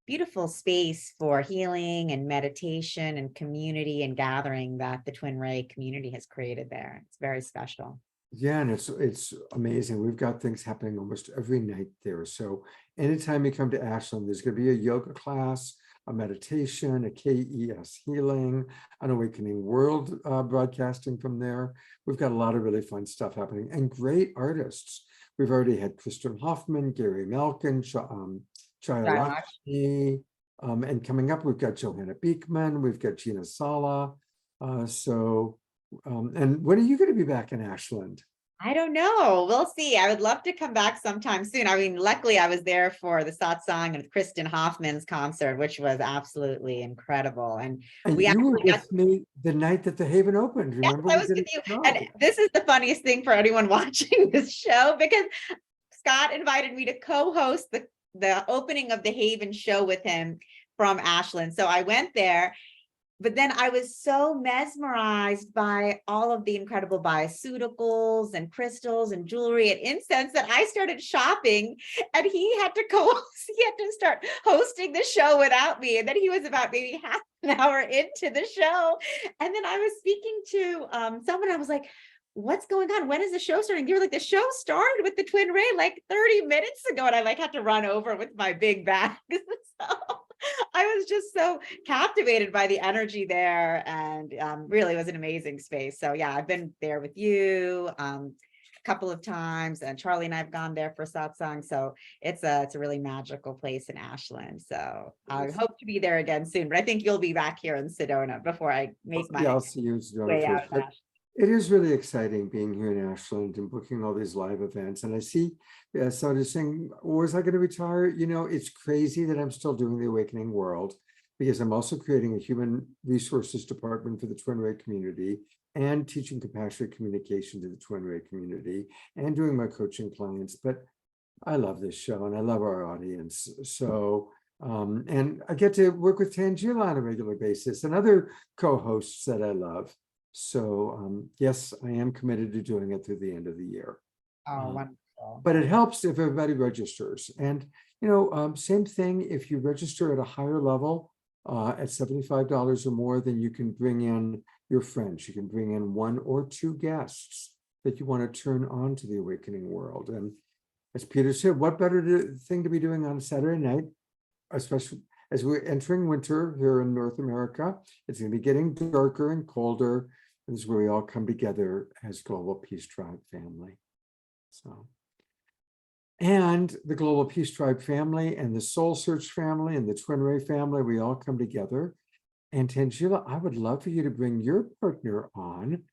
beautiful space for healing and meditation and community and gathering that the Twin Ray community has created there. It's very special. Yeah, and it's amazing. We've got things happening almost every night there. So anytime you come to Ashland, there's going to be a yoga class, a meditation, a KES healing, an Awakening World broadcasting from there. We've got a lot of really fun stuff happening and great artists. We've already had Kristen Hoffman, Gary Malkin, Chaya Lakshmi, and coming up, we've got Johanna Beekman, we've got Gina Sala. And when are you going to be back in Ashland? I don't know. We'll see. I would love to come back sometime soon. I mean, luckily I was there for the satsang and Kristen Hoffman's concert, which was absolutely incredible. And we you were actually with me the night that the Haven opened. Remember? Yes, I was with you. And this is the funniest thing for anyone watching this show, because Scott invited me to co-host the opening of the Haven show with him from Ashland. So I went there. But then I was so mesmerized by all of the incredible bioceuticals and crystals and jewelry and incense that I started shopping, and he had to start hosting the show without me. And then he was about maybe half an hour into the show. And then I was speaking to someone, I was like, what's going on? When is the show starting? They were like, the show started with the Twin Ray like 30 minutes ago. And I had to run over with my big bag. So I was just so captivated by the energy there, and really was an amazing space. So yeah, I've been there with you a couple of times, and Charlie and I have gone there for satsang. So it's a really magical place in Ashland. So I hope to be there again soon, but I think you'll be back here in Sedona before I make my I'll see you in Sedona way out first. of It is really exciting being here in Ashland and booking all these live events. And I see somebody saying, was I going to retire? You know, it's crazy that I'm still doing the Awakening World, because I'm also creating a human resources department for the Twin Ray community and teaching compassionate communication to the Twin Ray community and doing my coaching clients. But I love this show and I love our audience. So, and I get to work with Tangela on a regular basis and other co-hosts that I love. So yes, I am committed to doing it through the end of the year. Oh, wonderful. But it helps if everybody registers. And, you know, same thing, if you register at a higher level at $75 or more, then you can bring in your friends. You can bring in 1 or 2 guests that you want to turn on to the Awakening World. And as Peter said, what better thing to be doing on a Saturday night, especially as we're entering winter here in North America. It's going to be getting darker and colder. This is where we all come together as Global Peace Tribe family. So, and the Global Peace Tribe family and the SoulSearch family and the Twin Ray family, we all come together. And Tangela, I would love for you to bring your partner on.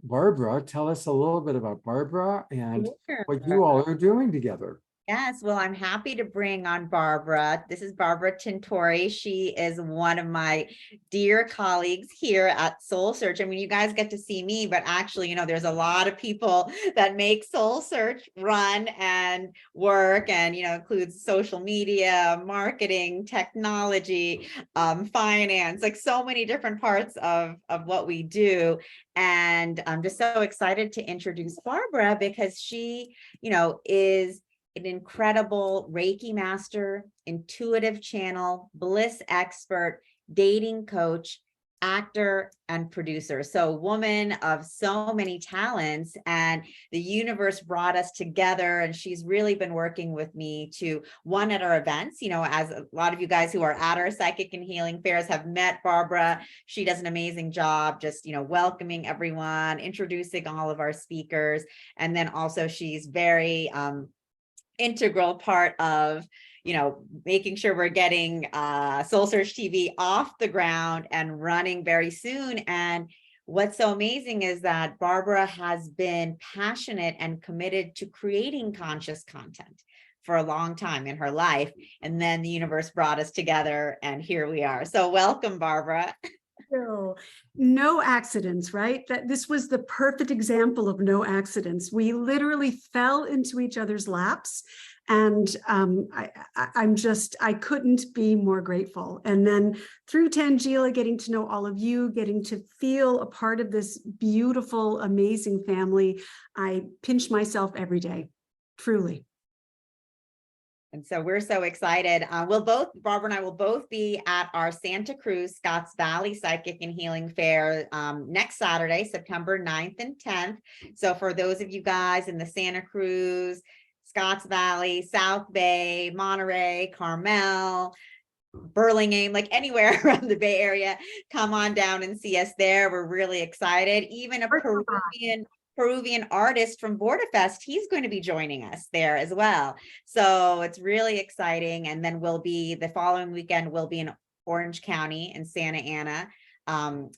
Barbara, tell us a little bit about Barbara and what you all are doing together. Yes, well, I'm happy to bring on Barbara. This is Barbara Tintori. She is one of my dear colleagues here at SoulSearch. I mean, you guys get to see me, but actually, you know, there's a lot of people that make SoulSearch run and work, and, you know, includes social media, marketing, technology, finance, like so many different parts of what we do. And I'm just so excited to introduce Barbara because she, you know, is an incredible Reiki master, intuitive channel, bliss expert, dating coach, actor, and producer. So woman of so many talents, and the universe brought us together, and she's really been working with me to one at our events, you know, as a lot of you guys who are at our psychic and healing fairs have met Barbara. She does an amazing job just, you know, welcoming everyone, introducing all of our speakers. And then also she's very integral part of, you know, making sure we're getting SoulSearch TV off the ground and running very soon. And what's so amazing is that Barbara has been passionate and committed to creating conscious content for a long time in her life. And then the universe brought us together, and here we are. So welcome, Barbara. No accidents, right? That this was the perfect example of no accidents. We literally fell into each other's laps, and I couldn't be more grateful. And then through Tangela, getting to know all of you, getting to feel a part of this beautiful, amazing family, I pinch myself every day, truly. And so we're so excited. Barbara and I will both be at our Santa Cruz Scotts Valley Psychic and Healing Fair next Saturday, September 9th and 10th. So for those of you guys in the Santa Cruz, Scotts Valley, South Bay, Monterey, Carmel, Burlingame, like anywhere around the Bay Area, come on down and see us there. We're really excited. Even a Peruvian artist from BorderFest, he's going to be joining us there as well. So it's really exciting. And then the following weekend, we'll be in Orange County in Santa Ana,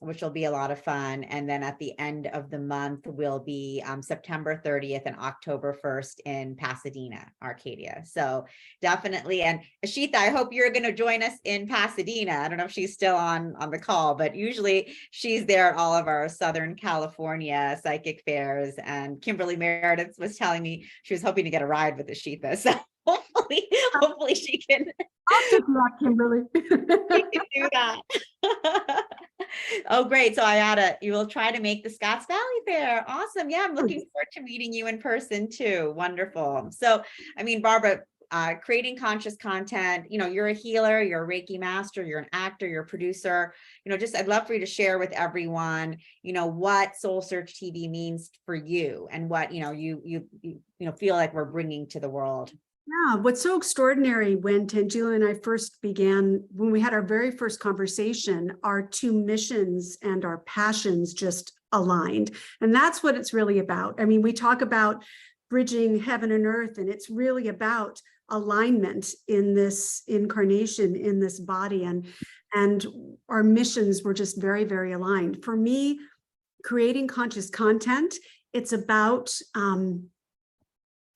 which will be a lot of fun. And then at the end of the month, we'll be September 30th and October 1st in Pasadena, Arcadia. So definitely. And Ashita, I hope you're going to join us in Pasadena. I don't know if she's still on the call, but usually she's there at all of our Southern California psychic fairs. And Kimberly Meredith was telling me she was hoping to get a ride with Ashita. So hopefully she can. I'll take that, Kimberly. She can do that. Oh, great. So you will try to make the Scotts Valley Fair. Awesome. Yeah, I'm looking forward to meeting you in person too. Wonderful. So, I mean, Barbara, creating conscious content, you know, you're a healer, you're a Reiki master, you're an actor, you're a producer, you know, I'd love for you to share with everyone, you know, what SoulSearch TV means for you and what, you know, you feel like we're bringing to the world. Yeah, what's so extraordinary when Tangela and I when we had our very first conversation, our two missions and our passions just aligned. And that's what it's really about. I mean, we talk about bridging heaven and earth, and it's really about alignment in this incarnation, in this body. And our missions were just very, very aligned. For me, creating conscious content, it's about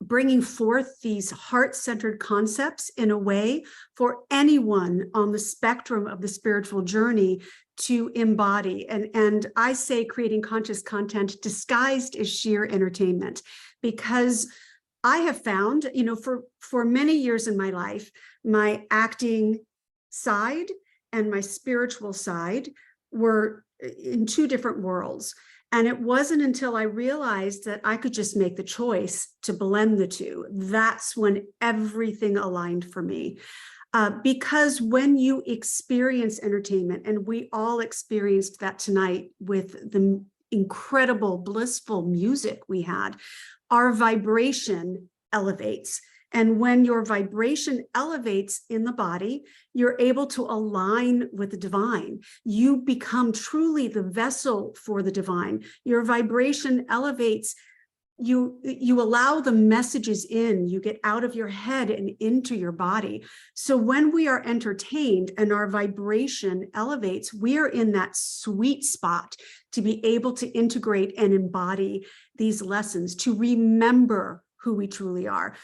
bringing forth these heart-centered concepts in a way for anyone on the spectrum of the spiritual journey to embody. And I say creating conscious content disguised as sheer entertainment, because I have found, you know, for many years in my life, my acting side and my spiritual side were in two different worlds. And it wasn't until I realized that I could just make the choice to blend the two. That's when everything aligned for me. Because when you experience entertainment, and we all experienced that tonight with the incredible, blissful music we had, our vibration elevates. And when your vibration elevates in the body, you're able to align with the divine. You become truly the vessel for the divine. Your vibration elevates. You allow the messages in, you get out of your head and into your body. So when we are entertained and our vibration elevates, we are in that sweet spot to be able to integrate and embody these lessons, to remember who we truly are.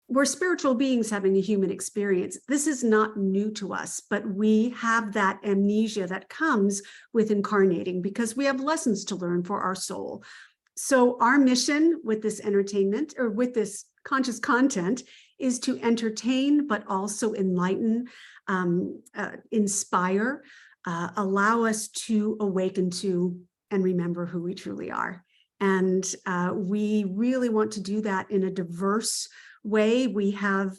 We're spiritual beings having a human experience. This is not new to us, but we have that amnesia that comes with incarnating because we have lessons to learn for our soul. So our mission with this entertainment, or with this conscious content, is to entertain, but also enlighten, inspire, allow us to awaken to and remember who we truly are. And we really want to do that in a diverse way. We have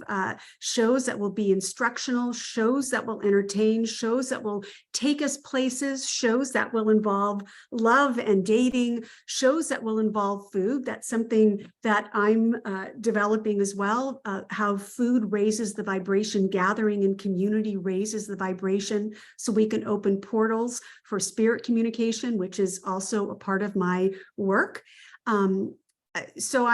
shows that will be instructional, shows that will entertain, shows that will take us places, shows that will involve love and dating, shows that will involve food. That's something that I'm developing as well, how food raises the vibration, gathering in community raises the vibration, so we can open portals for spirit communication, which is also a part of my work. So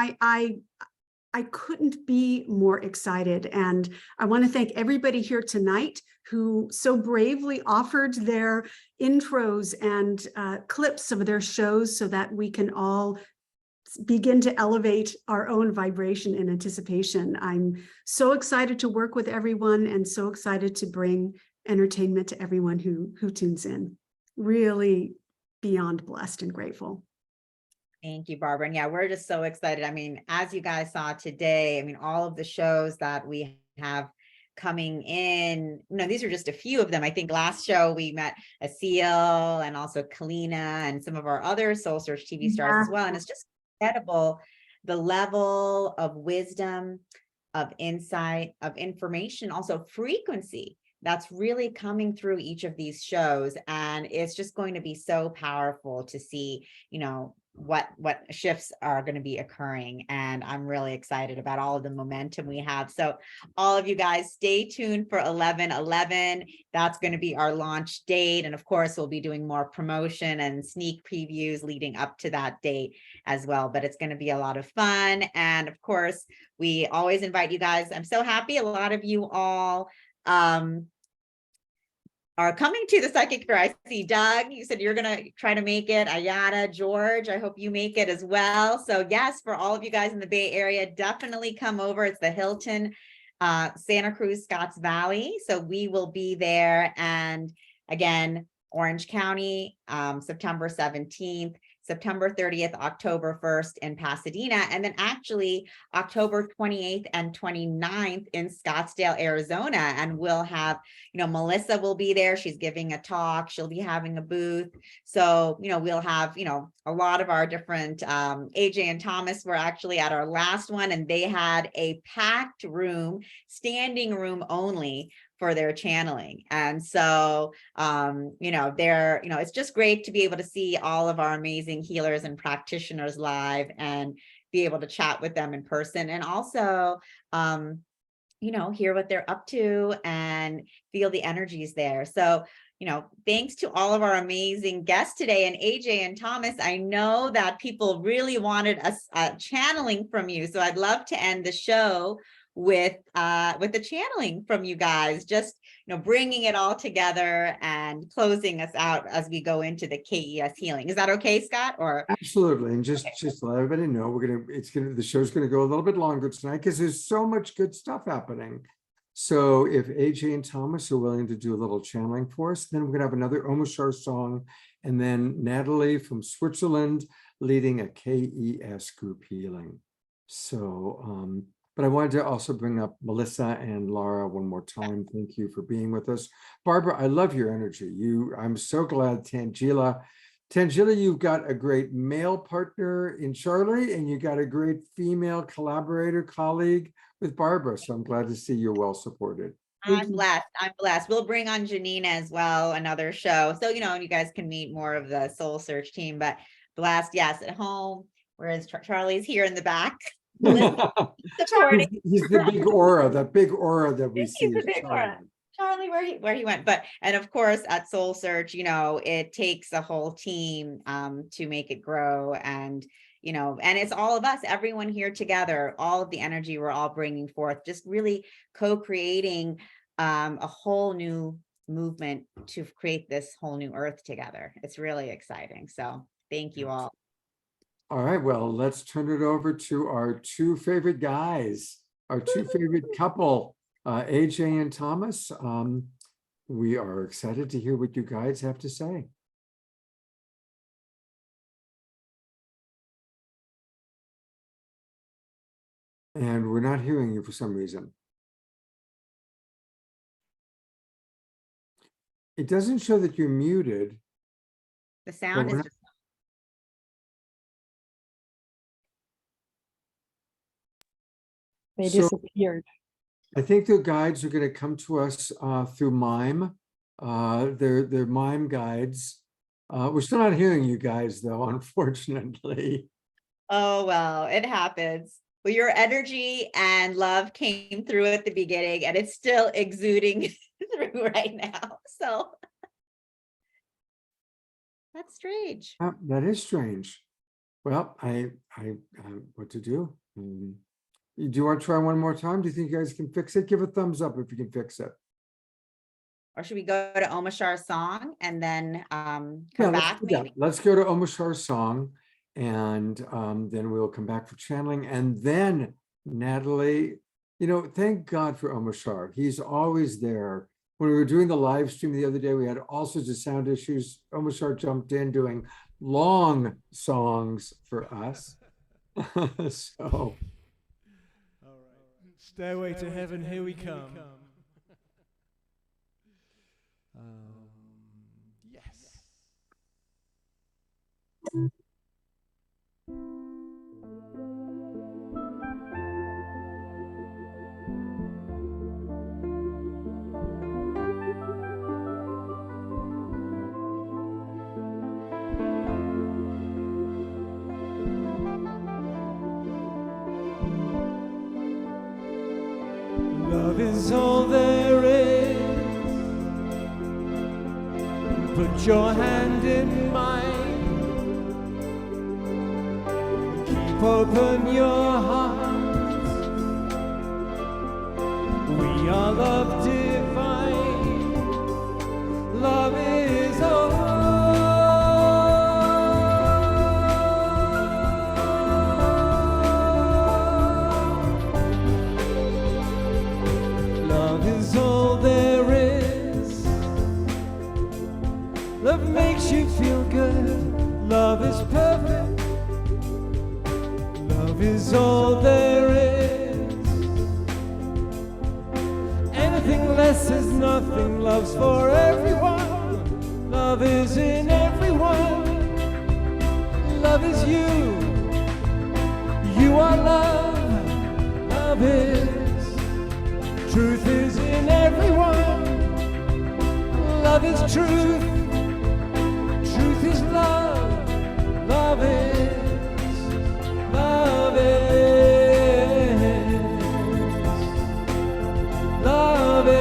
I couldn't be more excited. And I want to thank everybody here tonight who so bravely offered their intros and clips of their shows so that we can all begin to elevate our own vibration in anticipation. I'm so excited to work with everyone and so excited to bring entertainment to everyone who tunes in. Really beyond blessed and grateful. Thank you, Barbara. And yeah, we're just so excited. I mean, as you guys saw today, I mean, all of the shows that we have coming in, these are just a few of them. I think last show we met Asil and also Kalina and some of our other SoulSearch TV stars as well. And it's just incredible, the level of wisdom, of insight, of information, also frequency that's really coming through each of these shows. And it's just going to be so powerful to see, what shifts are going to be occurring. And I'm really excited about all of the momentum we have. So all of you guys, stay tuned for 11/11. That's going to be our launch date. And of course, we'll be doing more promotion and sneak previews leading up to that date as well. But it's going to be a lot of fun. And of course, we always invite you guys. I'm so happy a lot of you all are coming to the Psychic Fair. I see Doug, you said you're going to try to make it. Ayada, George, I hope you make it as well. So yes, for all of you guys in the Bay Area, definitely come over. It's the Hilton, Santa Cruz, Scotts Valley. So we will be there. And again, Orange County, September 17th. September 30th, October 1st in Pasadena, and then actually October 28th and 29th in Scottsdale, Arizona. And we'll have, Melissa will be there. She's giving a talk. She'll be having a booth. So, we'll have, a lot of our different, AJ and Thomas were actually at our last one, and they had a packed room, standing room only for their channeling. And so, it's just great to be able to see all of our amazing healers and practitioners live and be able to chat with them in person, and also, hear what they're up to and feel the energies there. So, thanks to all of our amazing guests today. And AJ and Thomas, I know that people really wanted us channeling from you. So I'd love to end the show with the channeling from you guys, just bringing it all together and closing us out as we go into the KES healing. Is that okay, Scott? Or absolutely. And just let everybody know, the show's gonna go a little bit longer tonight because there's so much good stuff happening. So if AJ and Thomas are willing to do a little channeling for us, then we're gonna have another Omashar song, and then Natalie from Switzerland leading a KES group healing. So but I wanted to also bring up Melissa and Laura one more time. Thank you for being with us. Barbara, I love your energy. I'm so glad Tangela, you've got a great male partner in Charlie, and you got a great female collaborator, colleague with Barbara. So I'm glad to see you're well supported. I'm blessed. We'll bring on Janina as well, another show. So, you guys can meet more of the Soul Search team, but blessed, yes, at home, whereas Charlie's here in the back. He's the big aura, that we see. He's the big aura. Charlie, where he went. And of course at SoulSearch, it takes a whole team to make it grow, and and it's all of us, everyone here together, all of the energy we're all bringing forth, just really co-creating a whole new movement to create this whole new earth together. It's really exciting. So thank you all. All right, well, let's turn it over to our two favorite guys, our two favorite couple, AJ and Thomas. We are excited to hear what you guys have to say. And we're not hearing you for some reason. It doesn't show that you're muted. The sound is just They So disappeared. I think the guides are going to come to us through mime. They're mime guides. We're still not hearing you guys, though, unfortunately. Oh, well, it happens. Well, your energy and love came through at the beginning, and it's still exuding through right now. So that's strange. That is strange. Well, what to do? Do you want to try one more time? Do you think you guys can fix it? Give a thumbs up if you can fix it. Or should we go to Omashar's song and then come Yeah, back? Maybe? let's go to Omashar's song, and then we'll come back for channeling. And then Natalie, thank God for Omashar. He's always there. When we were doing the live stream the other day, we had all sorts of sound issues. Omashar jumped in doing long songs for us. So. All right. Stairway to heaven, here we come. Yes. Love is all there is. Put your hand in mine. Keep open your heart. We are love divine. Love is all. Love is all there is. Love makes you feel good. Love is perfect. Love is all there is. Anything less is nothing. Love's for everyone. Love is in everyone. Love is you. You are love. Love is. Truth is in everyone. Love is truth. Truth is love. Love is. Love is. Love is.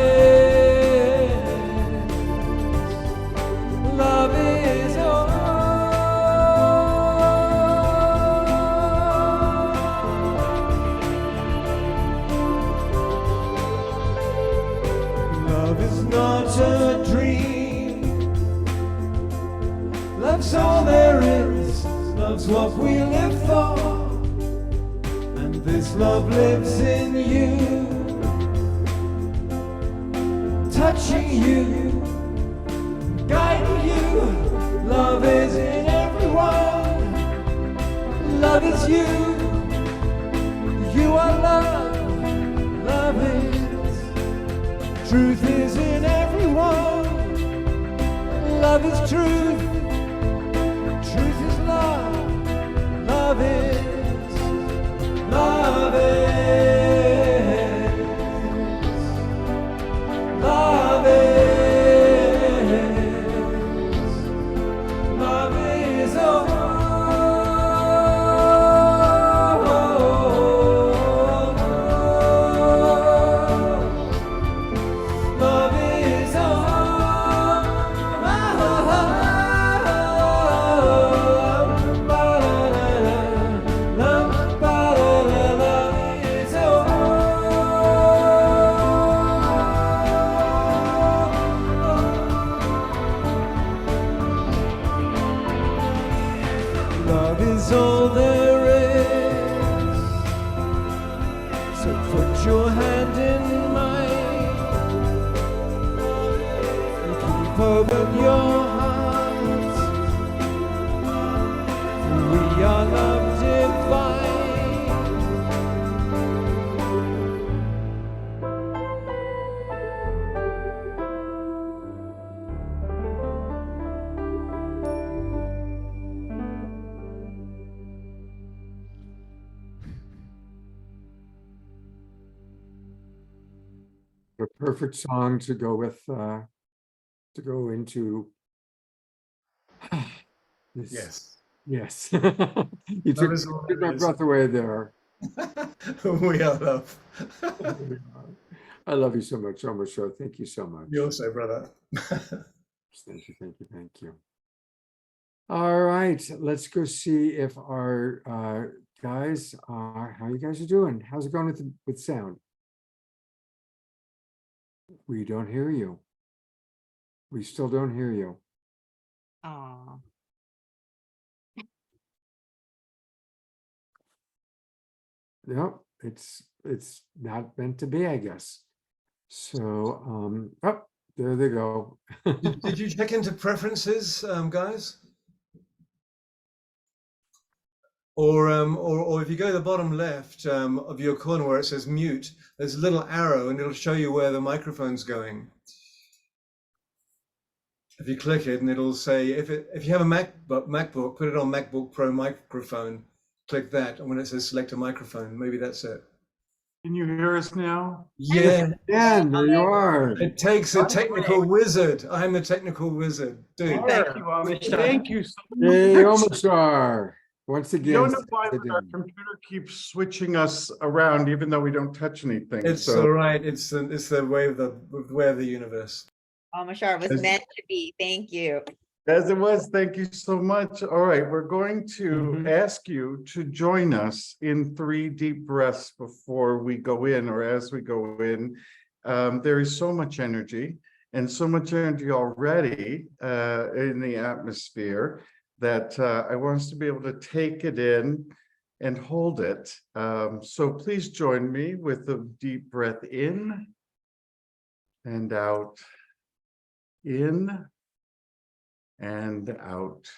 Love is all. Love is not a dream. Love's all there is. Love's what we live for. And this love lives in you. Touching you, guiding you. Love is in everyone. Love is you. You are love. Love is. Truth is in everyone. Love is truth. Truth is love. Love is. Love is. Love is. Love is all. Love is all. Love is all there is. So put your hand in mine and keep open your heart. We are love divine. A perfect song to go with, to go into. this. Yes. Yes. You took is all my there is. breath away there. We are love. I love you so much, Omashar. Thank you so much. You also, brother. Thank you, thank you, thank you. All right, let's go see if our guys are, how you guys are doing. How's it going with sound? We don't hear you. We still don't hear you. Aw. No, it's not meant to be, I guess. So, oh, there they go. Did you check into preferences, guys? Or if you go to the bottom left of your corner where it says mute, there's a little arrow and it'll show you where the microphone's going. If you click it, and it'll say, if you have a MacBook, put it on MacBook Pro microphone, click that, and when it says select a microphone, maybe that's it. Can you hear us now? Yeah. Yeah, there you are. It takes a technical wizard. I'm a technical wizard, dude. Thank you, Omashar. Thank you so much. Hey, Omashar. Once again. You don't know why our computer keeps switching us around, even though we don't touch anything. It's so. all right. It's the way of the universe. Omashar was meant to be. Thank you. As it was, thank you so much. All right, we're going to ask you to join us in 3 deep breaths before we go in, or as we go in. There is so much energy, and so much energy already in the atmosphere that I want us to be able to take it in and hold it. So please join me with a deep breath in and out, in and out.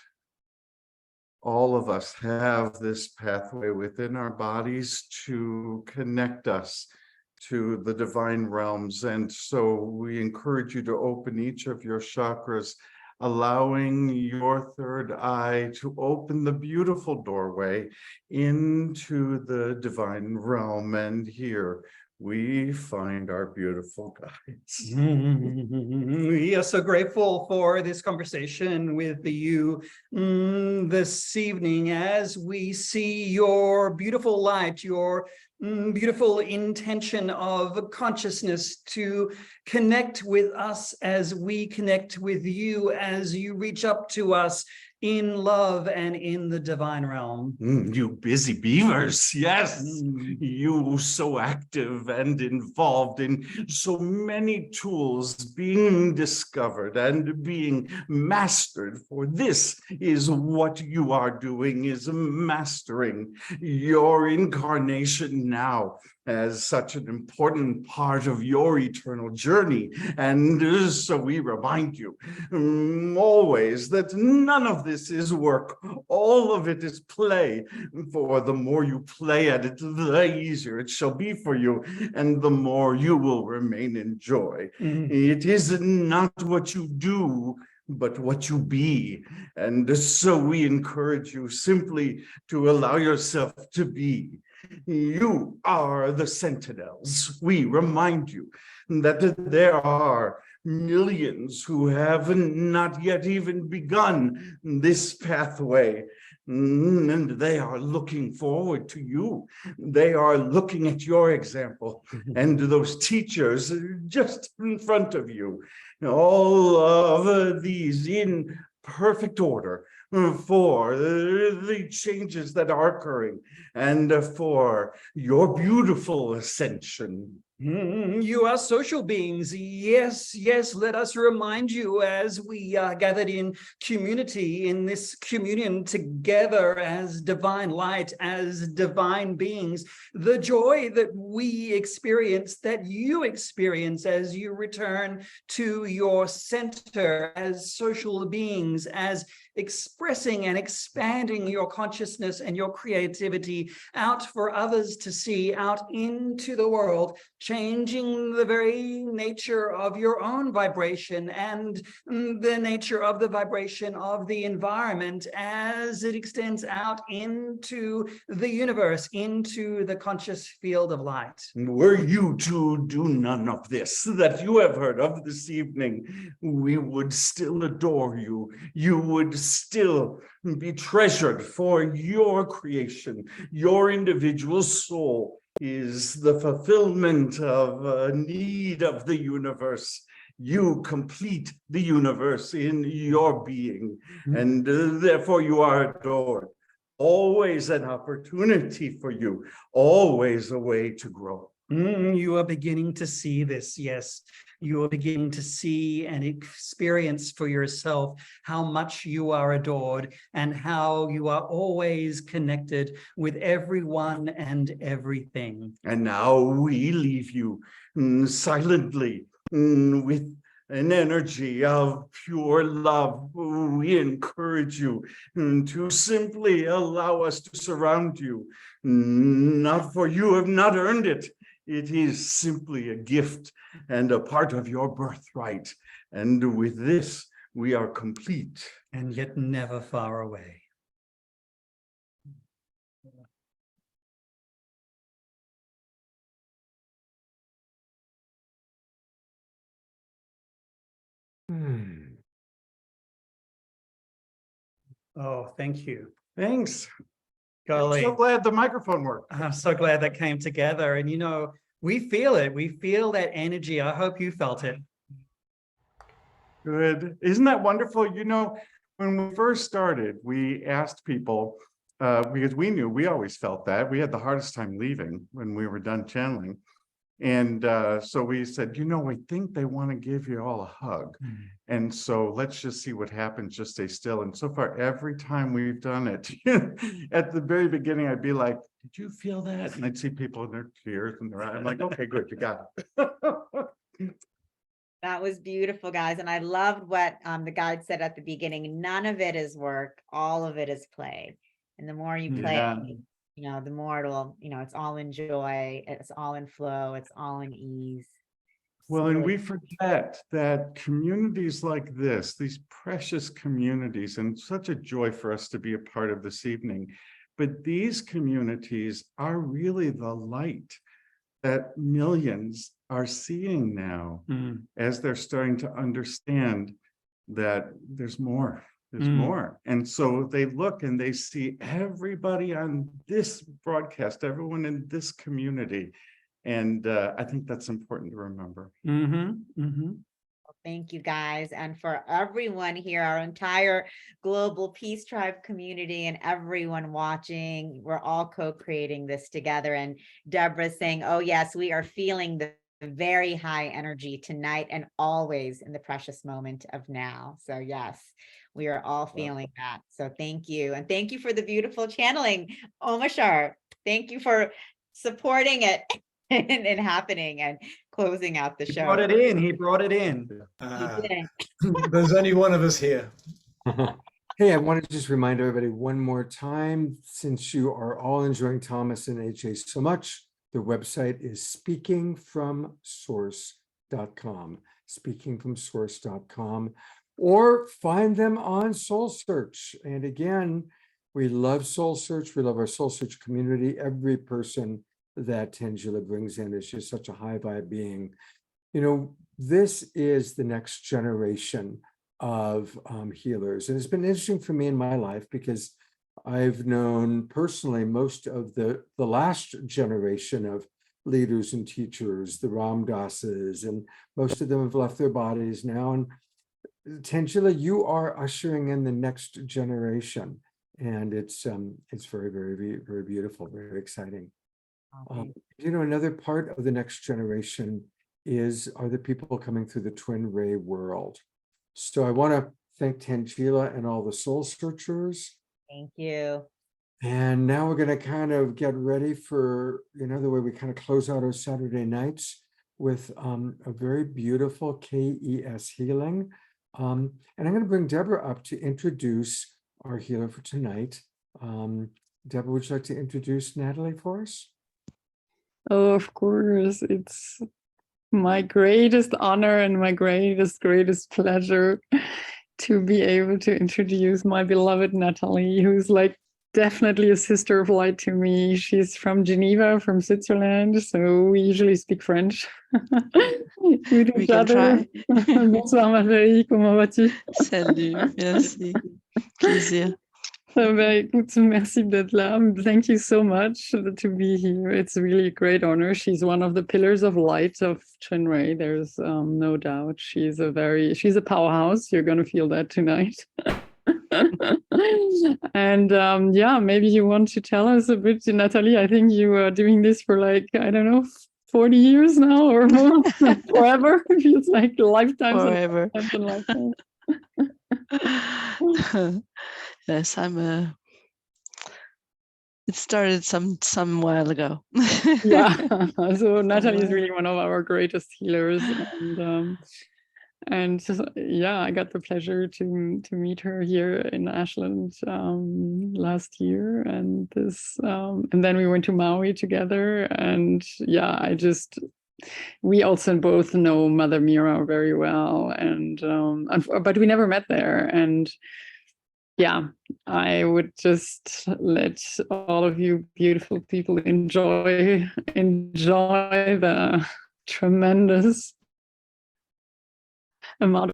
All of us have this pathway within our bodies to connect us to the divine realms. And so we encourage you to open each of your chakras, allowing your third eye to open the beautiful doorway into the divine realm. And here we find our beautiful guides. We are so grateful for this conversation with you this evening as we see your beautiful light, your beautiful intention of consciousness to connect with us as we connect with you, as you reach up to us in love and in the divine realm. You busy beavers, yes. You so active and involved in so many tools being discovered and being mastered. For this is what you are doing, is mastering your incarnation now as such an important part of your eternal journey. And so we remind you always that none of this is work. All of it is play. For the more you play at it, the easier it shall be for you, and the more you will remain in joy. It is not what you do, but what you be. And so we encourage you simply to allow yourself to be. You are the sentinels. We remind you that there are millions who have not yet even begun this pathway, and they are looking forward to you. They are looking at your example and those teachers just in front of you. All of these in perfect order for the changes that are occurring and for your beautiful ascension. You are social beings. Yes, yes. Let us remind you as we are gathered in community, in this communion together as divine light, as divine beings, the joy that we experience, that you experience as you return to your center as social beings, as expressing and expanding your consciousness and your creativity out for others to see, out into the world, changing the very nature of your own vibration and the nature of the vibration of the environment as it extends out into the universe, into the conscious field of light. Were you to do none of this that you have heard of this evening, we would still adore you. You would still be treasured, for your creation, your individual soul is the fulfillment of a need of the universe. You complete the universe in your being, and therefore you are adored. Always an opportunity for you, always a way to grow. You are beginning to see this, yes. You are beginning to see and experience for yourself how much you are adored and how you are always connected with everyone and everything. And now we leave you silently with an energy of pure love. We encourage you to simply allow us to surround you. Not for you have not earned it. It is simply a gift and a part of your birthright. And with this, we are complete. And yet never far away. Oh, thank you. Thanks. Golly. I'm so glad the microphone worked. I'm so glad that came together. And, you know, we feel it. We feel that energy. I hope you felt it. Good. Isn't that wonderful? You know, when we first started, we asked people, because we knew we always felt that. We had the hardest time leaving when we were done channeling. And so we said, you know, we think they want to give you all a hug. And so let's just see what happens. Just stay still. And so far, every time we've done it, at the very beginning, I'd be like, did you feel that? And I'd see people in their tears and their eyes. I'm like, okay, good, you got it. That was beautiful, guys. And I loved what the guide said at the beginning. None of it is work. All of it is play. And the more you play, you know, the more it'll, you know, it's all in joy. It's all in flow. It's all in ease. Well, and we forget that communities like this, these precious communities, and such a joy for us to be a part of this evening, but these communities are really the light that millions are seeing now as they're starting to understand that there's more. There's more. And so they look and they see everybody on this broadcast, everyone in this community. And I think that's important to remember. Thank you, guys. And for everyone here, our entire global Peace Tribe community and everyone watching, we're all co-creating this together. And Deborah's saying, oh, yes, we are feeling the very high energy tonight and always in the precious moment of now. So yes, we are all feeling that. So thank you. And thank you for the beautiful channeling, Omashar. Thank you for supporting it and happening and closing out the show. He brought it in. He brought it in. There's only one of us here. Hey, I want to just remind everybody one more time, since you are all enjoying Thomas and AJ so much, the website is speakingfromsource.com, speakingfromsource.com, or find them on SoulSearch. And again, we love SoulSearch. We love our SoulSearch community. Every person that Tangela brings in is just such a high vibe being. You know, this is the next generation of healers. And it's been interesting for me in my life because I've known personally most of the last generation of leaders and teachers, the Ram Dasses, and most of them have left their bodies now. And Tangela, you are ushering in the next generation, and it's very, very, very beautiful, very exciting. You know, another part of the next generation are the people coming through the twin ray world. So I want to thank Tangela and all the soul searchers. Thank you. And now we're going to kind of get ready for, you know, the way we kind of close out our Saturday nights with a very beautiful KES healing. And I'm going to bring Deborah up to introduce our healer for tonight. Deborah, would you like to introduce Natalie for us? Oh, of course. It's my greatest honor and my greatest pleasure to be able to introduce my beloved Natalie, who's like definitely a sister of light to me. She's from Geneva, from Switzerland, so we usually speak French with We each can other. try. Bonsoir ma chérie, comment vas-tu? Salut, merci. Plaisir. Very good. Merci d'être là. Thank you so much to be here. It's really a great honor. She's one of the pillars of light of Chenrei. There's no doubt. She's a powerhouse. You're going to feel that tonight. And yeah, maybe you want to tell us a bit, Natalie. I think you are doing this for like, I don't know, 40 years now or more. Forever. It feels like lifetimes Forever. and lifetimes. Yes, it started some while ago. Yeah, so Natalie is really one of our greatest healers, and yeah, I got the pleasure to meet her here in Ashland last year, and then we went to Maui together, and yeah, we also both know Mother Mira very well, but we never met there, and yeah, I would just let all of you beautiful people enjoy the tremendous amount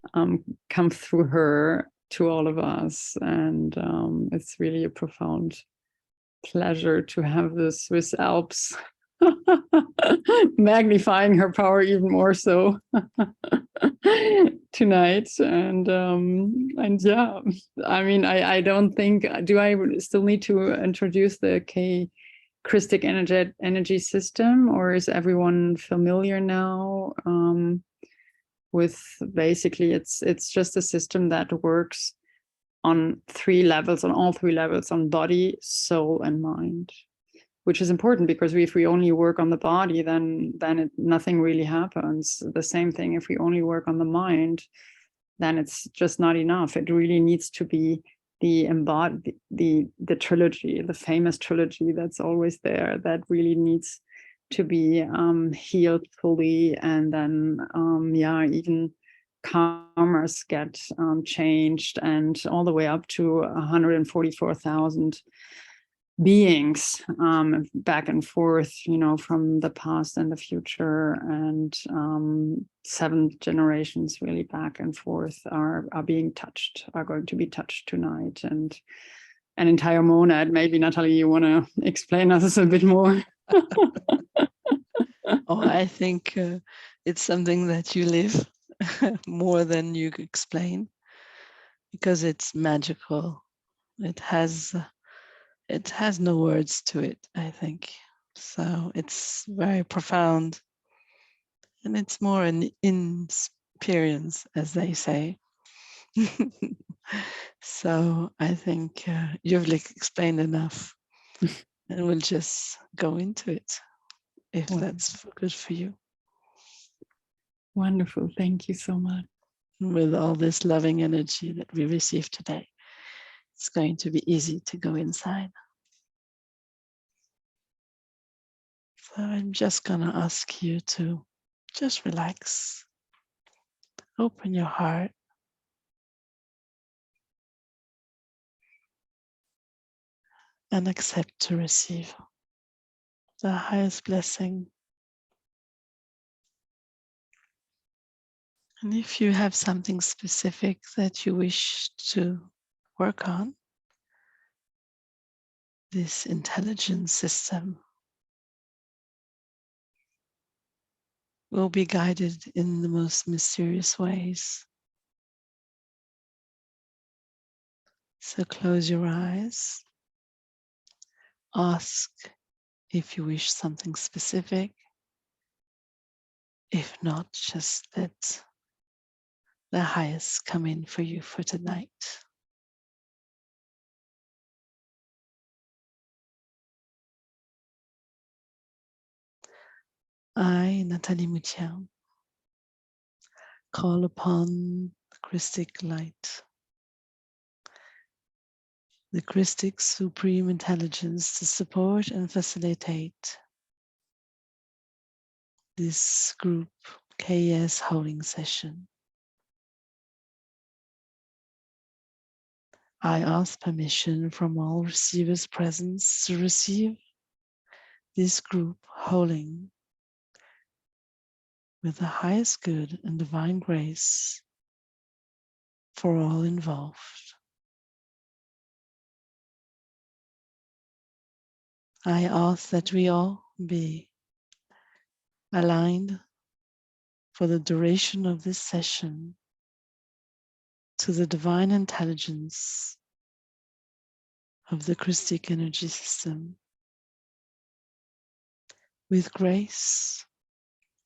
come through her to all of us, and it's really a profound pleasure to have the Swiss Alps magnifying her power even more so tonight. And yeah, I mean, I don't think, do I still need to introduce the Christic energy system, or is everyone familiar now with basically it's just a system that works on all three levels, on body, soul, and mind, which is important because if we only work on the body, then nothing really happens. The same thing, if we only work on the mind, then it's just not enough. It really needs to be the trilogy, the famous trilogy that's always there, that really needs to be healed fully, and then yeah, even karmas get changed, and all the way up to 144,000 beings back and forth, from the past and the future, and 7 generations really back and forth are going to be touched tonight, and an entire monad. Maybe Natalie, you want to explain us a bit more? Oh, I think it's something that you live more than you explain, because it's magical. It has no words to it, I think. So it's very profound, and it's more an experience, as they say. So I think you've explained enough, and we'll just go into it, if that's good for you. Wonderful. Thank you so much. With all this loving energy that we received today, it's going to be easy to go inside. So I'm just going to ask you to just relax, open your heart, and accept to receive the highest blessing. And if you have something specific that you wish to work on, this intelligence system will be guided in the most mysterious ways. So close your eyes, ask if you wish something specific. If not, just let the highest come in for you for tonight. I, Nathalie Moutian, call upon the Christic light, the Christic supreme intelligence, to support and facilitate this group KS holding session. I ask permission from all receivers present to receive this group holding with the highest good and divine grace for all involved. I ask that we all be aligned for the duration of this session to the divine intelligence of the Christic energy system, with grace,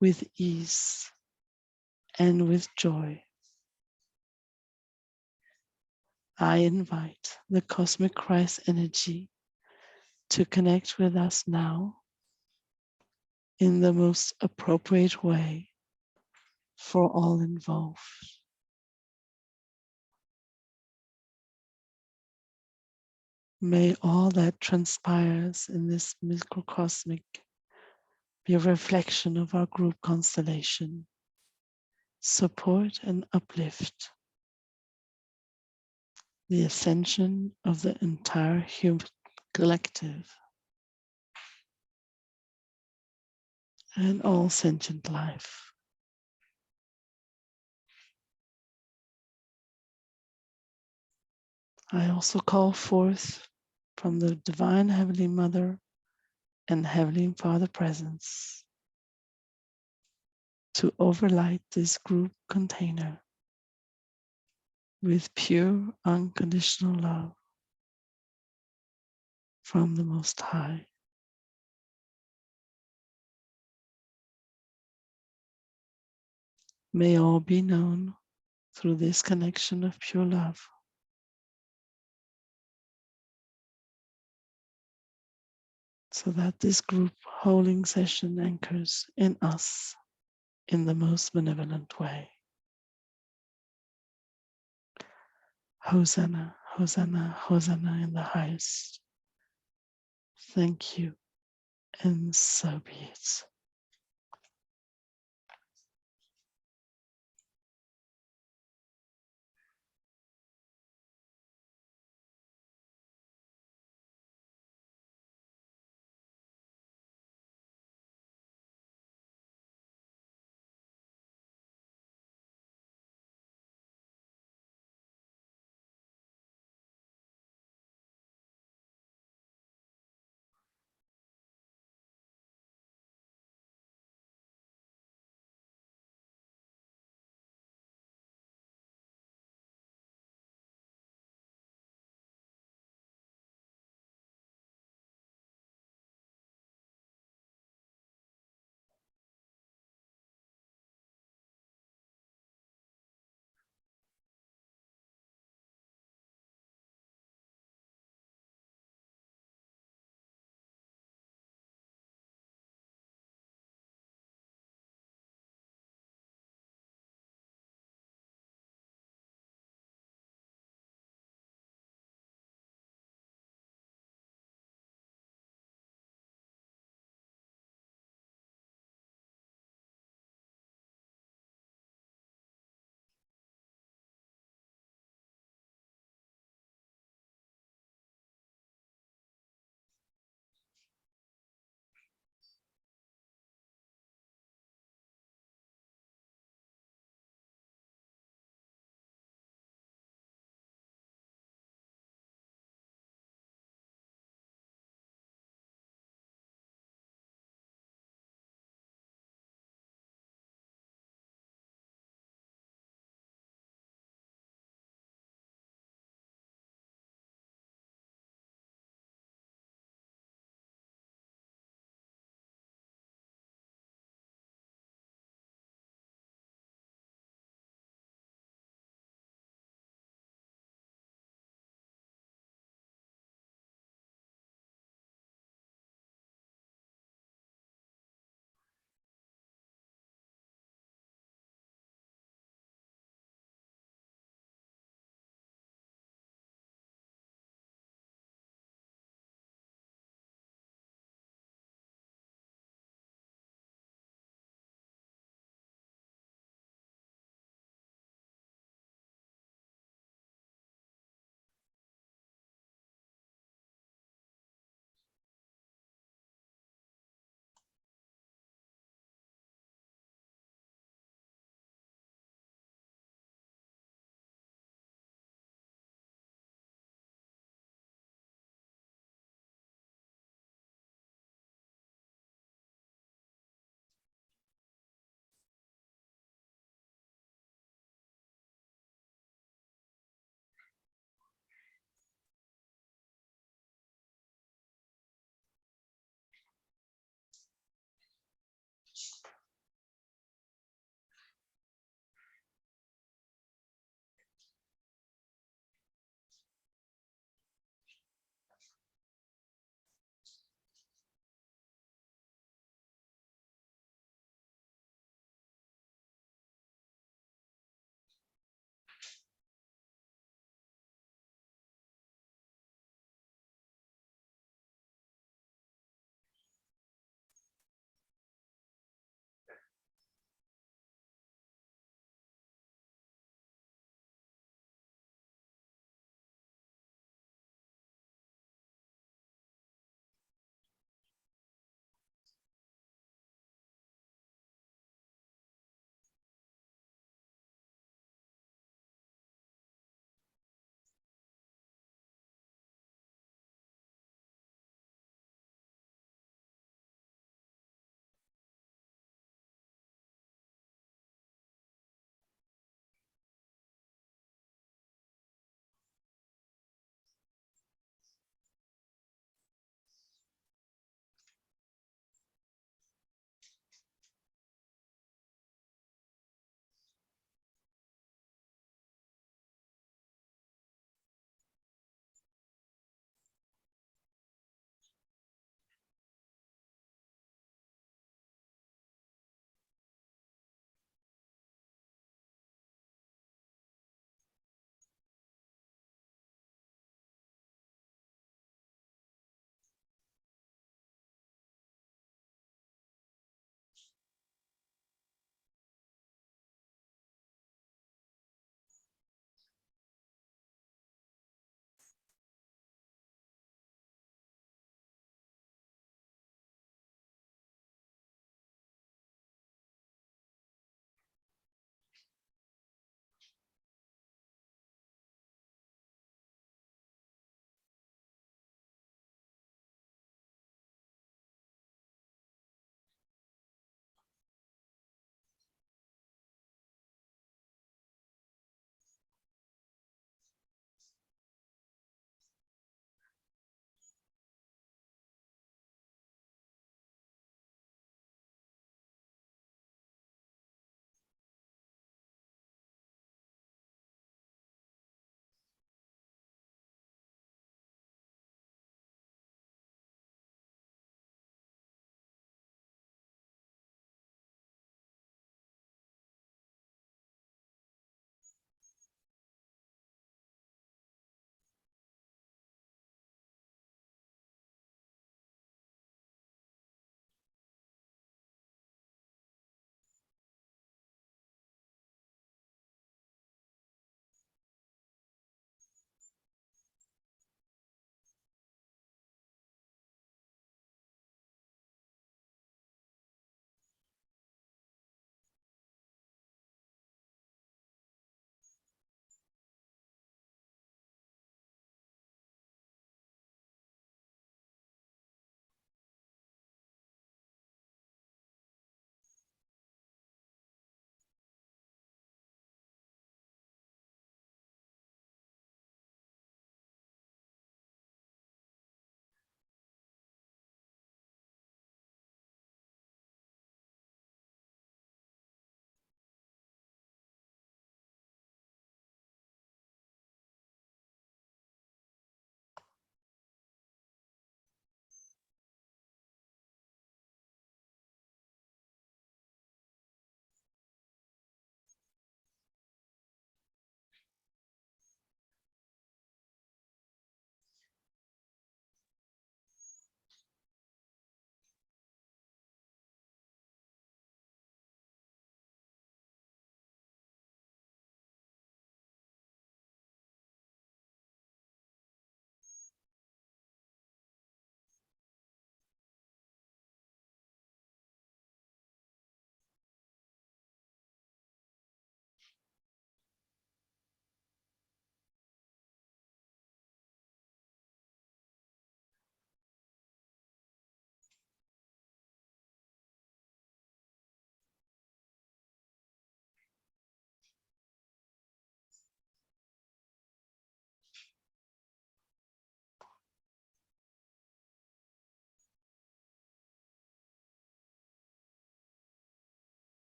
with ease, and with joy. I invite the cosmic Christ energy to connect with us now in the most appropriate way for all involved. May all that transpires in this microcosmic be a reflection of our group constellation, support and uplift the ascension of the entire human collective and all sentient life. I also call forth from the Divine Heavenly Mother and Heavenly Father presence to overlight this group container with pure unconditional love from the Most High. May all be known through this connection of pure love. So that this group holding session anchors in us in the most benevolent way. Hosanna, Hosanna, Hosanna in the highest. Thank you, and so be it.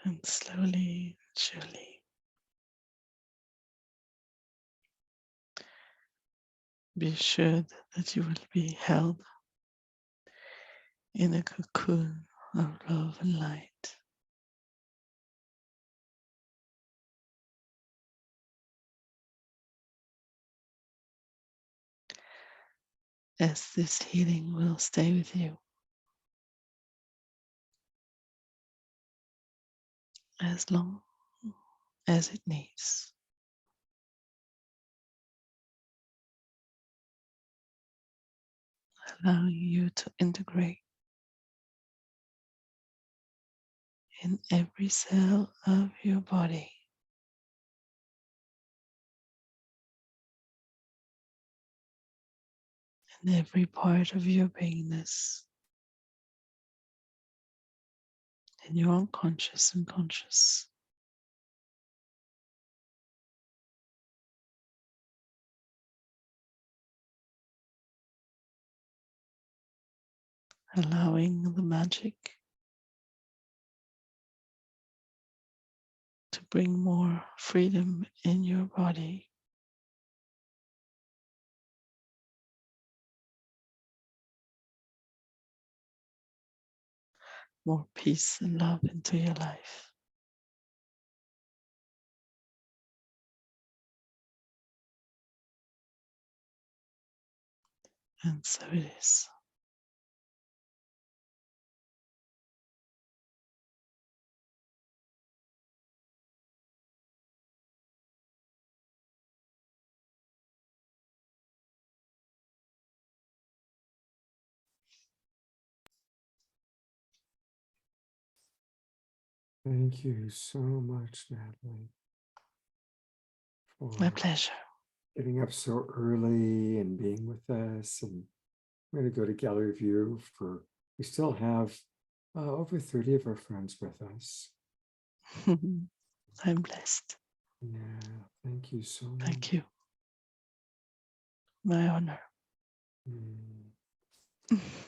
And slowly, surely, be assured that you will be held in a cocoon of love and light. As this healing will stay with you as long as it needs. Allowing you to integrate in every cell of your body, in every part of your beingness, in your unconscious and conscious. Allowing the magic to bring more freedom in your body. More peace and love into your life. And so it is. Thank you so much, Natalie, My for pleasure. getting up so early and being with us. And I'm going to go to gallery view for, we still have over 30 of our friends with us. I'm blessed. Yeah, thank you so much. Thank you. My honor.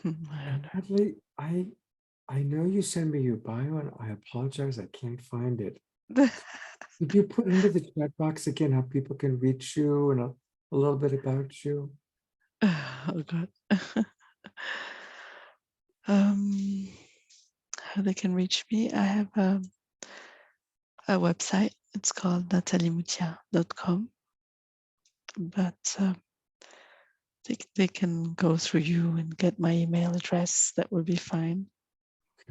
My honor. Natalie, I know you sent me your bio and I apologize, I can't find it. Did you put into the chat box again how people can reach you and a little bit about you? Oh God. How they can reach me? I have a website. It's called nataliemoutia.com. But they can go through you and get my email address. That would be fine.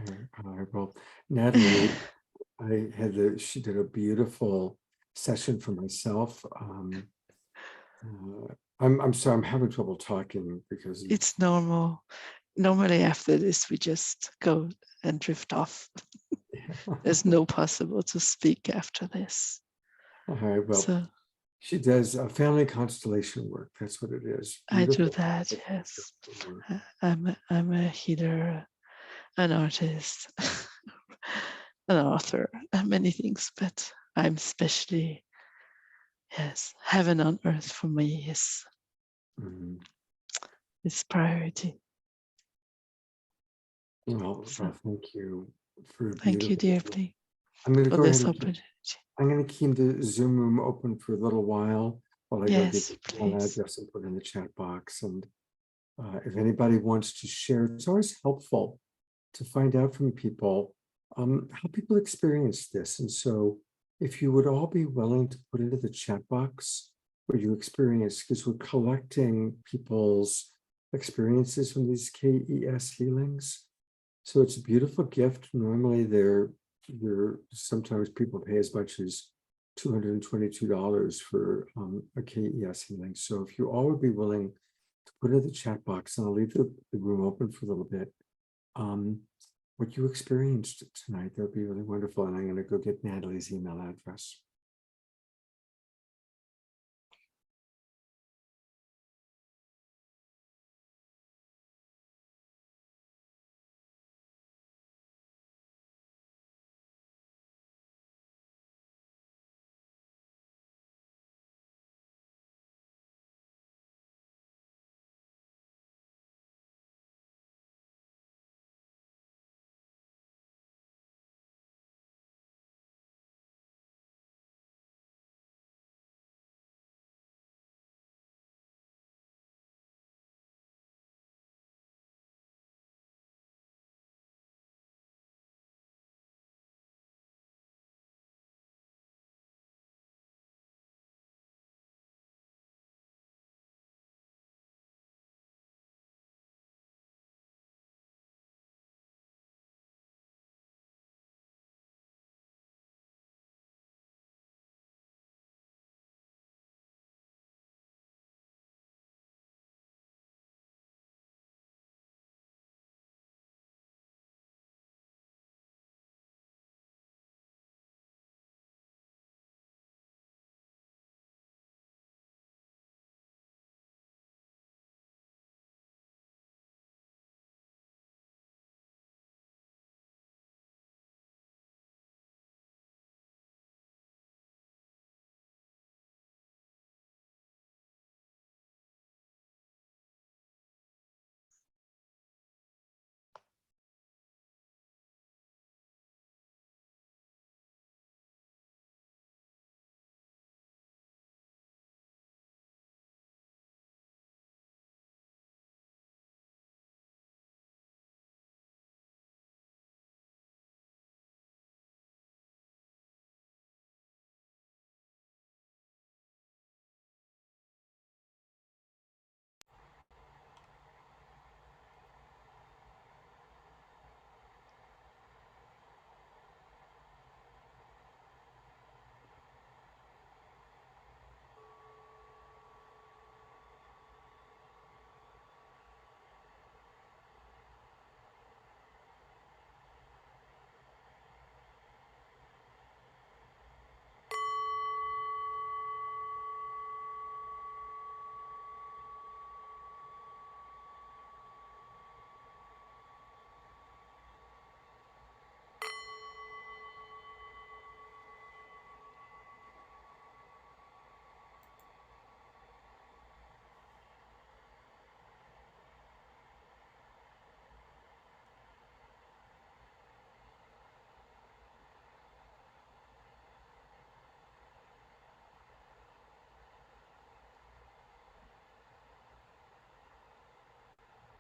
Okay, all right. Well, Natalie, she did a beautiful session for myself. I'm sorry, I'm having trouble talking because It's normal. Normally after this, we just go and drift off. There's no possible to speak after this. all right, well, So she does family constellation work. That's what it is. I do Beautiful. that, yes. I'm a healer, an artist, an author, many things, but I'm especially, yes, heaven on earth for me is priority. Well, thank you for a Thank you beautiful. dearly I'm going to for go ahead this and opportunity. I'm going to keep the Zoom room open for a little while I go get Yes, the email please. address and put in the chat box. And if anybody wants to share, it's always helpful to find out from people how people experience this. And so if you would all be willing to put into the chat box what you experience, because we're collecting people's experiences from these KES healings. So it's a beautiful gift. Normally sometimes people pay as much as $222 for a KES healing. So if you all would be willing to put it in the chat box, and I'll leave the room open for a little bit, what you experienced tonight, that would be really wonderful. And I'm going to go get Natalie's email address.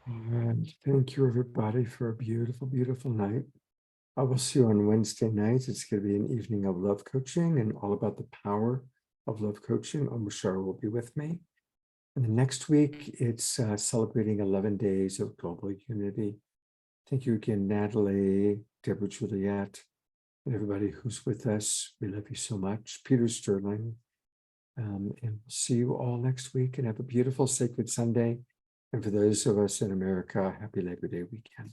And thank you, everybody, for a beautiful, beautiful night. I will see you on Wednesday nights. It's going to be an evening of love coaching and all about the power of love coaching. Omashar will be with me. And the next week, it's celebrating 11 days of global unity. Thank you again, Natalie, Deborah Juliet, and everybody who's with us. We love you so much. Peter Sterling. And we'll see you all next week and have a beautiful sacred Sunday. And for those of us in America, happy Labor Day weekend.